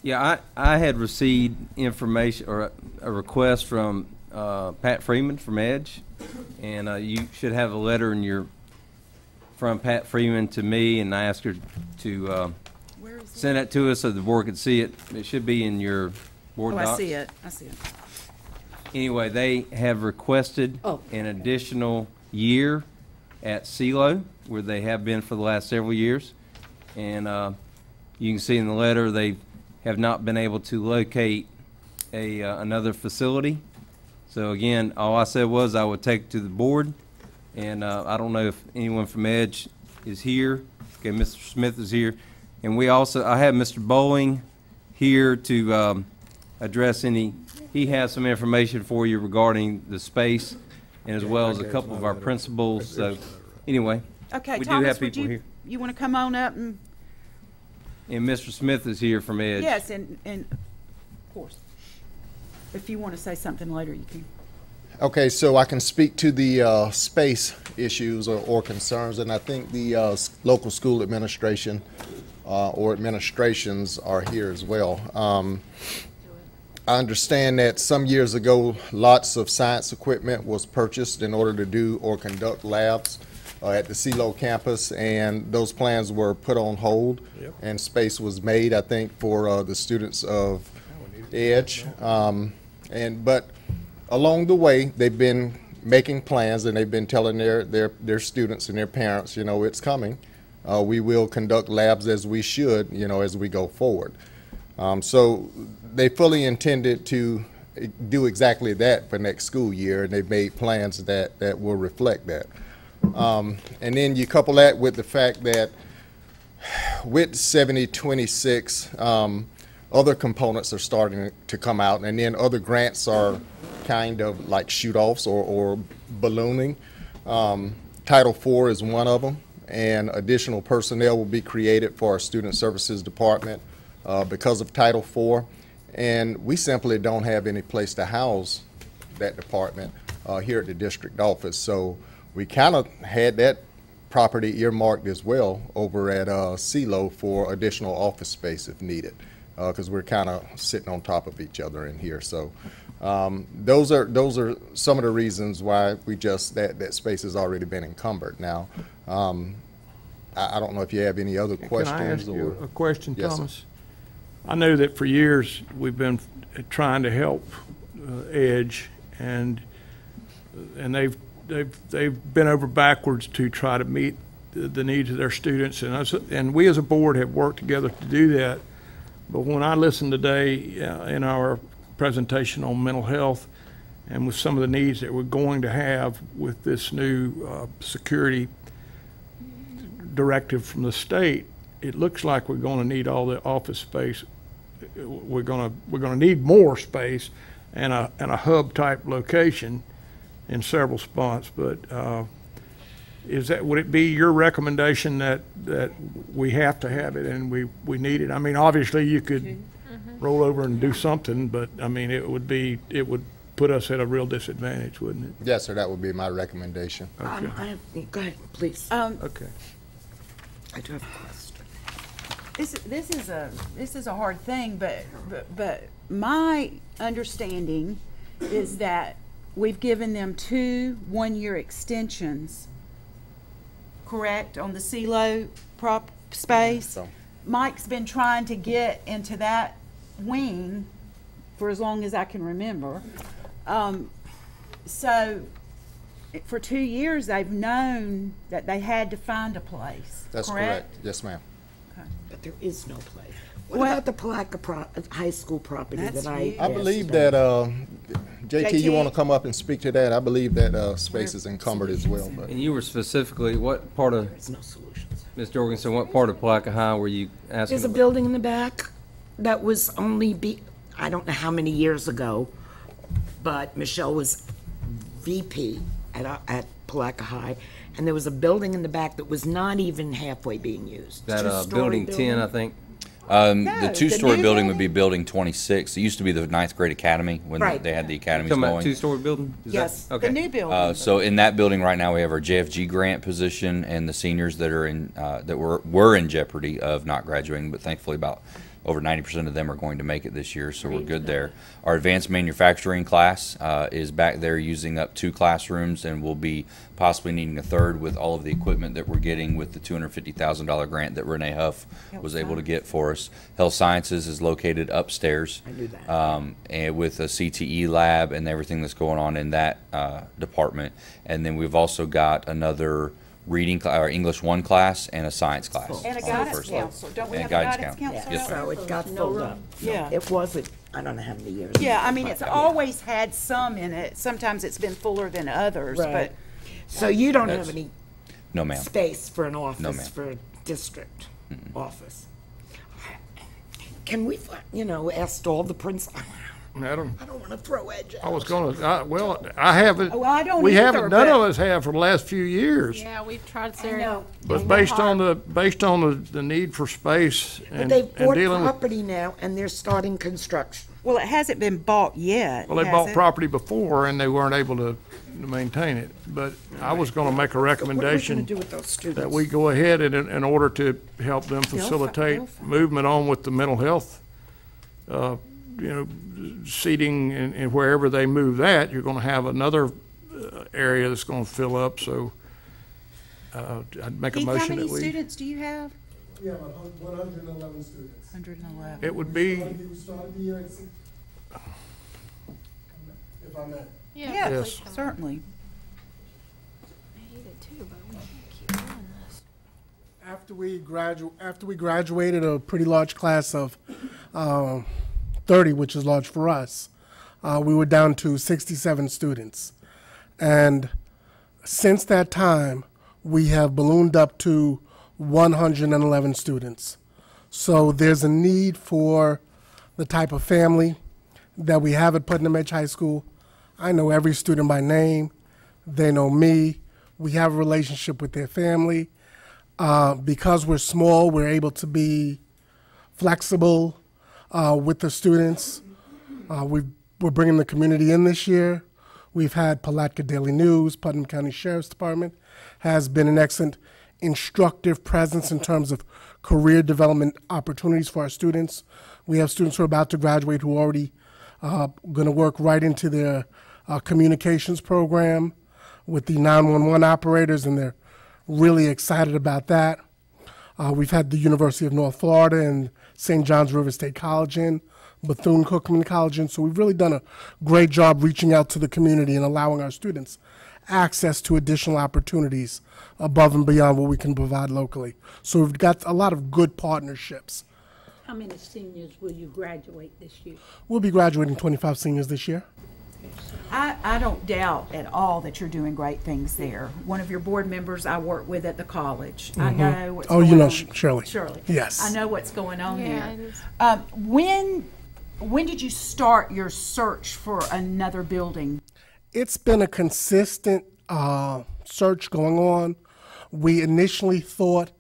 Yeah, I had received information or a request from Pat Freeman from Edge, and you should have a letter from Pat Freeman to me, and I asked her to send it to us so the board could see it. It should be in your board docs. I see it. Anyway, they have requested an additional year at CeeLo, where they have been for the last several years. And you can see in the letter they have not been able to locate another facility. So again, all I said was I would take it to the board. And I don't know if anyone from Edge is here. Okay, Mr. Smith is here. And I have Mr. Bowling here to address he has some information for you regarding the space and as well as a couple of our principals. So anyway, Okay, we Thomas, do have people here. You want to come on up and? And Mr. Smith is here from Edge. Yes, and of course, if you want to say something later, you can. Okay, so I can speak to the space issues or concerns, and I think the local school administration or administrations are here as well. I understand that some years ago, lots of science equipment was purchased in order to do or conduct labs at the CeeLo campus, and those plans were put on hold, and space was made, I think, for the students of Edge. But along the way, they've been making plans, and they've been telling their students and their parents, it's coming. We will conduct labs as we should, as we go forward. So they fully intended to do exactly that for next school year, and they've made plans that will reflect that. And then you couple that with the fact that with 7026, other components are starting to come out, and then other grants are kind of like shoot-offs or ballooning. Title IV is one of them, and additional personnel will be created for our Student Services Department because of Title IV, and we simply don't have any place to house that department here at the district office. So we kind of had that property earmarked as well over at CeeLo for additional office space if needed, because we're kind of sitting on top of each other in here. So those are some of the reasons why that space has already been encumbered. Now, I don't know if you have any other questions. Can I ask you a question, Yes, Thomas? I know that for years we've been trying to help Edge, and they've bent over backwards to try to meet the needs of their students, and we as a board have worked together to do that. But when I listened today in our presentation on mental health, and with some of the needs that we're going to have with this new security directive from the state, it looks like we're going to need all the office space. We're going to need more space and a hub type location in several spots. But would it be your recommendation that we have to have it and we need it? I mean, obviously you could roll over and do something, but I mean, it would put us at a real disadvantage, wouldn't it? Yes, sir, that would be my recommendation. Okay. Go ahead, please. Okay. I do have a question. This is a hard thing, but my understanding is that we've given them 2 one-year extensions, correct, on the CeeLo prop space. So. Mike's been trying to get into that wing for as long as I can remember. So for 2 years, they've known that they had to find a place. That's correct. Yes, ma'am. Okay. But there is no place. What about the Palatka High School property that I believe that, JT, you want to come up and speak to that? I believe that space is encumbered as well. But. And you were specifically, what part of, There's no solutions. Ms. Jorgensen, what part of Palatka High were you asking There's a about? building in the back that was I don't know how many years ago, but Michelle was VP at Palatka High, and there was a building in the back that was not even halfway being used. That building 10, I think. The two-story building would be building 26. It used to be the 9th grade academy when Right. they had the academies Talking about going. two-story building? Is Yes, that, okay. The new building. So in that building right now, we have our JFG grant position and the seniors that are in that were in jeopardy of not graduating, but thankfully about over 90% of them are going to make it this year, so we're good there. Our advanced manufacturing class is back there using up 2 classrooms, and we'll be possibly needing a 3rd with all of the equipment that we're getting with the $250,000 grant that Renee Huff was able to get for us. Health Sciences is located upstairs. I knew that. And with a CTE lab and everything that's going on in that department. And then we've also got another reading or English 1 class and a science class. And a on the guidance first level. counselor. Don't we And have a guidance guidance counselor. counselor? Yes, So it got filled up. Yeah. It wasn't, I don't know how many years. Yeah, ago, I mean, but it's yeah. always had some in it. Sometimes it's been fuller than others, Right. So you don't have any No, ma'am. space for an No, office, ma'am. for a district office. Can we, ask all the principals? Madam, I don't want to throw Edge out. I was going to, I haven't, Well, I don't we either, haven't, none but- of us have for the last few years. Yeah, we've tried, I Sarah. know. But based on the need for space But and they've bought dealing with, property now and they're starting construction. Well, it hasn't been bought yet. well, they has bought it? property before and they weren't able to maintain it. But I was going to make a What are we recommendation going to do with those students? that we go ahead and in order to help them facilitate movement on with the mental health, seating and wherever they move that, you're going to have another area that's going to fill up. So I'd make a Keith, motion how many that we. students do you have? We have 111 students. 111. It would be. We started the year if I may. Yeah, Yes. Certainly. I hate it too, but we can't keep doing this. After we graduated a pretty large class of 30, which is large for us, we were down to 67 students. And since that time, we have ballooned up to 111 students. So there's a need for the type of family that we have at Putnam Edge High School. I know every student by name. They know me. We have a relationship with their family. Because we're small, we're able to be flexible with the students. We're bringing the community in this year. We've had Palatka Daily News, Putnam County Sheriff's Department has been an excellent instructive presence in terms of career development opportunities for our students. We have students who are about to graduate who are already going to work right into their communications program with the 911 operators, and they're really excited about that. We've had the University of North Florida and St. John's River State College in, Bethune-Cookman College in. So we've really done a great job reaching out to the community and allowing our students access to additional opportunities above and beyond what we can provide locally. So we've got a lot of good partnerships. How many seniors will you graduate this year? We'll be graduating 25 seniors this year. I don't doubt at all that you're doing great things there. One of your board members I work with at the college. I know what's going on. Oh, you know Shirley. Shirley. Yes. I know what's going on Yeah, it there. When did you start your search for another building? It's been a consistent search going on. We initially thought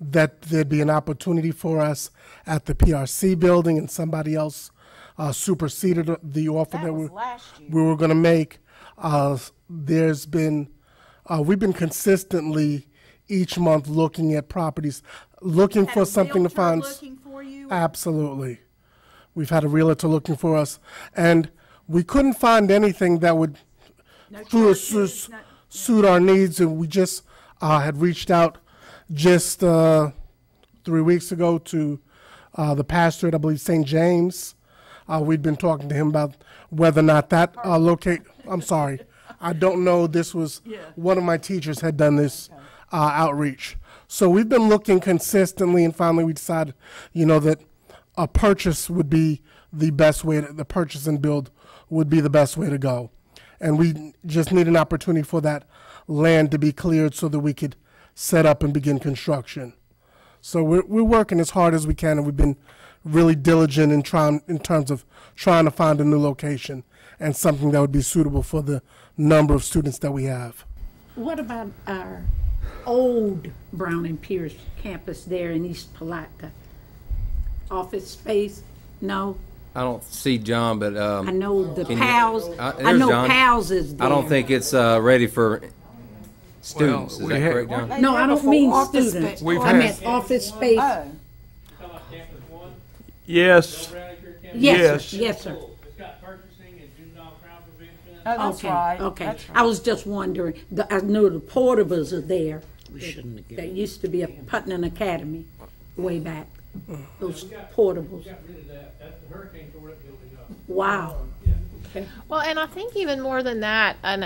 that there'd be an opportunity for us at the PRC building, and somebody else superseded the offer that we were going to make. We've been consistently each month looking at properties, looking for something to find. Looking for you? Absolutely. We've had a realtor looking for us, and we couldn't find anything that would suit our needs, and we just had reached out just 3 weeks ago to the pastor at, I believe, St. James. We'd been talking to him about whether or not that I'm sorry, I don't know. This was one of my teachers had done this outreach. So we've been looking consistently, and finally we decided, that a purchase would be the best way. The purchase and build would be the best way to go. And we just need an opportunity for that land to be cleared so that we could set up and begin construction. So we're working as hard as we can, and we've been really diligent in terms of trying to find a new location and something that would be suitable for the number of students that we have. What about our old Brown and Pierce campus there in East Palatka? Office space? No? I don't see John, but I know the PALS. I know John. PALS is there. I don't think it's ready for students. Is that correct, John? No, I don't mean students. I meant office space. Yes. Yes, sir. Yes, sir. Oh, that's right. Okay. That's right. I was just wondering. I know the portables are there. There used to be a Putnam Academy way back. Those portables. Wow. Okay. Well, and I think even more than that, and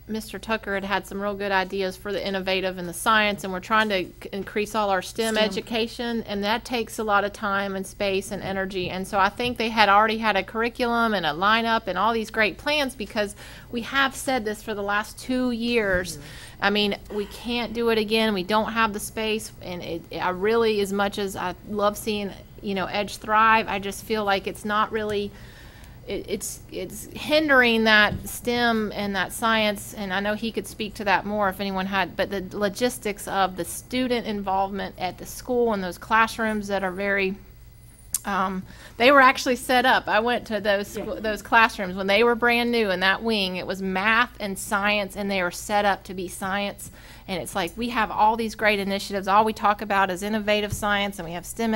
Mr. Tucker had some real good ideas for the innovative and the science, and we're trying to increase all our STEM education, and that takes a lot of time and space and energy. And so I think they had already had a curriculum and a lineup and all these great plans, because we have said this for the last 2 years. I mean, we can't do it again. We don't have the space, and I really, as much as I love seeing, Edge thrive, I just feel like it's not really. It's hindering that STEM and that science, and I know he could speak to that more if anyone had, but the logistics of the student involvement at the school and those classrooms that are very, they were actually set up. I went to those classrooms when they were brand new in that wing. It was math and science, and they were set up to be science. And it's like we have all these great initiatives. All we talk about is innovative science, and we have STEM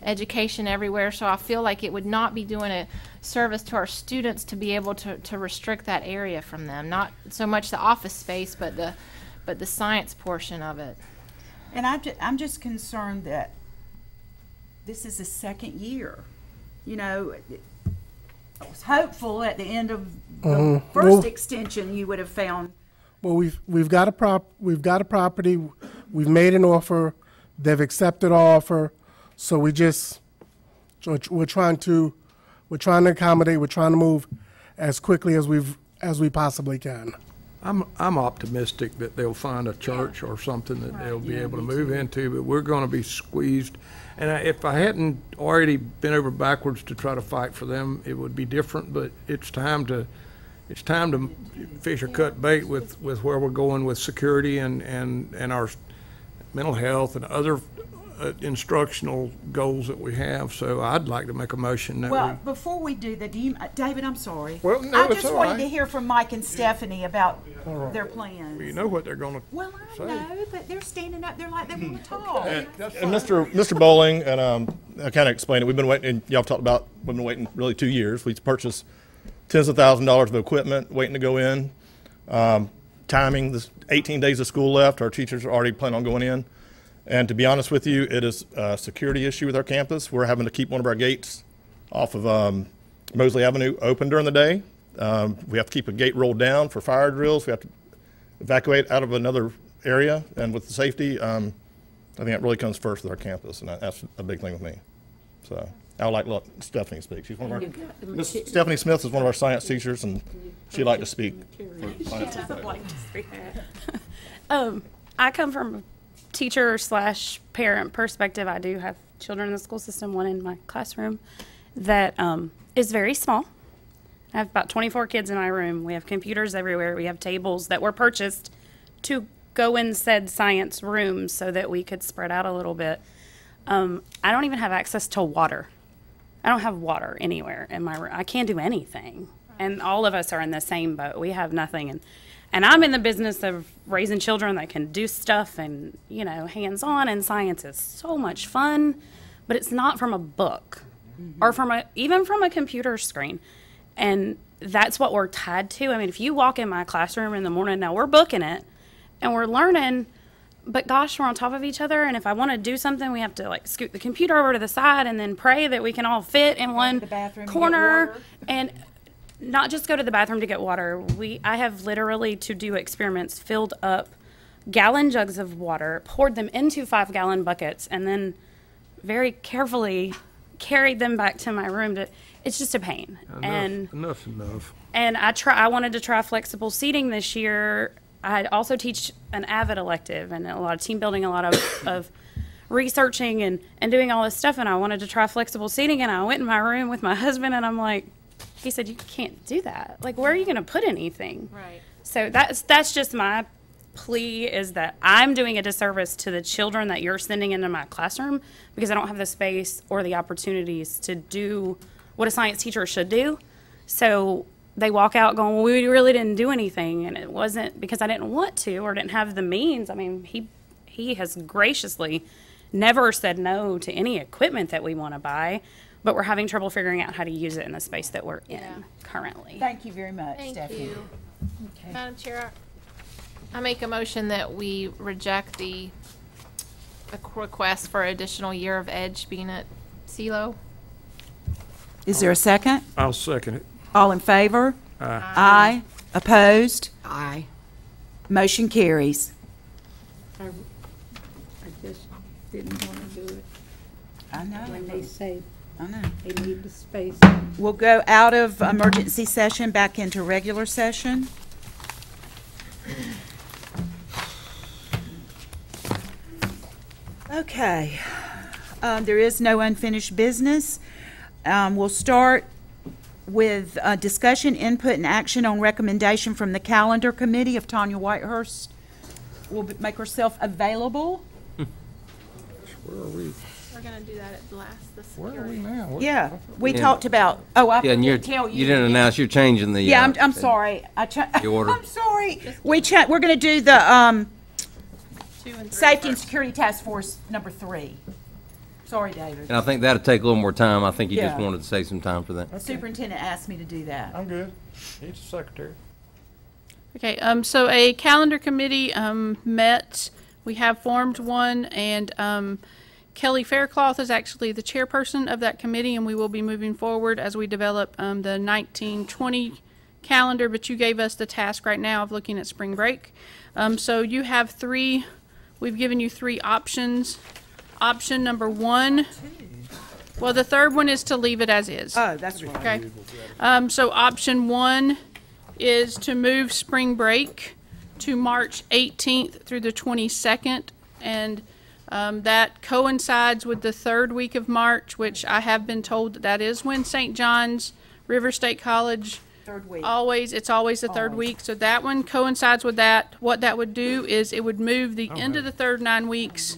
education everywhere. So I feel like it would not be doing a service to our students to be able to restrict that area from them. Not so much the office space, but the science portion of it. And I'm just concerned that this is the second year. I was hopeful at the end of the first extension you would have found. Well, we've got a property. We've made an offer. They've accepted our offer. So we're trying to accommodate. We're trying to move as quickly as we possibly can. I'm optimistic that they'll find a church or something that they'll be able to move into, but we're going to be squeezed. And if I hadn't already been over backwards to try to fight for them, it would be different. But it's time to fish or cut bait with where we're going with security and our mental health and other instructional goals that we have. So I'd like to make a motion that before we do that, David, I'm sorry. Well, no, I it's just all wanted right. to hear from Mike and Stephanie about their plans. You know what they're going to Well, I know, but they're standing up there like they want to talk. And Mr. Bowling, and I kind of explained it. We've been waiting, and y'all talked about, we've been waiting really 2 years. We purchased tens of thousands of dollars of equipment waiting to go in. Timing, there's 18 days of school left. Our teachers are already planning on going in. And to be honest with you, it is a security issue with our campus. We're having to keep one of our gates off of Mosley Avenue open during the day. We have to keep a gate rolled down for fire drills. We have to evacuate out of another area. And with the safety, I think that really comes first with our campus, and that's a big thing with me. So I would like to let Stephanie speak. She's one of our, Miss Stephanie Smith is one of our science teachers, and she'd like to speak for science. I come from a teacher / parent perspective. I do have children in the school system, one in my classroom that is very small. I have about 24 kids in my room. We have computers everywhere. We have tables that were purchased to go in said science rooms so that we could spread out a little bit. I don't even have access to water. I don't have water anywhere in my room. I can't do anything. And all of us are in the same boat. We have nothing. And I'm in the business of raising children that can do stuff and, you know, hands-on, and science is so much fun, but it's not from a book or even from a computer screen. And that's what we're tied to. I mean, if you walk in my classroom in the morning, now we're booking it and we're learning, but gosh, we're on top of each other. And if I want to do something, we have to like scoot the computer over to the side and then pray that we can all fit in one corner and not just go to the bathroom to get water. I have literally, to do experiments, filled up gallon jugs of water, poured them into 5-gallon buckets, and then very carefully carried them back to my room. It's just a pain. Enough. And I wanted to try flexible seating this year. I also teach an AVID elective and a lot of team building, a lot of researching and doing all this stuff. And I wanted to try flexible seating, and I went in my room with my husband, and I'm like, he said, you can't do that. Like, where are you going to put anything? Right. So that's just my plea, is that I'm doing a disservice to the children that you're sending into my classroom because I don't have the space or the opportunities to do what a science teacher should do. So they walk out going, well, we really didn't do anything. And it wasn't because I didn't want to or didn't have the means. I mean, he has graciously never said no to any equipment that we want to buy, but we're having trouble figuring out how to use it in the space that we're in currently. Thank you very much, Thank Stephanie. you. Okay. Madam Chair, I make a motion that we reject the request for additional year of EDGE being at CeLo. Is there a second? I'll second it. All in favor? Aye. Aye. Opposed? Aye. Motion carries. I just didn't want to do it. I know. When they say I know. they need the space. We'll go out of emergency session back into regular session. Okay. There is no unfinished business. We'll start with discussion, input, and action on recommendation from the calendar committee. If Tanya Whitehurst will make herself available. Where are we? We're going to do that at last. Where are we now? Yeah, we talked about. Oh, I and didn't tell you. You didn't announce you're changing the. Yeah, I'm sorry. The order. I'm sorry. We're going to do the Safety and Security Task Force number 3. Sorry, David. And I think that'll take a little more time. I think you just Yeah. wanted to save some time for that. The superintendent asked me to do that. I'm good. He's the secretary. Okay, so a calendar committee met. We have formed one, and Kelly Faircloth is actually the chairperson of that committee, and we will be moving forward as we develop the 1920 calendar, but you gave us the task right now of looking at spring break. So you have 3, we've given you 3 options. Option number 1, well, the third one is to leave it as is. Oh, that's right. Okay. So option 1 is to move spring break to March 18th through the 22nd, and that coincides with the 3rd week of March, which I have been told that is when St. John's River State College it's always the 3rd week. So that one coincides with that. What that would do is it would move the end of the third 9 weeks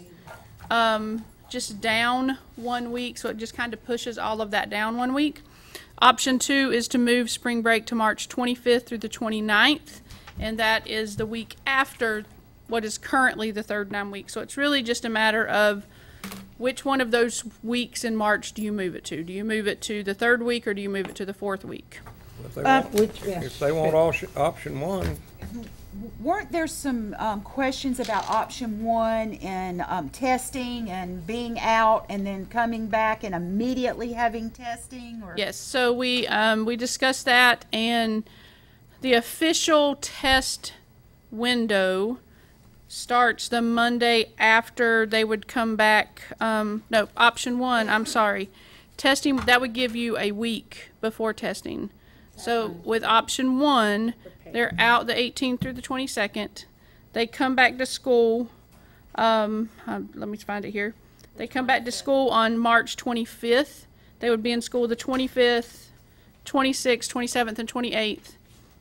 just down 1 week, so it just kind of pushes all of that down 1 week. Option 2 is to move spring break to March 25th through the 29th, and that is the week after what is currently the third 9 weeks. So it's really just a matter of which one of those weeks in March do you move it to? Do you move it to the 3rd week, or do you move it to the 4th week? If they want option 1, weren't there some questions about option one and testing and being out and then coming back and immediately having testing? Or? Yes, so we discussed that, and the official test window starts the Monday after they would come back. No, option one, I'm sorry. Testing, that would give you a week before testing. So with option one, they're out the 18th through the 22nd. They come back to school. Let me find it here. They come back to school on March 25th. They would be in school the 25th, 26th, 27th, and 28th.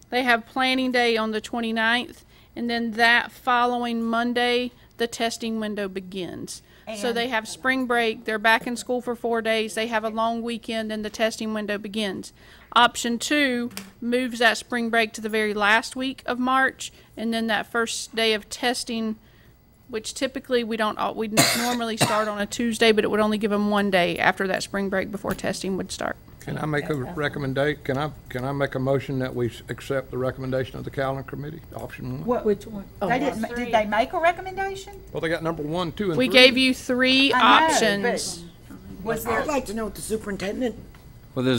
They have planning day on the 29th. And then that following Monday, the testing window begins. So they have spring break, they're back in school for 4 days, they have a long weekend, and the testing window begins. Option two moves that spring break to the very last week of March, and then that first day of testing, which typically we normally start on a Tuesday, but it would only give them 1 day after that spring break before testing would start. Can I make a recommendation? Can I make a motion that we accept the recommendation of the calendar committee, option one? Which one? Did they make a recommendation? Well, they got number 1, 2, and 3. We gave you 3 options. Was there? I'd like to know what the superintendent. Well, there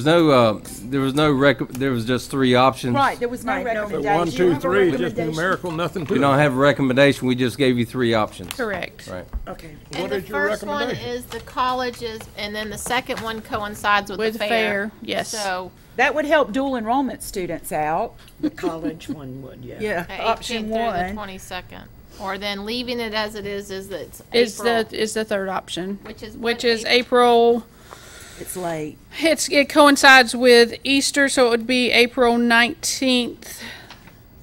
was just 3 options. Right, there was no recommendation. 1, 2, 3 is just numerical, nothing to it. We don't have a recommendation, we just gave you 3 options. Correct. Right. Okay. What And the is your first one recommendation? is the colleges, and then the second one coincides with the fair. fair, yes. So That would help dual enrollment students out. The college one would, yeah. Yeah, the option 18th through one. the 22nd, or then leaving it as it is that Is April, the third option, which is April. It's late. It coincides with Easter, so it would be April 19th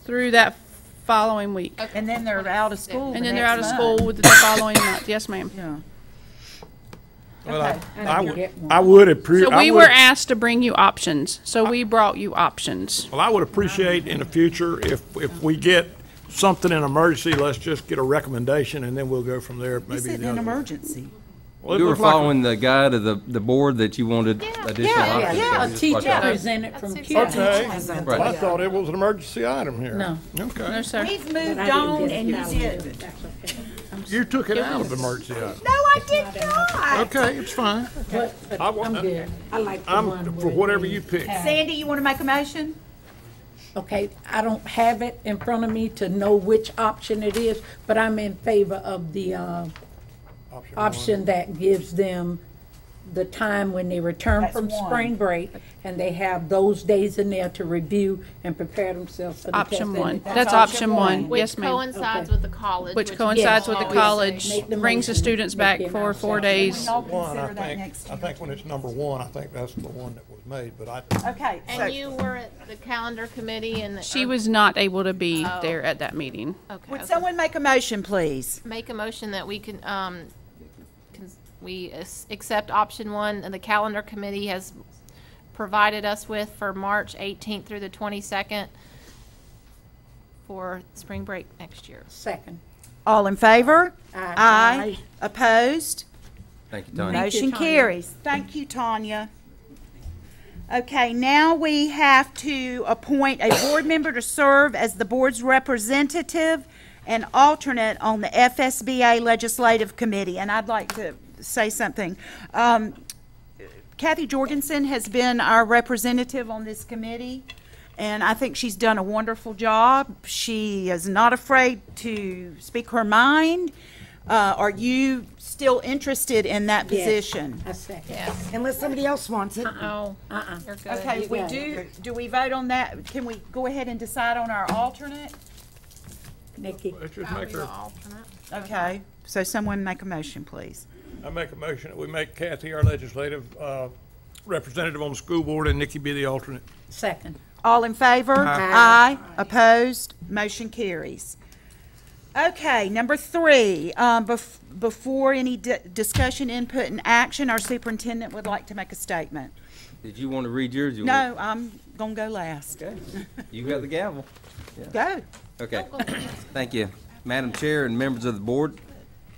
through that following week. And then they're out of school. And the then they're out next of month. school with the following month. Yes, ma'am. Yeah. Well, I would appreciate. So we were asked to bring you options, so we brought you options. Well, I would appreciate in the future if we get something in emergency, let's just get a recommendation and then we'll go from there. This Maybe isn't the an other. emergency. Well, it We were looked like a- following the guide of the board that you wanted additional options. yeah. so we A just teacher brought that. presented from Okay. Q. Well, I thought it was an emergency item here. No. Okay. No, sir. We've moved on and you didn't. You took it out of emergency item. No, I did not. Okay, it's fine. I'm good. I like the one I'm for where whatever we you pick. have- Sandy, you want to make a motion? Okay, I don't have it in front of me to know which option it is, but I'm in favor of the option that gives them the time when they return That's from one. spring break, and they have those days in there to review and prepare themselves for the test. Option and one. the- That's option one. which Yes, ma'am. coincides Okay. with the college, Which is coincides with what the we always college, say. Make the brings the motion, students make back them for 4 ourselves. days. Y'all One, consider I that think, next I year. think when it's number 1, I think that's the one that was made, but Okay, so And you were at the calendar committee, and She was not able to be Oh. there at that meeting. okay. would okay. someone make a motion, please? Make a motion that we can accept option one, and the calendar committee has provided us with for March 18th through the 22nd for spring break next year. Second. All in favor? Aye. Opposed? Thank you, Tony. Motion Tanya. carries. Thank you, Tanya. Okay, now we have to appoint a board member to serve as the board's representative and alternate on the FSBA Legislative Committee. And I'd like to say something. Kathy Jorgensen has been our representative on this committee, and I think she's done a wonderful job. She is not afraid to speak her mind. Are you still interested in that Yes. position? I second. Yes. Unless somebody else wants it. Oh, you're good. Okay, You we got do we vote on that? Can we go ahead and decide on our alternate? Nikki. let's just I'll make be the her, alternate. Okay, so someone make a motion, please. I make a motion that we make Kathy our legislative representative on the school board and Nikki be the alternate. Second. All in favor? Aye. Opposed? Motion carries. Okay, number 3, before any discussion, input, and action, our superintendent would like to make a statement. Did you want to read yours? You No, I'm gonna go last. Okay. You got the gavel. Go. Okay. Thank you. Madam Chair and members of the board,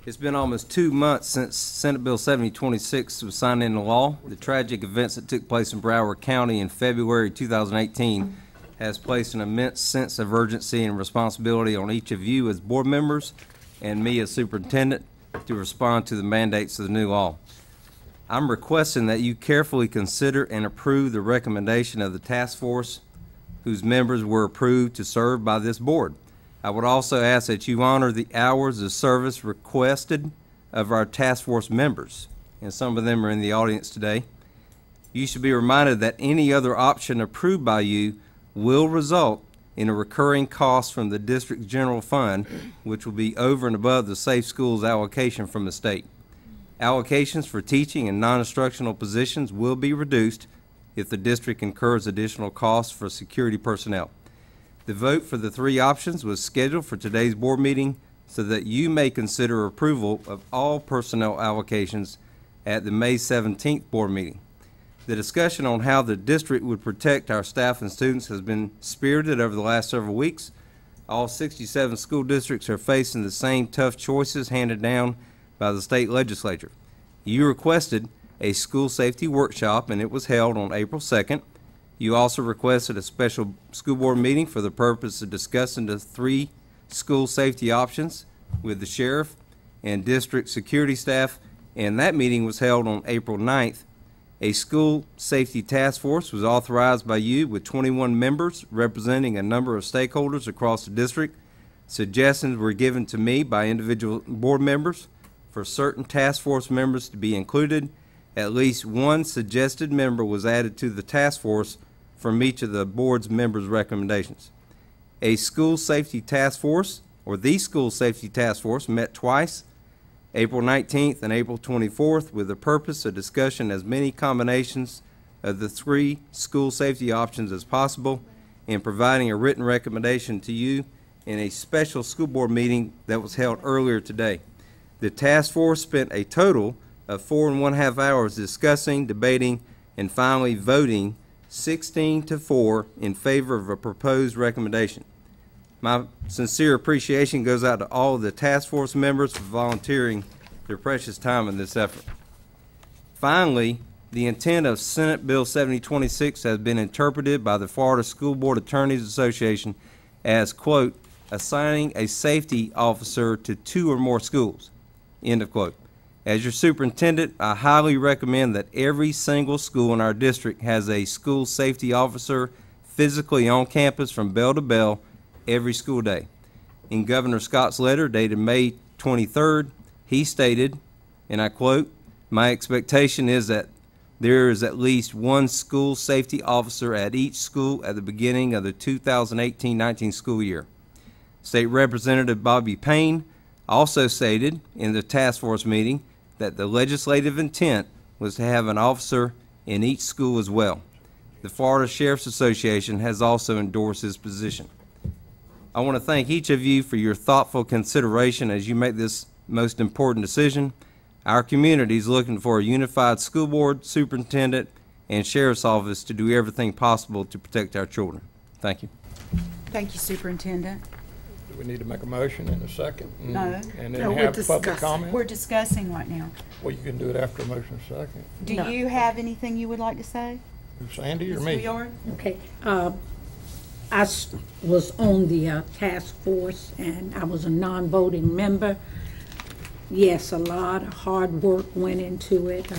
it's been almost 2 months since Senate Bill 7026 was signed into law. The tragic events that took place in Broward County in February 2018 has placed an immense sense of urgency and responsibility on each of you as board members and me as superintendent to respond to the mandates of the new law. I'm requesting that you carefully consider and approve the recommendation of the task force whose members were approved to serve by this board. I would also ask that you honor the hours of service requested of our task force members, and some of them are in the audience today. You should be reminded that any other option approved by you will result in a recurring cost from the district general fund, which will be over and above the Safe Schools allocation from the state. Allocations for teaching and non-instructional positions will be reduced if the district incurs additional costs for security personnel. The vote for the three options was scheduled for today's board meeting so that you may consider approval of all personnel allocations at the May 17th board meeting. The discussion on how the district would protect our staff and students has been spirited over the last several weeks. All 67 school districts are facing the same tough choices handed down by the state legislature. You requested a school safety workshop, and it was held on April 2nd. You also requested a special school board meeting for the purpose of discussing the three school safety options with the sheriff and district security staff, and that meeting was held on April 9th. A school safety task force was authorized by you with 21 members representing a number of stakeholders across the district. Suggestions were given to me by individual board members for certain task force members to be included. At least one suggested member was added to the task force from each of the board's members' recommendations. A school safety task force, or the school safety task force, met twice, April 19th and April 24th, with the purpose of discussing as many combinations of the three school safety options as possible and providing a written recommendation to you in a special school board meeting that was held earlier today. The task force spent a total of 4.5 hours discussing, debating, and finally voting 16-4 in favor of a proposed recommendation. My sincere appreciation goes out to all of the task force members for volunteering their precious time in this effort. Finally, the intent of Senate Bill 7026 has been interpreted by the Florida School Board Attorneys Association as, quote, assigning a safety officer to 2 or more schools, end of quote. As your superintendent, I highly recommend that every single school in our district has a school safety officer physically on campus from bell to bell every school day. In Governor Scott's letter dated May 23rd, he stated, and I quote, my expectation is that there is at least one school safety officer at each school at the beginning of the 2018-19 school year. State Representative Bobby Payne also stated in the task force meeting that the legislative intent was to have an officer in each school as well. The Florida Sheriff's Association has also endorsed his position. I want to thank each of you for your thoughtful consideration as you make this most important decision. Our community is looking for a unified school board, superintendent, and sheriff's office to do everything possible to protect our children. Thank you. Thank you, Superintendent. Do we need to make a motion in a second? No. And then have public comment? We're discussing right now. Well, you can do it after a motion second. Do you have anything you would like to say? Sandy or Ms. me? Fuyard? Okay. I was on the task force, and I was a non-voting member. Yes, a lot of hard work went into it.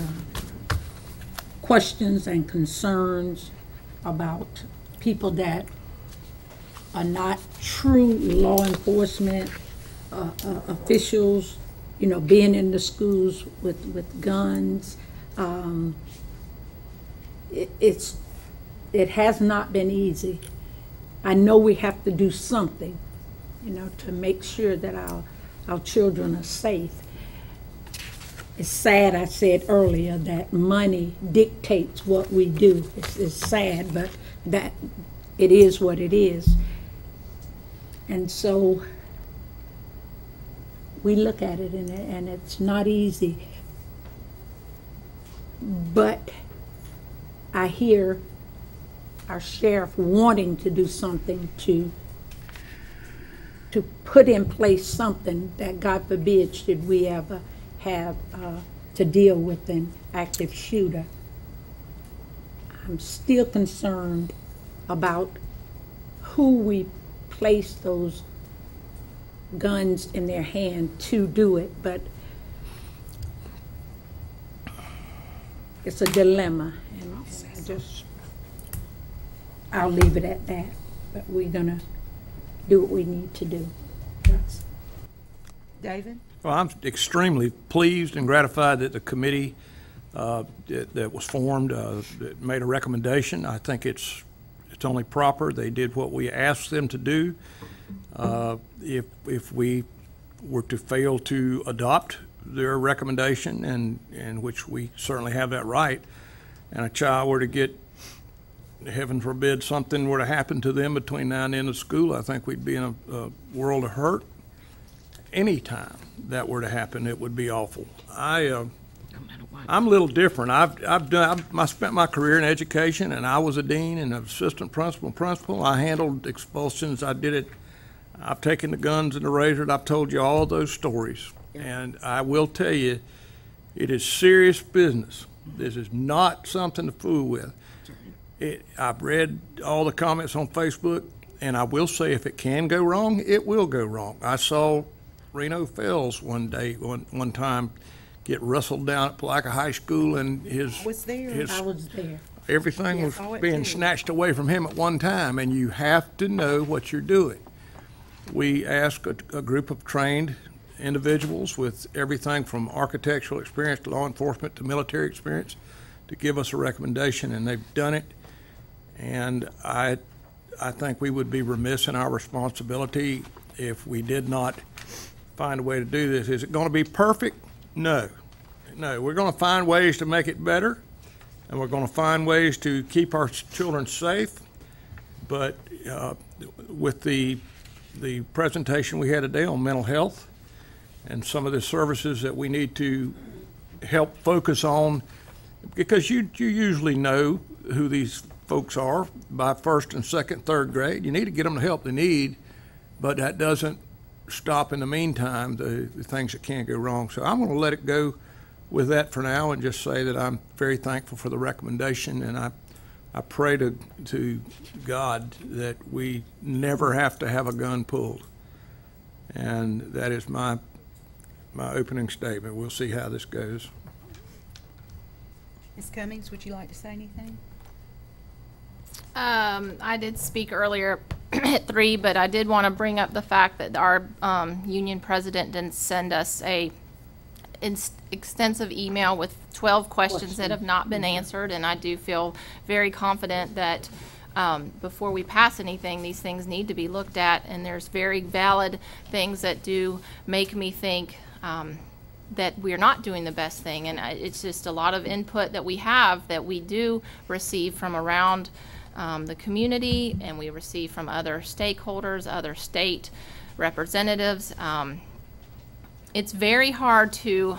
Questions and concerns about people that are not true law enforcement officials, you know, being in the schools with guns. It has not been easy. I know we have to do something, you know, to make sure that our children are safe. It's sad, I said earlier, that money dictates what we do. It's sad, but that it is what it is. And so we look at it and it's not easy. But I hear our sheriff wanting to do something to put in place something that, God forbid, should we ever have to deal with an active shooter. I'm still concerned about who we place those guns in their hand to do it, but it's a dilemma, and I'll leave it at that. But we're gonna do what we need to do. David? Well, I'm extremely pleased and gratified that the committee that was formed that made a recommendation. I think it's only proper. They did what we asked them to do. If we were to fail to adopt their recommendation, and which we certainly have that right, and a child were to get, heaven forbid, something were to happen to them between now and the end of school, I think we'd be in a world of hurt. Anytime that were to happen, it would be awful. I'm a little different. I spent my career in education, and I was a dean and an assistant principal. I handled expulsions. I did it. I've taken the guns and the razors. I've told you all those stories. And I will tell you, it is serious business. This is not something to fool with. I've read all the comments on Facebook, and I will say if it can go wrong, it will go wrong. I saw Reno Fells one time get wrestled down at Palaca High School, and I was there. Everything was being snatched away from him at one time, and you have to know what you're doing. We asked a group of trained individuals with everything from architectural experience to law enforcement to military experience to give us a recommendation, and they've done it. And I think we would be remiss in our responsibility if we did not find a way to do this. Is it going to be perfect? No. No, we're going to find ways to make it better, and we're going to find ways to keep our children safe. But with the presentation we had today on mental health and some of the services that we need to help focus on, because you usually know who these folks are by first and second, third grade. You need to get them the help they need, but that doesn't stop in the meantime the things that can go wrong. So I'm going to let it go with that for now and just say that I'm very thankful for the recommendation, and I pray to God that we never have to have a gun pulled. And that is my opening statement. We'll see how this goes. Ms. Cummings, would you like to say anything? I did speak earlier at 3, but I did want to bring up the fact that our union president didn't send us a extensive email with 12 questions that have not been answered, and I do feel very confident that before we pass anything, these things need to be looked at, and there's very valid things that do make me think that we're not doing the best thing, and it's just a lot of input that we have that we do receive from around the community, and we receive from other stakeholders, other state representatives. It's very hard to,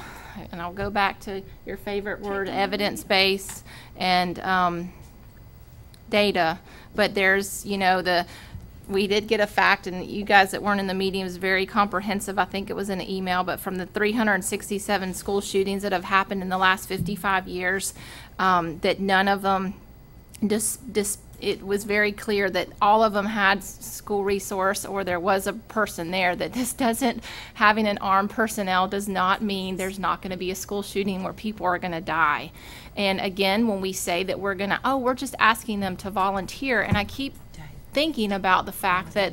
and I'll go back to your favorite word, evidence-based and data, but there's, we did get a fact, and you guys that weren't in the meeting, it was very comprehensive. I think it was in an email, but from the 367 school shootings that have happened in the last 55 years, that none of them it was very clear that all of them had school resource, or there was a person there. That this doesn't, having an armed personnel does not mean there's not going to be a school shooting where people are going to die. And again, when we say that we're going to, we're just asking them to volunteer, and I keep thinking about the fact that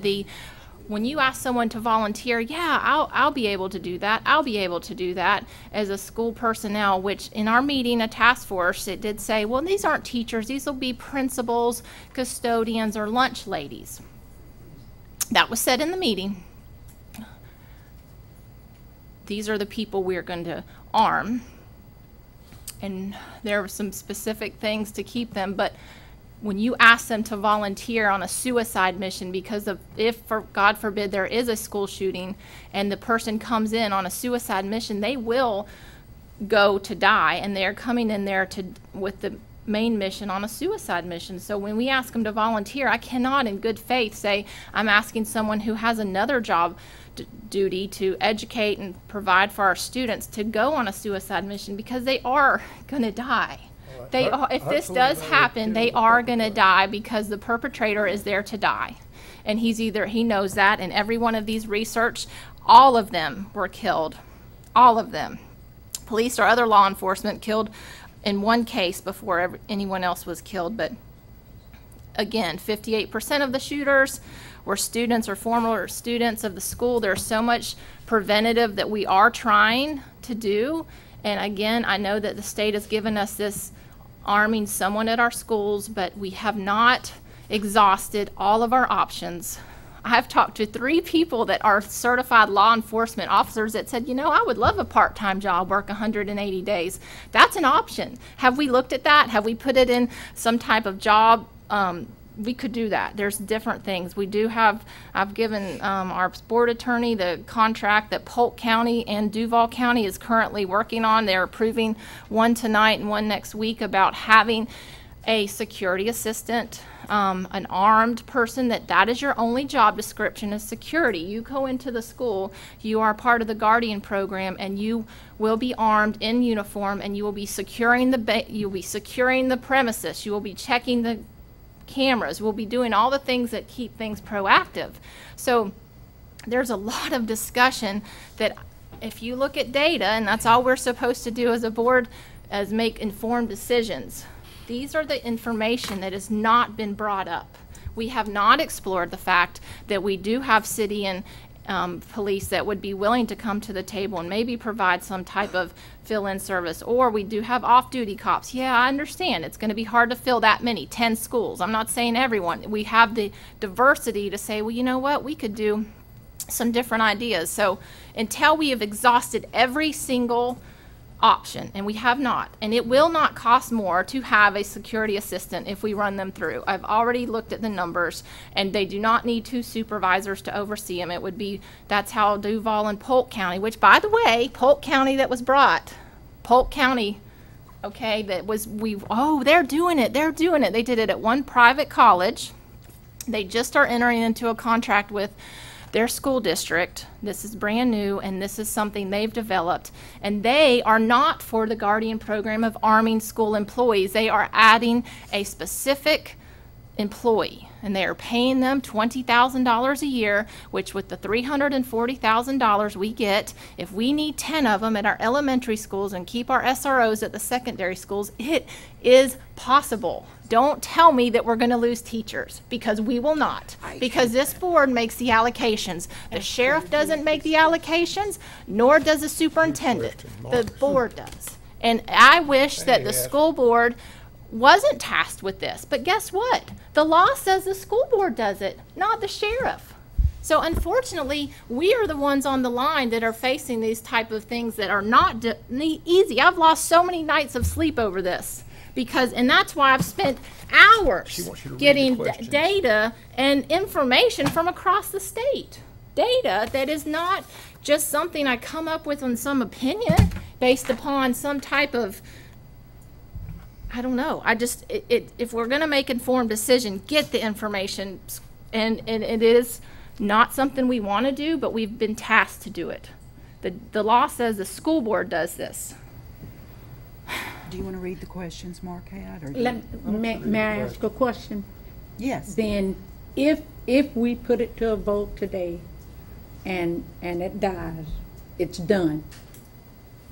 when you ask someone to volunteer, I'll be able to do that. I'll be able to do that as a school personnel, which in our meeting, a task force, it did say, well, these aren't teachers. These will be principals, custodians, or lunch ladies. That was said in the meeting. These are the people we're going to arm. And there were some specific things to keep them, but when you ask them to volunteer on a suicide mission, because of if, for God forbid, there is a school shooting and the person comes in on a suicide mission, they will go to die, and they're coming in there with the main mission on a suicide mission. So when we ask them to volunteer, I cannot in good faith say I'm asking someone who has another job duty to educate and provide for our students to go on a suicide mission, because they are going to die. If this does happen, they are going to die, because the perpetrator is there to die. and he knows that, and every one of these research, all of them were killed. All of them. Police or other law enforcement killed in one case before anyone else was killed, but again, 58% of the shooters were students or former students of the school. There's so much preventative that we are trying to do. And again, I know that the state has given us this arming someone at our schools, but we have not exhausted all of our options. I've talked to 3 people that are certified law enforcement officers that said, you know, I would love a part-time job, work 180 days. That's an option. Have we looked at that? Have we put it in some type of job? We could do that. There's different things. We do have, I've given our board attorney the contract that Polk County and Duval County is currently working on. They're approving one tonight and one next week about having a security assistant, an armed person, that is your only job description is security. You go into the school, you are part of the Guardian program, and you will be armed in uniform, and you will be securing the premises. You will be checking the cameras. We'll be doing all the things that keep things proactive. So there's a lot of discussion that if you look at data, and that's all we're supposed to do as a board, as make informed decisions. These are the information that has not been brought up. We have not explored the fact that we do have city and police that would be willing to come to the table and maybe provide some type of fill-in service, or we do have off-duty cops. Yeah, I understand it's going to be hard to fill that many, 10 schools. I'm not saying everyone. We have the diversity to say, well, you know what, we could do some different ideas. So until we have exhausted every single option, and we have not, and it will not cost more to have a security assistant if we run them through. I've already looked at the numbers, and they do not need 2 supervisors to oversee them. It would be, that's how Duval and Polk County, which by the way, Polk County that was brought, Polk County, okay, that was, they're doing it. They did it at one private college. They just are entering into a contract with their school district. This is brand new, and this is something they've developed, and they are not for the Guardian program of arming school employees. They are adding a specific employee, and they are paying them $20,000 a year, which with the $340,000 we get, if we need 10 of them at our elementary schools and keep our SROs at the secondary schools, it is possible. Don't tell me that we're going to lose teachers, because we will not. Because this board makes the allocations. The sheriff doesn't make the allocations, nor does the superintendent. The board does. And I wish that the school board wasn't tasked with this. But guess what? The law says the school board does it, not the sheriff. So unfortunately, we are the ones on the line that are facing these type of things that are not easy. I've lost so many nights of sleep over this. And that's why I've spent hours getting data and information from across the state. Data that is not just something I come up with on some opinion based upon some type of, I don't know. If we're going to make informed decision, get the information. And it is not something we want to do, but we've been tasked to do it. The law says the school board does this. Do you want to read the questions Mark had? Or May I ask a question? Yes. Then if we put it to a vote today and it dies, it's done.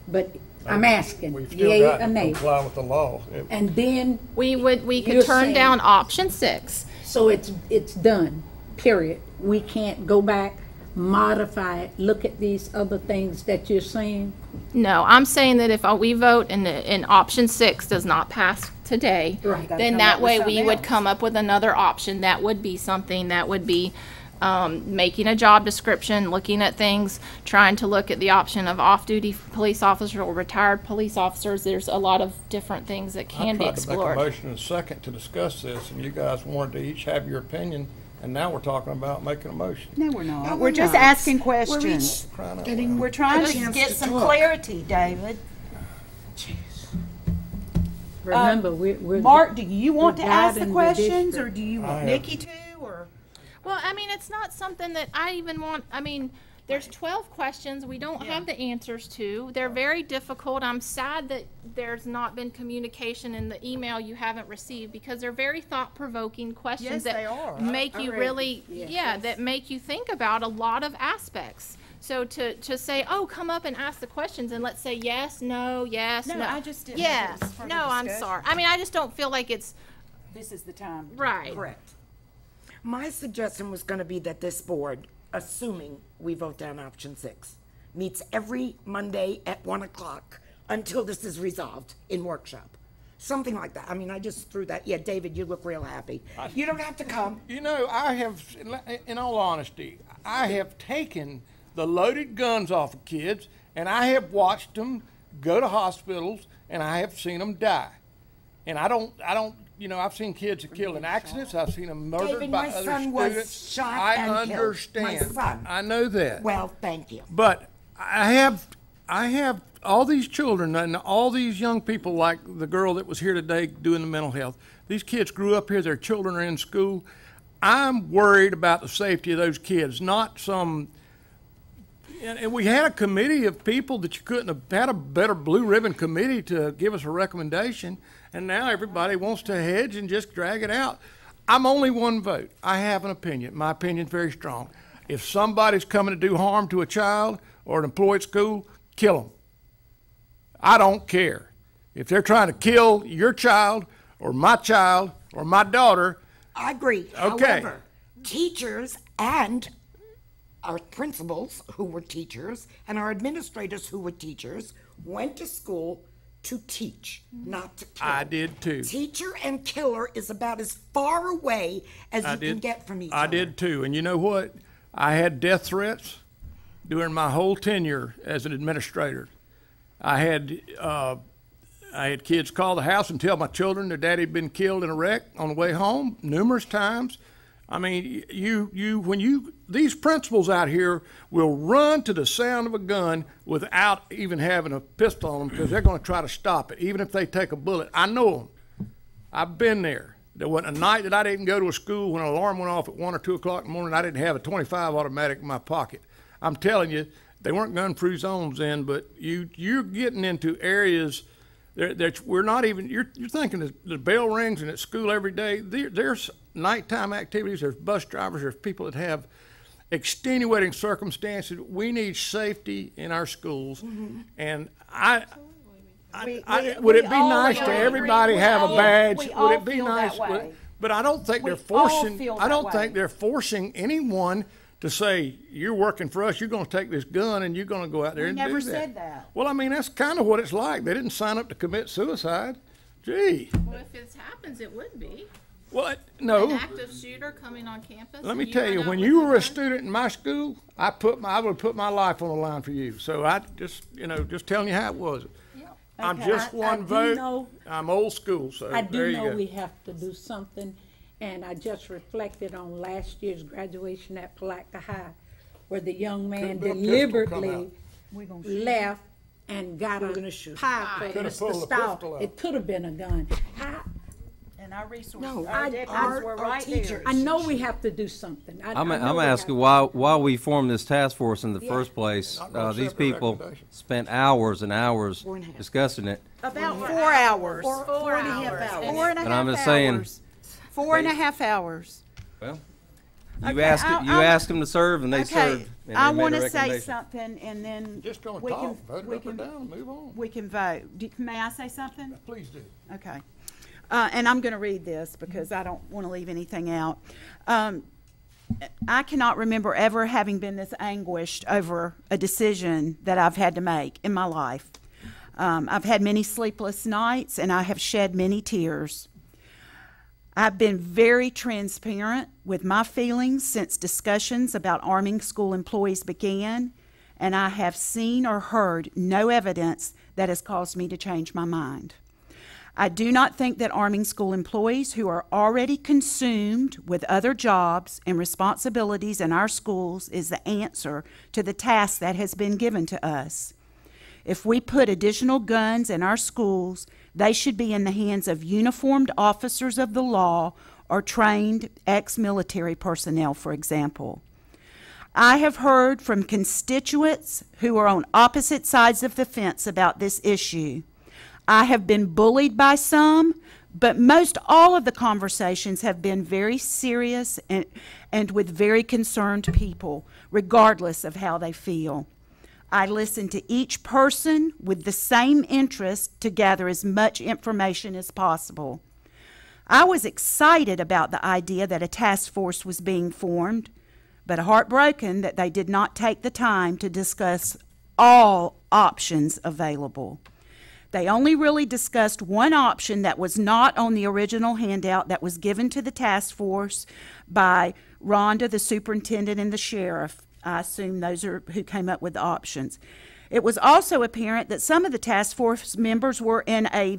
But I'm asking, yay or nay? Comply with the law. And then we could turn down option 6. So it's done, period. We can't go back, modify it, look at these other things that you're saying? No, I'm saying that if we vote and option 6 does not pass today, then that way we would come up with another option. That would be something that would be making a job description, looking at things, trying to look at the option of off-duty police officers or retired police officers. There's a lot of different things that can be explored. I tried to make a motion in a second to discuss this, and you guys wanted to each have your opinion. And now we're talking about making a motion. No, we're not. No, we're just asking questions. We're trying to get some clarity, David. Jeez. Remember, we're Mark, do you want to ask the questions, or do you want Nikki to? Or well, I mean, it's not something that I even want. I mean, There's 12 questions we don't have the answers to. They're very difficult. I'm sad that there's not been communication in the email you haven't received, because they're very thought-provoking questions Yes, they are. make you I read really, it. that make you think about a lot of aspects. So to say, oh, come up and ask the questions and let's say yes, no, yes, no. No, I just didn't Yeah. think it was for the No, I'm discussion. sorry. I mean, I just don't feel like it's This is the time. right. Correct. My suggestion was going to be that this board, assuming we vote down option 6, meets every Monday at 1 o'clock until this is resolved in workshop. Something like that. I mean, I just threw that. Yeah, David, you look real happy. You don't have to come. You know, I have, in all honesty, I have taken the loaded guns off of kids, and I have watched them go to hospitals, and I have seen them die. And I don't, you know, I've seen kids killed in accidents. I've seen them murdered David, by my other son students. was shot I and killed. understand. My son. I know that. Well, thank you. But I have all these children and all these young people, like the girl that was here today doing the mental health. These kids grew up here. Their children are in school. I'm worried about the safety of those kids, not some. And we had a committee of people that you couldn't have had a better blue ribbon committee to give us a recommendation, and now everybody wants to hedge and just drag it out. I'm only one vote. I have an opinion. My opinion's very strong. If somebody's coming to do harm to a child or an employee at school, kill them. I don't care. If they're trying to kill your child or my daughter. I agree. Okay. However, teachers and our principals who were teachers and our administrators who were teachers went to school to teach, not to kill. I did too. Teacher and killer is about as far away as you can get from each other. I did too. And you know what? I had death threats during my whole tenure as an administrator. I had kids call the house and tell my children their daddy had been killed in a wreck on the way home numerous times. I mean, these principals out here will run to the sound of a gun without even having a pistol on them, because they're going to try to stop it, even if they take a bullet. I know them. I've been there. There wasn't a night that I didn't go to a school when an alarm went off at 1 or 2 o'clock in the morning. I didn't have a .25 automatic in my pocket. I'm telling you, they weren't gun-free zones then, but you're getting into areas that we're not even. You're thinking that the bell rings and at school every day. There's nighttime activities. There's bus drivers. There's people that have extenuating circumstances. We need safety in our schools, and would it be nice to everybody have a badge? Would it be nice? But I don't think they're forcing. I don't think they're forcing anyone to say, you're working for us, you're going to take this gun and you're going to go out there and do that. We never said that. Well, I mean, that's kind of what it's like. They didn't sign up to commit suicide. Gee. Well, if it happens, it would be. Well, no. An active shooter coming on campus. Let me tell you, when you were a student in my school, I would put my life on the line for you. So I just, just telling you how it was. I'm just one vote. I'm old school, so I there do you know go. we have to do something, and I just reflected on last year's graduation at Palatka High, where the young man deliberately left and got a pie for Mr. Stahl. It could have been a gun. And our resources, No, our deputies were right there. I know we have to do something. I'm asking why we formed this task force in the first place. These people spent hours and hours discussing it. About 4 hours. 4 and a half hours. 4 and a half hours. But I'm just saying. 4 and a half hours. Well, you asked them to serve, and they served. And I they made want a to say recommendation. something, and then Just don't we talk. can Vote it up or down, move on. we can vote. May I say something? Please do. Okay. And I'm going to read this because I don't want to leave anything out. I cannot remember ever having been this anguished over a decision that I've had to make in my life. I've had many sleepless nights, and I have shed many tears. I've been very transparent with my feelings since discussions about arming school employees began, and I have seen or heard no evidence that has caused me to change my mind. I do not think that arming school employees who are already consumed with other jobs and responsibilities in our schools is the answer to the task that has been given to us. If we put additional guns in our schools, they should be in the hands of uniformed officers of the law or trained ex-military personnel, for example. I have heard from constituents who are on opposite sides of the fence about this issue. I have been bullied by some, but most all of the conversations have been very serious and with very concerned people, regardless of how they feel. I listen to each person with the same interest to gather as much information as possible. I was excited about the idea that a task force was being formed, but heartbroken that they did not take the time to discuss all options available. They only really discussed one option that was not on the original handout that was given to the task force by Rhonda, the superintendent, and the sheriff. I assume those are who came up with the options. It was also apparent that some of the task force members were in a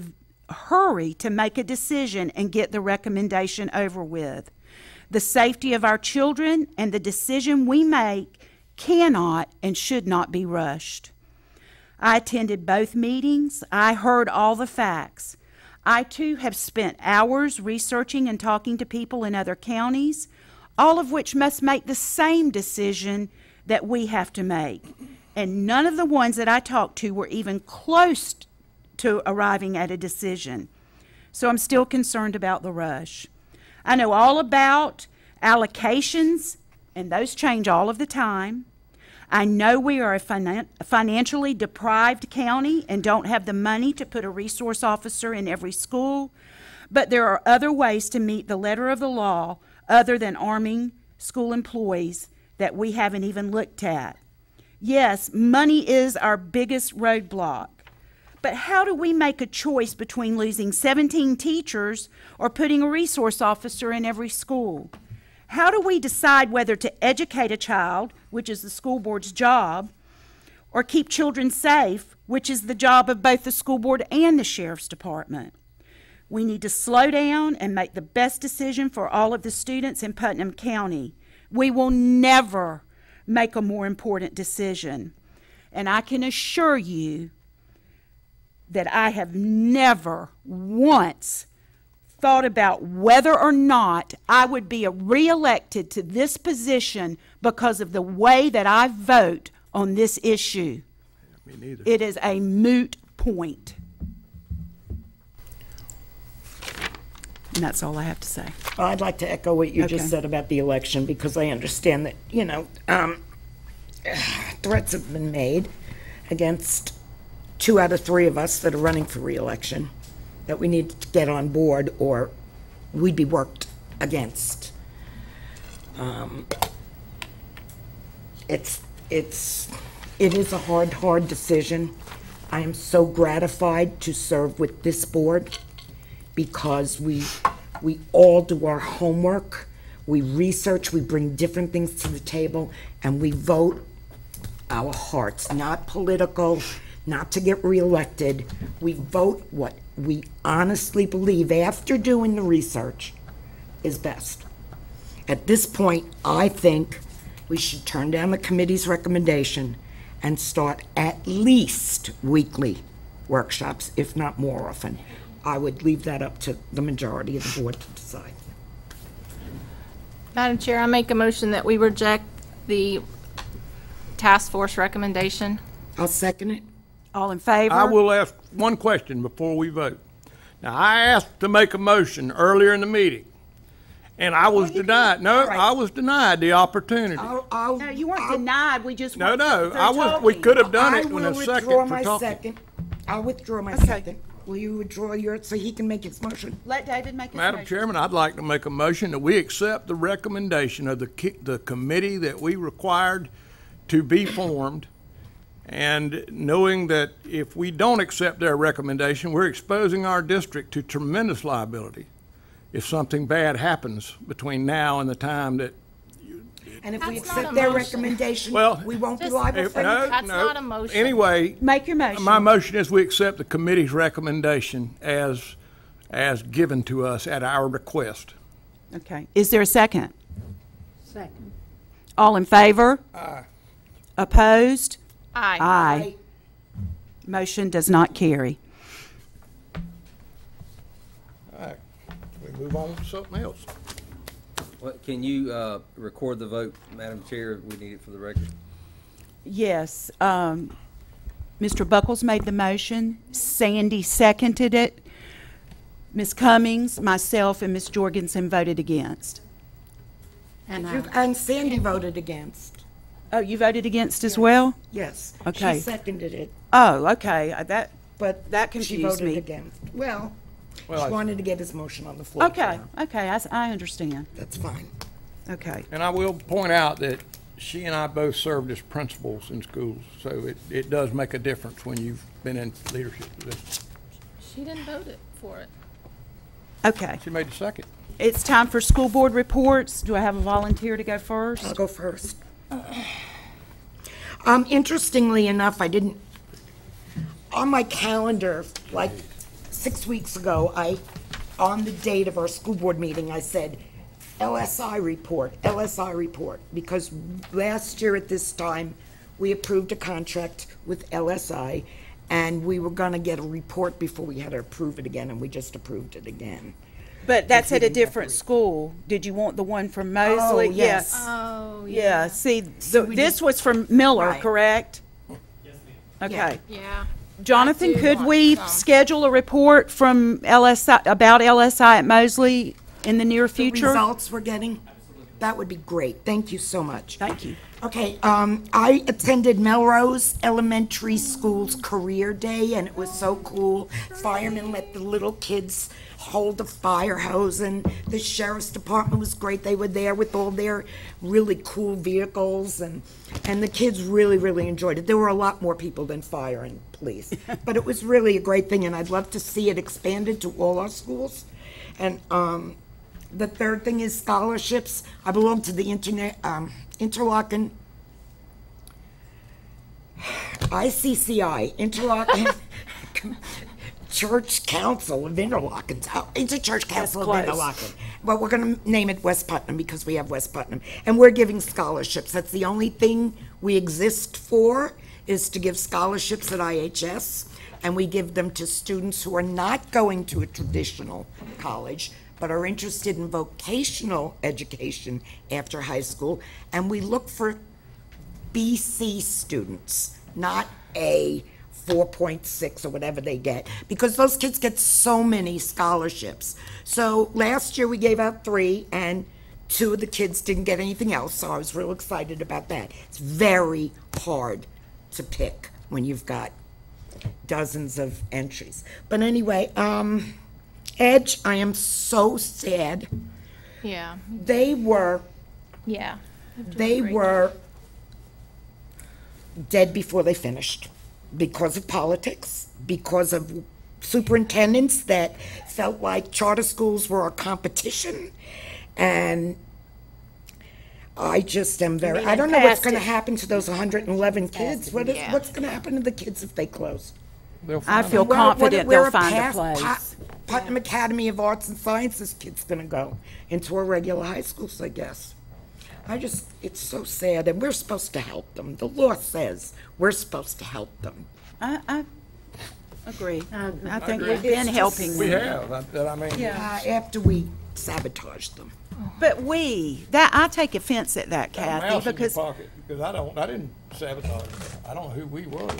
hurry to make a decision and get the recommendation over with. The safety of our children and the decision we make cannot and should not be rushed. I attended both meetings. I heard all the facts. I, too, have spent hours researching and talking to people in other counties, all of which must make the same decision that we have to make. And none of the ones that I talked to were even close to arriving at a decision. So I'm still concerned about the rush. I know all about allocations, and those change all of the time. I know we are a financially deprived county and don't have the money to put a resource officer in every school, but there are other ways to meet the letter of the law other than arming school employees that we haven't even looked at. Yes, money is our biggest roadblock, but how do we make a choice between losing 17 teachers or putting a resource officer in every school? How do we decide whether to educate a child, which is the school board's job, or keep children safe, which is the job of both the school board and the sheriff's department? We need to slow down and make the best decision for all of the students in Putnam County. We will never make a more important decision. And I can assure you that I have never once thought about whether or not I would be reelected to this position because of the way that I vote on this issue. Me neither. It is a moot point. And that's all I have to say. Well, I'd like to echo what you just said about the election, because I understand that, you know, threats have been made against 2 out of 3 of us that are running for re-election that we need to get on board or we'd be worked against. It is a hard decision. I am so gratified to serve with this board because we all do our homework, we research, we bring different things to the table, and we vote our hearts, not political, not to get reelected. We vote what we honestly believe, after doing the research, is best. At this point, I think we should turn down the committee's recommendation and start at least weekly workshops, if not more often. I would leave that up to the majority of the board to decide. Madam Chair, I make a motion that we reject the task force recommendation. I'll second it. All in favor? I will ask one question before we vote. Now, I asked to make a motion earlier in the meeting, and I was denied. No, I was denied the opportunity. No, you weren't denied. We just No, we could have done it when a second for talking. I'll withdraw my second. Will you withdraw yours so he can make his motion? Let David make his Madam motion. Chairman, I'd like to make a motion that we accept the recommendation of the committee that we required to be formed, and knowing that if we don't accept their recommendation, we're exposing our district to tremendous liability if something bad happens between now and the time that. And if we accept their recommendation, we won't be liable for No, anything? That's not a motion. Anyway, make your motion. My motion is we accept the committee's recommendation as given to us at our request. Okay. Is there a second? Second. All in favor? Aye. Opposed? Aye. Aye. Motion does not carry. All right. We move on to something else. Can you record the vote, Madam Chair? We need it for the record. Yes. Mr. Buckles made the motion. Sandy seconded it. Ms. Cummings, myself, and Ms. Jorgensen voted against. And Sandy voted against. Oh, you voted against as well? Yes. Okay. She seconded it. Oh, okay. That She confused voted me. against. Well, she I- wanted to get his motion on the floor. Okay, okay, I understand. That's fine. Okay. And I will point out that she and I both served as principals in schools, so it does make a difference when you've been in leadership positions. She didn't vote it for it. Okay. She made the second. It's time for school board reports. Do I have a volunteer to go first? I'll go first. Interestingly enough, I didn't, on my calendar, like 6 weeks ago, on the date of our school board meeting, I said, LSI report, because last year at this time, we approved a contract with LSI, and we were gonna get a report before we had to approve it again, and we just approved it again. But that's at a different school. Did you want the one from Mosley? Oh, yes. Oh, Yeah, see, this was from Miller, Right. correct? Okay. Yeah. Jonathan, I do could want we some. schedule a report from LSI, about LSI at Mosley in the near The future? results we're getting? That would be great. Thank you so much. Thank you. Okay, I attended Melrose Elementary School's Career Day, and it was so cool. Firemen let the little kids hold the fire hose, and the sheriff's department was great. They were there with all their really cool vehicles, and the kids really, really enjoyed it. There were a lot more people than fire and police, but it was really a great thing, and I'd love to see it expanded to all our schools. And the third thing is scholarships. I belong to the Interlochen, ICCI, Interlochen Church Council of Interlochen, Interchurch Council of close. Interlochen. Well, we're going to name it West Putnam because we have West Putnam. And we're giving scholarships. That's the only thing we exist for, is to give scholarships at IHS. And we give them to students who are not going to a traditional college, but are interested in vocational education after high school. And we look for BC students, not A 4.6 or whatever they get, because those kids get so many scholarships. So last year we gave out 3, and 2 of the kids didn't get anything else, so I was real excited about that. It's very hard to pick when you've got dozens of entries. But anyway, Edge, I am so sad. Yeah. They were dead before they finished, because of politics, because of superintendents that felt like charter schools were a competition. And I just am I don't know what's going to happen to those 111 kids. What's going to happen to the kids if they close? I feel confident they'll find a place. Putnam Academy of Arts and Sciences kid's going to go into a regular high school, I guess. It's so sad, and we're supposed to help them. The law says we're supposed to help them. I agree. I think we've been helping them. We have, I mean. After we sabotaged them. But I take offense at that, Kathy, Mouse in your because pocket, because I didn't sabotage them. I don't know who we was.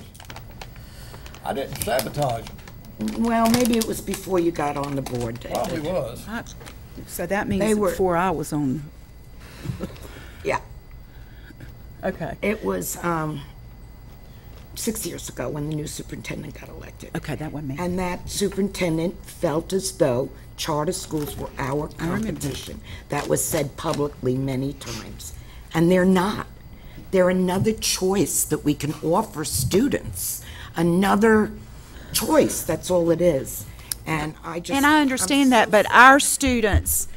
I didn't sabotage them. Well, maybe it was before you got on the board, David. Probably was. so that means before I was on. Yeah. Okay. It was 6 years ago when the new superintendent got elected. Okay, that wasn't me. And that superintendent felt as though charter schools were our competition. That was said publicly many times. And they're not. They're another choice that we can offer students. Another choice, that's all it is. And I understand that, but our students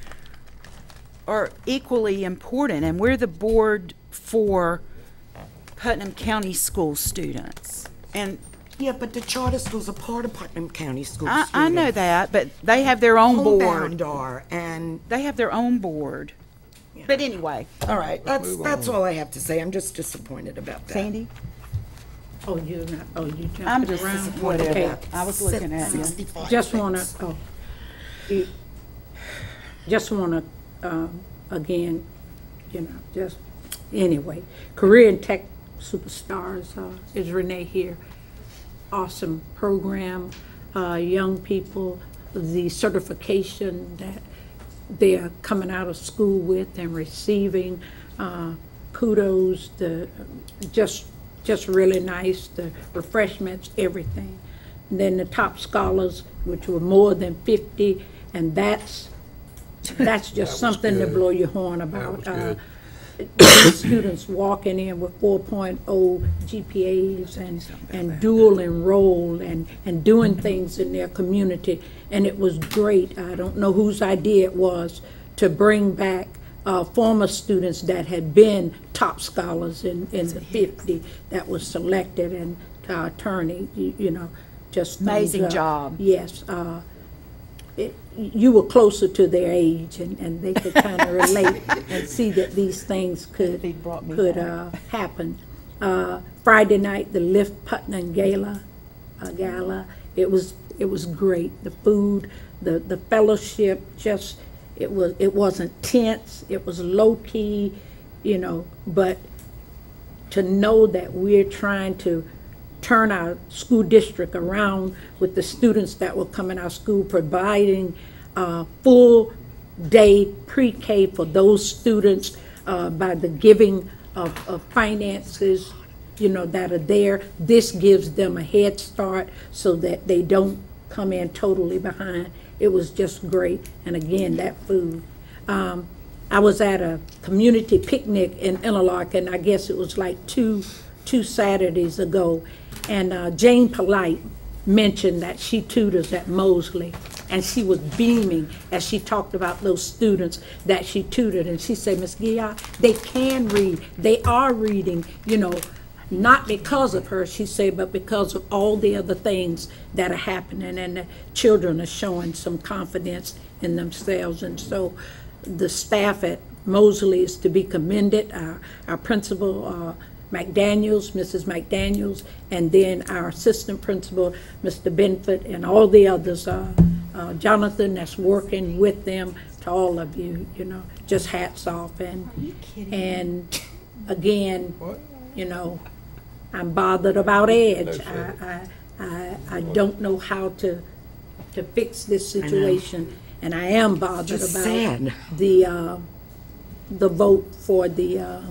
are equally important, and we're the board for Putnam County School students. And yeah, but the charter schools are part of Putnam County School I students. know that, but they have their own board. Homebound are, and they have their own board. Yeah. But anyway. All right, that's all I have to say. I'm just disappointed about that. Sandy? Oh, you jumped I'm just around. disappointed Okay. about I was looking at you. 65 Just things. want to again, just, anyway. Career and Tech Superstars is Renee here. Awesome program, young people, the certification that they're coming out of school with and receiving, kudos, just really nice, the refreshments, everything. And then the top scholars, which were more than 50, and that's just something to blow your horn about. These students walking in with 4.0 GPAs and dual enroll and doing things in their community, and it was great. I don't know whose idea it was to bring back former students that had been top scholars in the 50 that was selected, and attorney, just amazing job. Yes. You were closer to their age, and they could kind of relate and see that these things could happen. Friday night, the Lift Putnam Gala, it was great. The food, the fellowship, just it wasn't tense. It was low key, but to know that we're trying to turn our school district around with the students that will come in our school, providing full day pre-K for those students by the giving of finances, that are there. This gives them a head start so that they don't come in totally behind. It was just great. And again, that food. I was at a community picnic in Interlochen, I guess it was like two Saturdays ago, and Jane Polite mentioned that she tutors at Mosley, and she was beaming as she talked about those students that she tutored, and she said, Ms. Guillard, they can read, they are reading, not because of her, she said, but because of all the other things that are happening, and the children are showing some confidence in themselves. And so the staff at Mosley is to be commended. Our principal, McDaniels, Mrs. McDaniels, and then our assistant principal, Mr. Benford, and all the others, Jonathan that's working with them, to all of you, just hats off. And again, I'm bothered about Edge. I don't know how to fix this situation, and I am bothered about the vote for the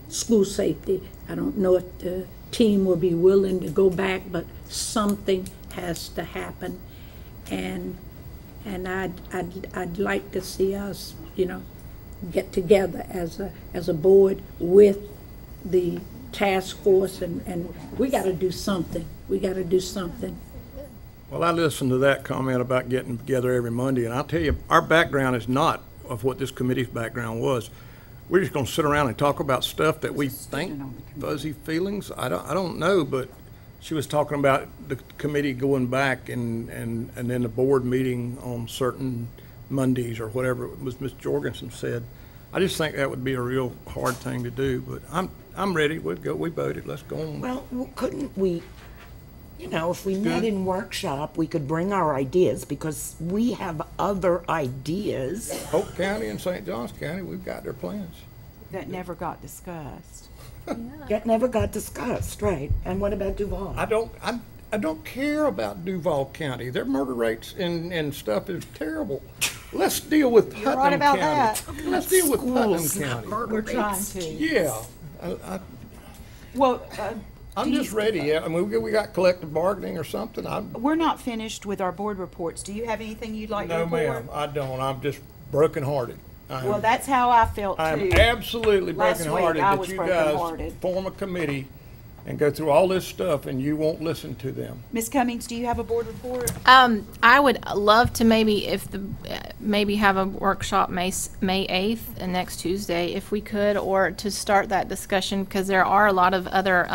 school safety. I don't know if the team will be willing to go back, but something has to happen, and I'd like to see us, get together as a board with the task force, and we got to do something. We got to do something. Well, I listened to that comment about getting together every Monday, and I'll tell you, our background is not of what this committee's background was. We're just going to sit around and talk about stuff that we think, fuzzy feelings. I don't know, but she was talking about the committee going back and then the board meeting on certain Mondays or whatever it was Ms. Jorgensen said. I just think that would be a real hard thing to do, but I'm ready. We'd go. We voted. Let's go on. Well, couldn't we, if we met in workshop, we could bring our ideas, because we have other ideas. Hope County and St. Johns County, we've got their plans. That never got discussed. That never got discussed, right? And what about Duval? I don't care about Duval County. Their murder rates and stuff is terrible. Let's deal with Putnam right about County. that. Let's deal with Putnam County. We're trying to. Yeah. Well, I'm just ready. I mean, we got collective bargaining or something. We're not finished with our board reports. Do you have anything you'd like to report? No, ma'am, I don't. I'm just brokenhearted. Well, that's how I felt too. I'm absolutely brokenhearted that you guys form a committee and go through all this stuff and you won't listen to them. Ms. Cummings, do you have a board report? I would love to maybe have a workshop May 8th and next Tuesday if we could, or to start that discussion, because there are a lot of other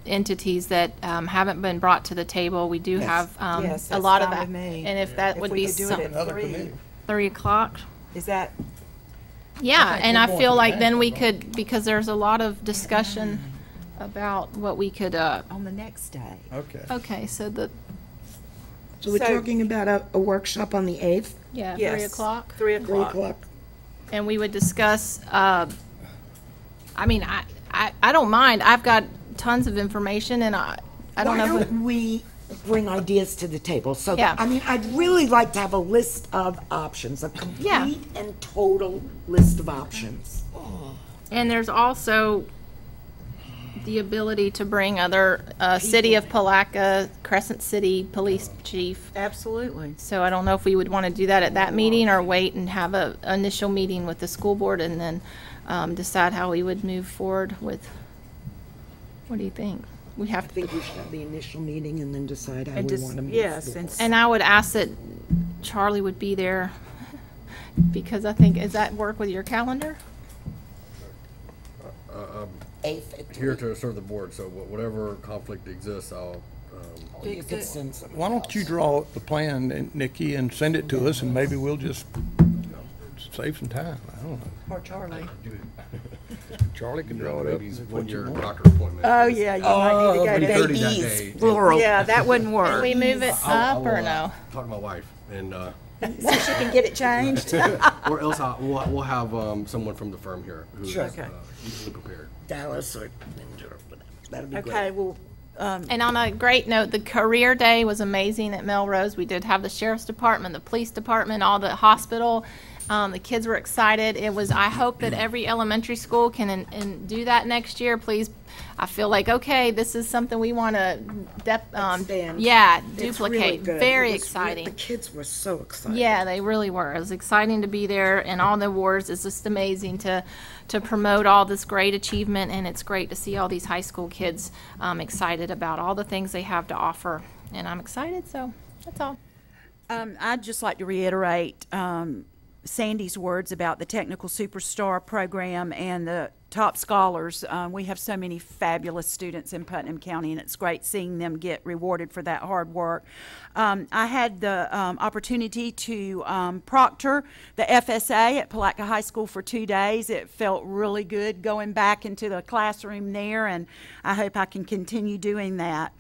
entities that haven't been brought to the table. We do have a lot of that, and if that would be something. 3 o'clock. Is that? Yeah, and I feel like then we could, because there's a lot of discussion about what we could on the next day. Okay, so we're talking about a workshop on the 8th? Yeah, yes. 3 o'clock. 3 o'clock. 3 o'clock. and we would discuss, I mean, I don't mind. I've got tons of information, and I don't know. Why don't we bring ideas to the table? So, Yeah. I mean, I'd really like to have a list of options, a complete Yeah. and total list of options. And there's also the ability to bring other City of Palatka, Crescent City Police Chief. Absolutely. So I don't know if we would want to do that at that meeting or wait and have a initial meeting with the school board and then decide how we would move forward with. What do you think? We have. I think we should have the initial meeting and then decide how And we just- want to move yes, forward. And I would ask that Charlie would be there because I think, does that work with your calendar? Here to serve the board, so whatever conflict exists, I'll. Why don't you draw the plan, Nikki, and send it to us, and maybe we'll just save some time. I don't know. Or Charlie. Charlie can draw it up. When your doctor appointment. Oh, yeah, you might need to go to 3:30 that day. plural. Yeah, that wouldn't work. Can we move it up or no? Talk to my wife and. So she can get it changed? Or else we'll have someone from the firm here who's Sure. Okay. easily prepared. Dallas or Ninja or whatever. That'd be great. Okay, well, And on a great note, the career day was amazing at Melrose. We did have the sheriff's department, the police department, all the hospital. The kids were excited. It was. I hope that every elementary school can and do that next year. Please, I feel like okay, this is something we want to yeah, It's duplicate. really good. Very It was exciting. The kids were so excited. Yeah, they really were. It was exciting to be there, and all the awards. It's just amazing to promote all this great achievement, and it's great to see all these high school kids excited about all the things they have to offer. And I'm excited, so that's all. I'd just like to reiterate Sandy's words about the Technical Superstar program and the top scholars. We have so many fabulous students in Putnam County, and it's great seeing them get rewarded for that hard work. I had the opportunity to proctor the FSA at Palatka High School for 2 days. It felt really good going back into the classroom there, and I hope I can continue doing that.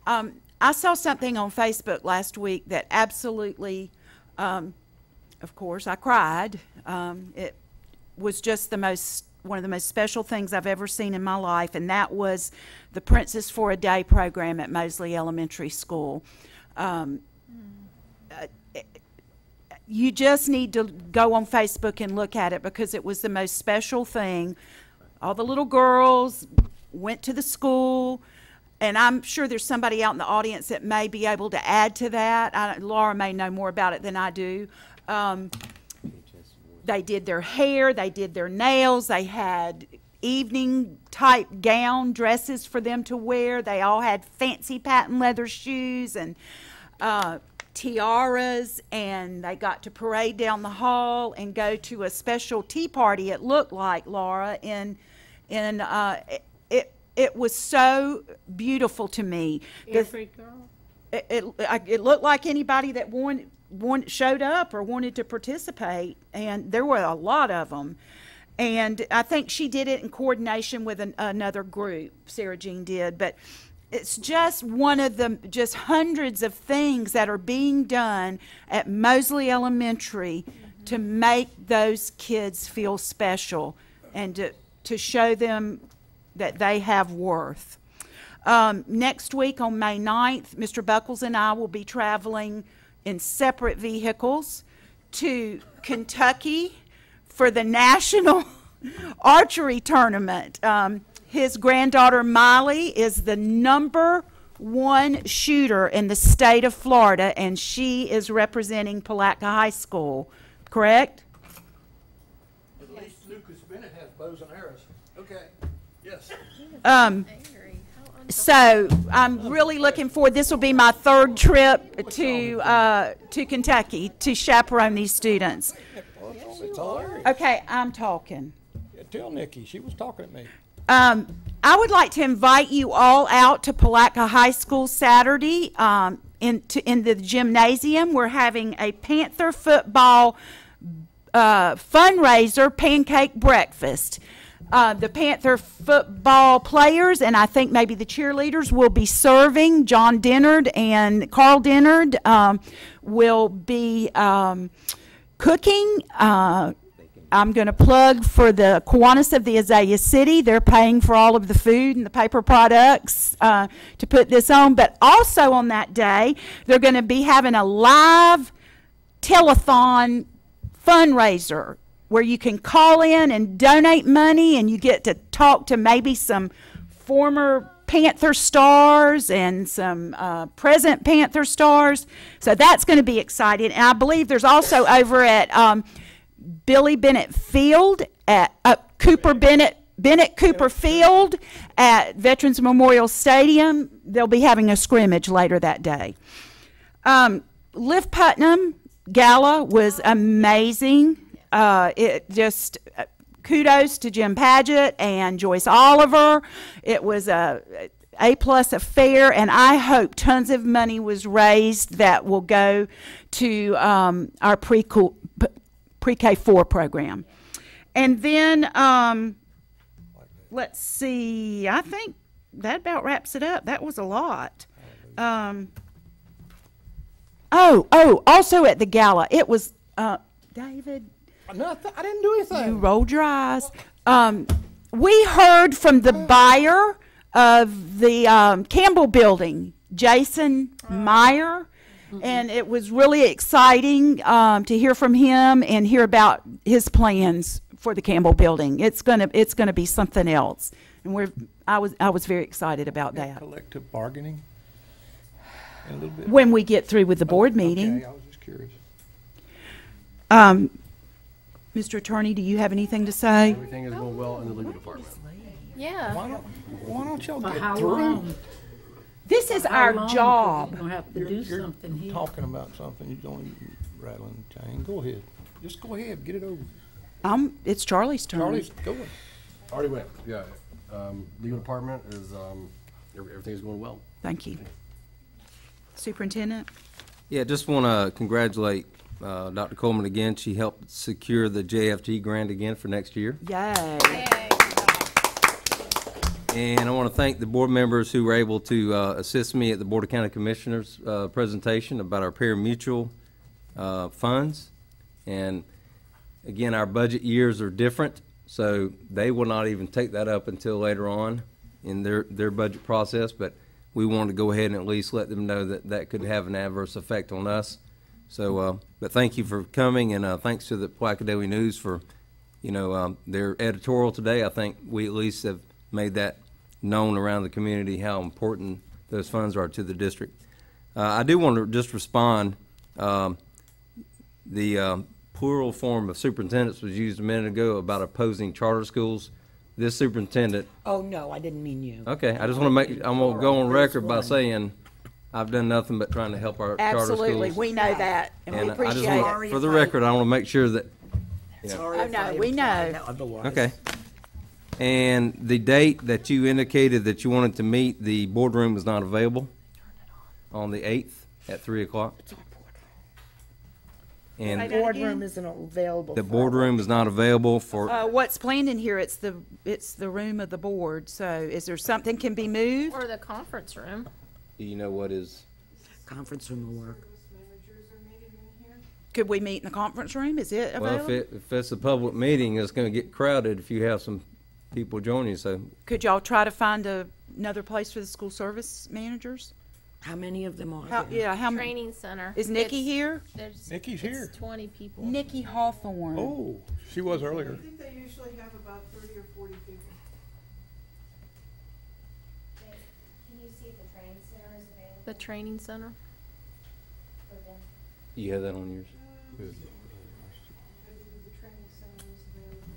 I saw something on Facebook last week that absolutely, of course, I cried. It was just one of the most special things I've ever seen in my life, and that was the Princess for a Day program at Mosley Elementary School. You just need to go on Facebook and look at it because it was the most special thing. All the little girls went to the school, and I'm sure there's somebody out in the audience that may be able to add to that. Laura may know more about it than I do. They did their hair, they did their nails, they had evening type gown dresses for them to wear. They all had fancy patent leather shoes and tiaras, and they got to parade down the hall and go to a special tea party, it looked like, Laura, it was so beautiful to me. Every girl. It looked like anybody that showed up or wanted to participate, and there were a lot of them. And I think she did it in coordination with another group, Sarah Jean did, but it's just one of the just hundreds of things that are being done at Mosley Elementary to make those kids feel special and to show them that they have worth. Next week on May 9th, Mr. Buckles and I will be traveling in separate vehicles to Kentucky for the National Archery Tournament. His granddaughter Miley is the #1 shooter in the state of Florida, and she is representing Palatka High School, correct? At least Lucas Bennett has bows and arrows. Okay, yes. So I'm really looking forward. This will be my 3rd trip to Kentucky to chaperone these students. It's hilarious. Okay, I'm talking. Yeah, tell Nikki, she was talking at me. I would like to invite you all out to Palatka High School Saturday in the gymnasium. We're having a Panther football fundraiser pancake breakfast. The Panther football players and I think maybe the cheerleaders will be serving. John Dennard and Carl Dennard will be cooking. I'm going to plug for the Kiwanis of the Azalea City. They're paying for all of the food and the paper products to put this on. But also on that day, they're going to be having a live telethon fundraiser where you can call in and donate money, and you get to talk to maybe some former Panther stars and some present Panther stars. So that's going to be exciting. And I believe there's also over at Billy Bennett Field at Bennett Cooper Field at Veterans Memorial Stadium. They'll be having a scrimmage later that day. Lift Putnam Gala was amazing. It just kudos to Jim Padgett and Joyce Oliver. It was a A+ affair, and I hope tons of money was raised that will go to our pre-K4 program. And then let's see, I think that about wraps it up. That was a lot. Also at the gala, it was David. No, I didn't do anything. You rolled your eyes. We heard from the buyer of the Campbell building, Jason Meyer, and it was really exciting to hear from him and hear about his plans for the Campbell building. It's gonna be something else, and I was very excited about that. Collective bargaining. In a little bit. When we get through with the board meeting. Okay, I was just curious. Mr. Attorney, do you have anything to say? Everything is going well in the legal department. Yeah. Why don't y'all get how through? long? This is How our long? 'Cause job. You're gonna have to do You're something here. talking about something, you don't rattling chain. Go ahead. Just go ahead, get it over. It's Charlie's turn. Charlie's going. Already went. Yeah. Legal department is everything's going well. Thank you. Superintendent? Yeah, just want to congratulate Dr. Coleman again. She helped secure the JFG grant again for next year. Yay. And I want to thank the board members who were able to assist me at the Board of County Commissioners presentation about our pari-mutuel funds. And again, our budget years are different, so they will not even take that up until later on in their budget process, but we wanted to go ahead and at least let them know that that could have an adverse effect on us. So, but thank you for coming, and thanks to the Pulaski Daily News for, their editorial today. I think we at least have made that known around the community how important those funds are to the district. I do want to just respond. The plural form of superintendents was used a minute ago about opposing charter schools. This superintendent. Oh, no, I didn't mean you. Okay, I just want to I'm going to go on record by saying I've done nothing but trying to help our charter schools. Absolutely, we know that, and we appreciate it. For the record, I want to make sure that. Oh, no, we know. Okay. And the date that you indicated that you wanted to meet, the boardroom is not available on the 8th at 3 o'clock. And The boardroom isn't available. the boardroom is not available for, What's planned in here, it's the room of the board, so is there something can be moved? Or the conference room. do you know what is? Conference room will work. Could we meet in the conference room? Is it Well, available? if it's a public meeting, it's going to get crowded if you have some people joining, so. Could y'all try to find another place for the school service managers? How many of them are How, there? yeah, how many? Training center. Is Nikki here? Nikki's here. 20 people. Nikki Hawthorne. Oh, she was earlier. I think they usually have about 30 or 40 people. Can you see if the training center is available? The training center. for them? You have that on yours? The training center is available.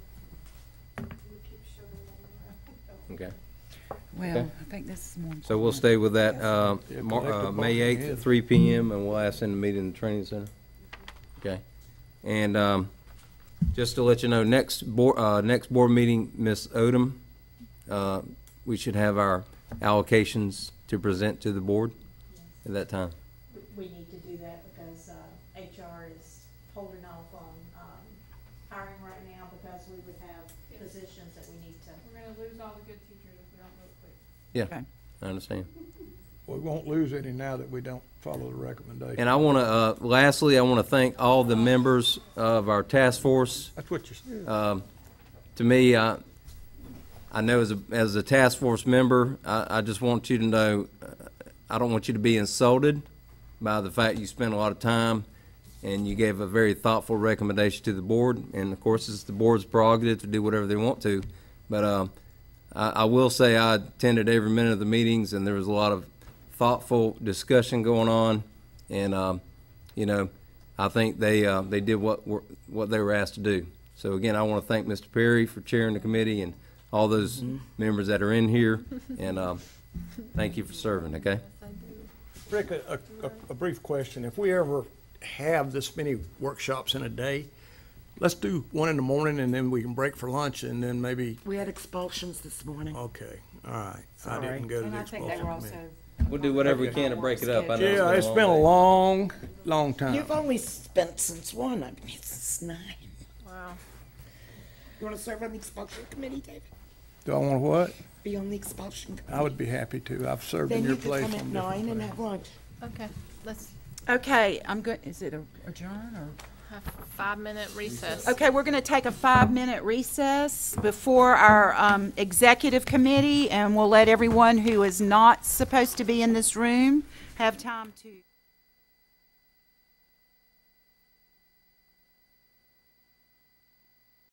We keep shoving them around. Okay. Well, Okay. I think this is more. So we'll stay with that, Yeah, May 8th at 3 p.m., and we'll ask them to meet in the training center. Okay. And just to let you know, next board meeting, Ms. Odom, we should have our allocations to present to the board at that time. We need to do that because HR is holding off on hiring right now because we would have positions that we need to. We're gonna lose all the good teachers if we don't do it quick. Yeah, Okay. I understand. We won't lose any now that we don't follow the recommendation. And I want to, lastly, I want to thank all the members of our task force. That's what you said. To me, I know as a task force member, I just want you to know, I don't want you to be insulted by the fact you spent a lot of time and you gave a very thoughtful recommendation to the board. And of course, it's the board's prerogative to do whatever they want to. But I will say I attended every minute of the meetings, and there was a lot of thoughtful discussion going on. And you know, I think they did what they were asked to do. So again, I want to thank Mr. Perry for chairing the committee and all those members that are in here. And thank you for serving. Okay. Rick, a brief question. If we ever have this many workshops in a day, let's do one in the morning and then we can break for lunch and then maybe. We had expulsions this morning. Okay, all right. Sorry. I didn't go to And the I think expulsion they were also. committee. We'll do whatever we can to break it up. I know Yeah, it's been a long, long time. You've only spent since 1. I mean, it's 9. Wow. You want to serve on the expulsion committee, David? Do I want to what? Be on the expulsion committee. I would be happy to. I've served in Then your you could place. come at on 9 different and things. have lunch. Okay, let's Okay, I'm good. Is it adjourn or? have a 5-minute recess. Okay, we're going to take a 5-minute recess before our executive committee, and we'll let everyone who is not supposed to be in this room have time to.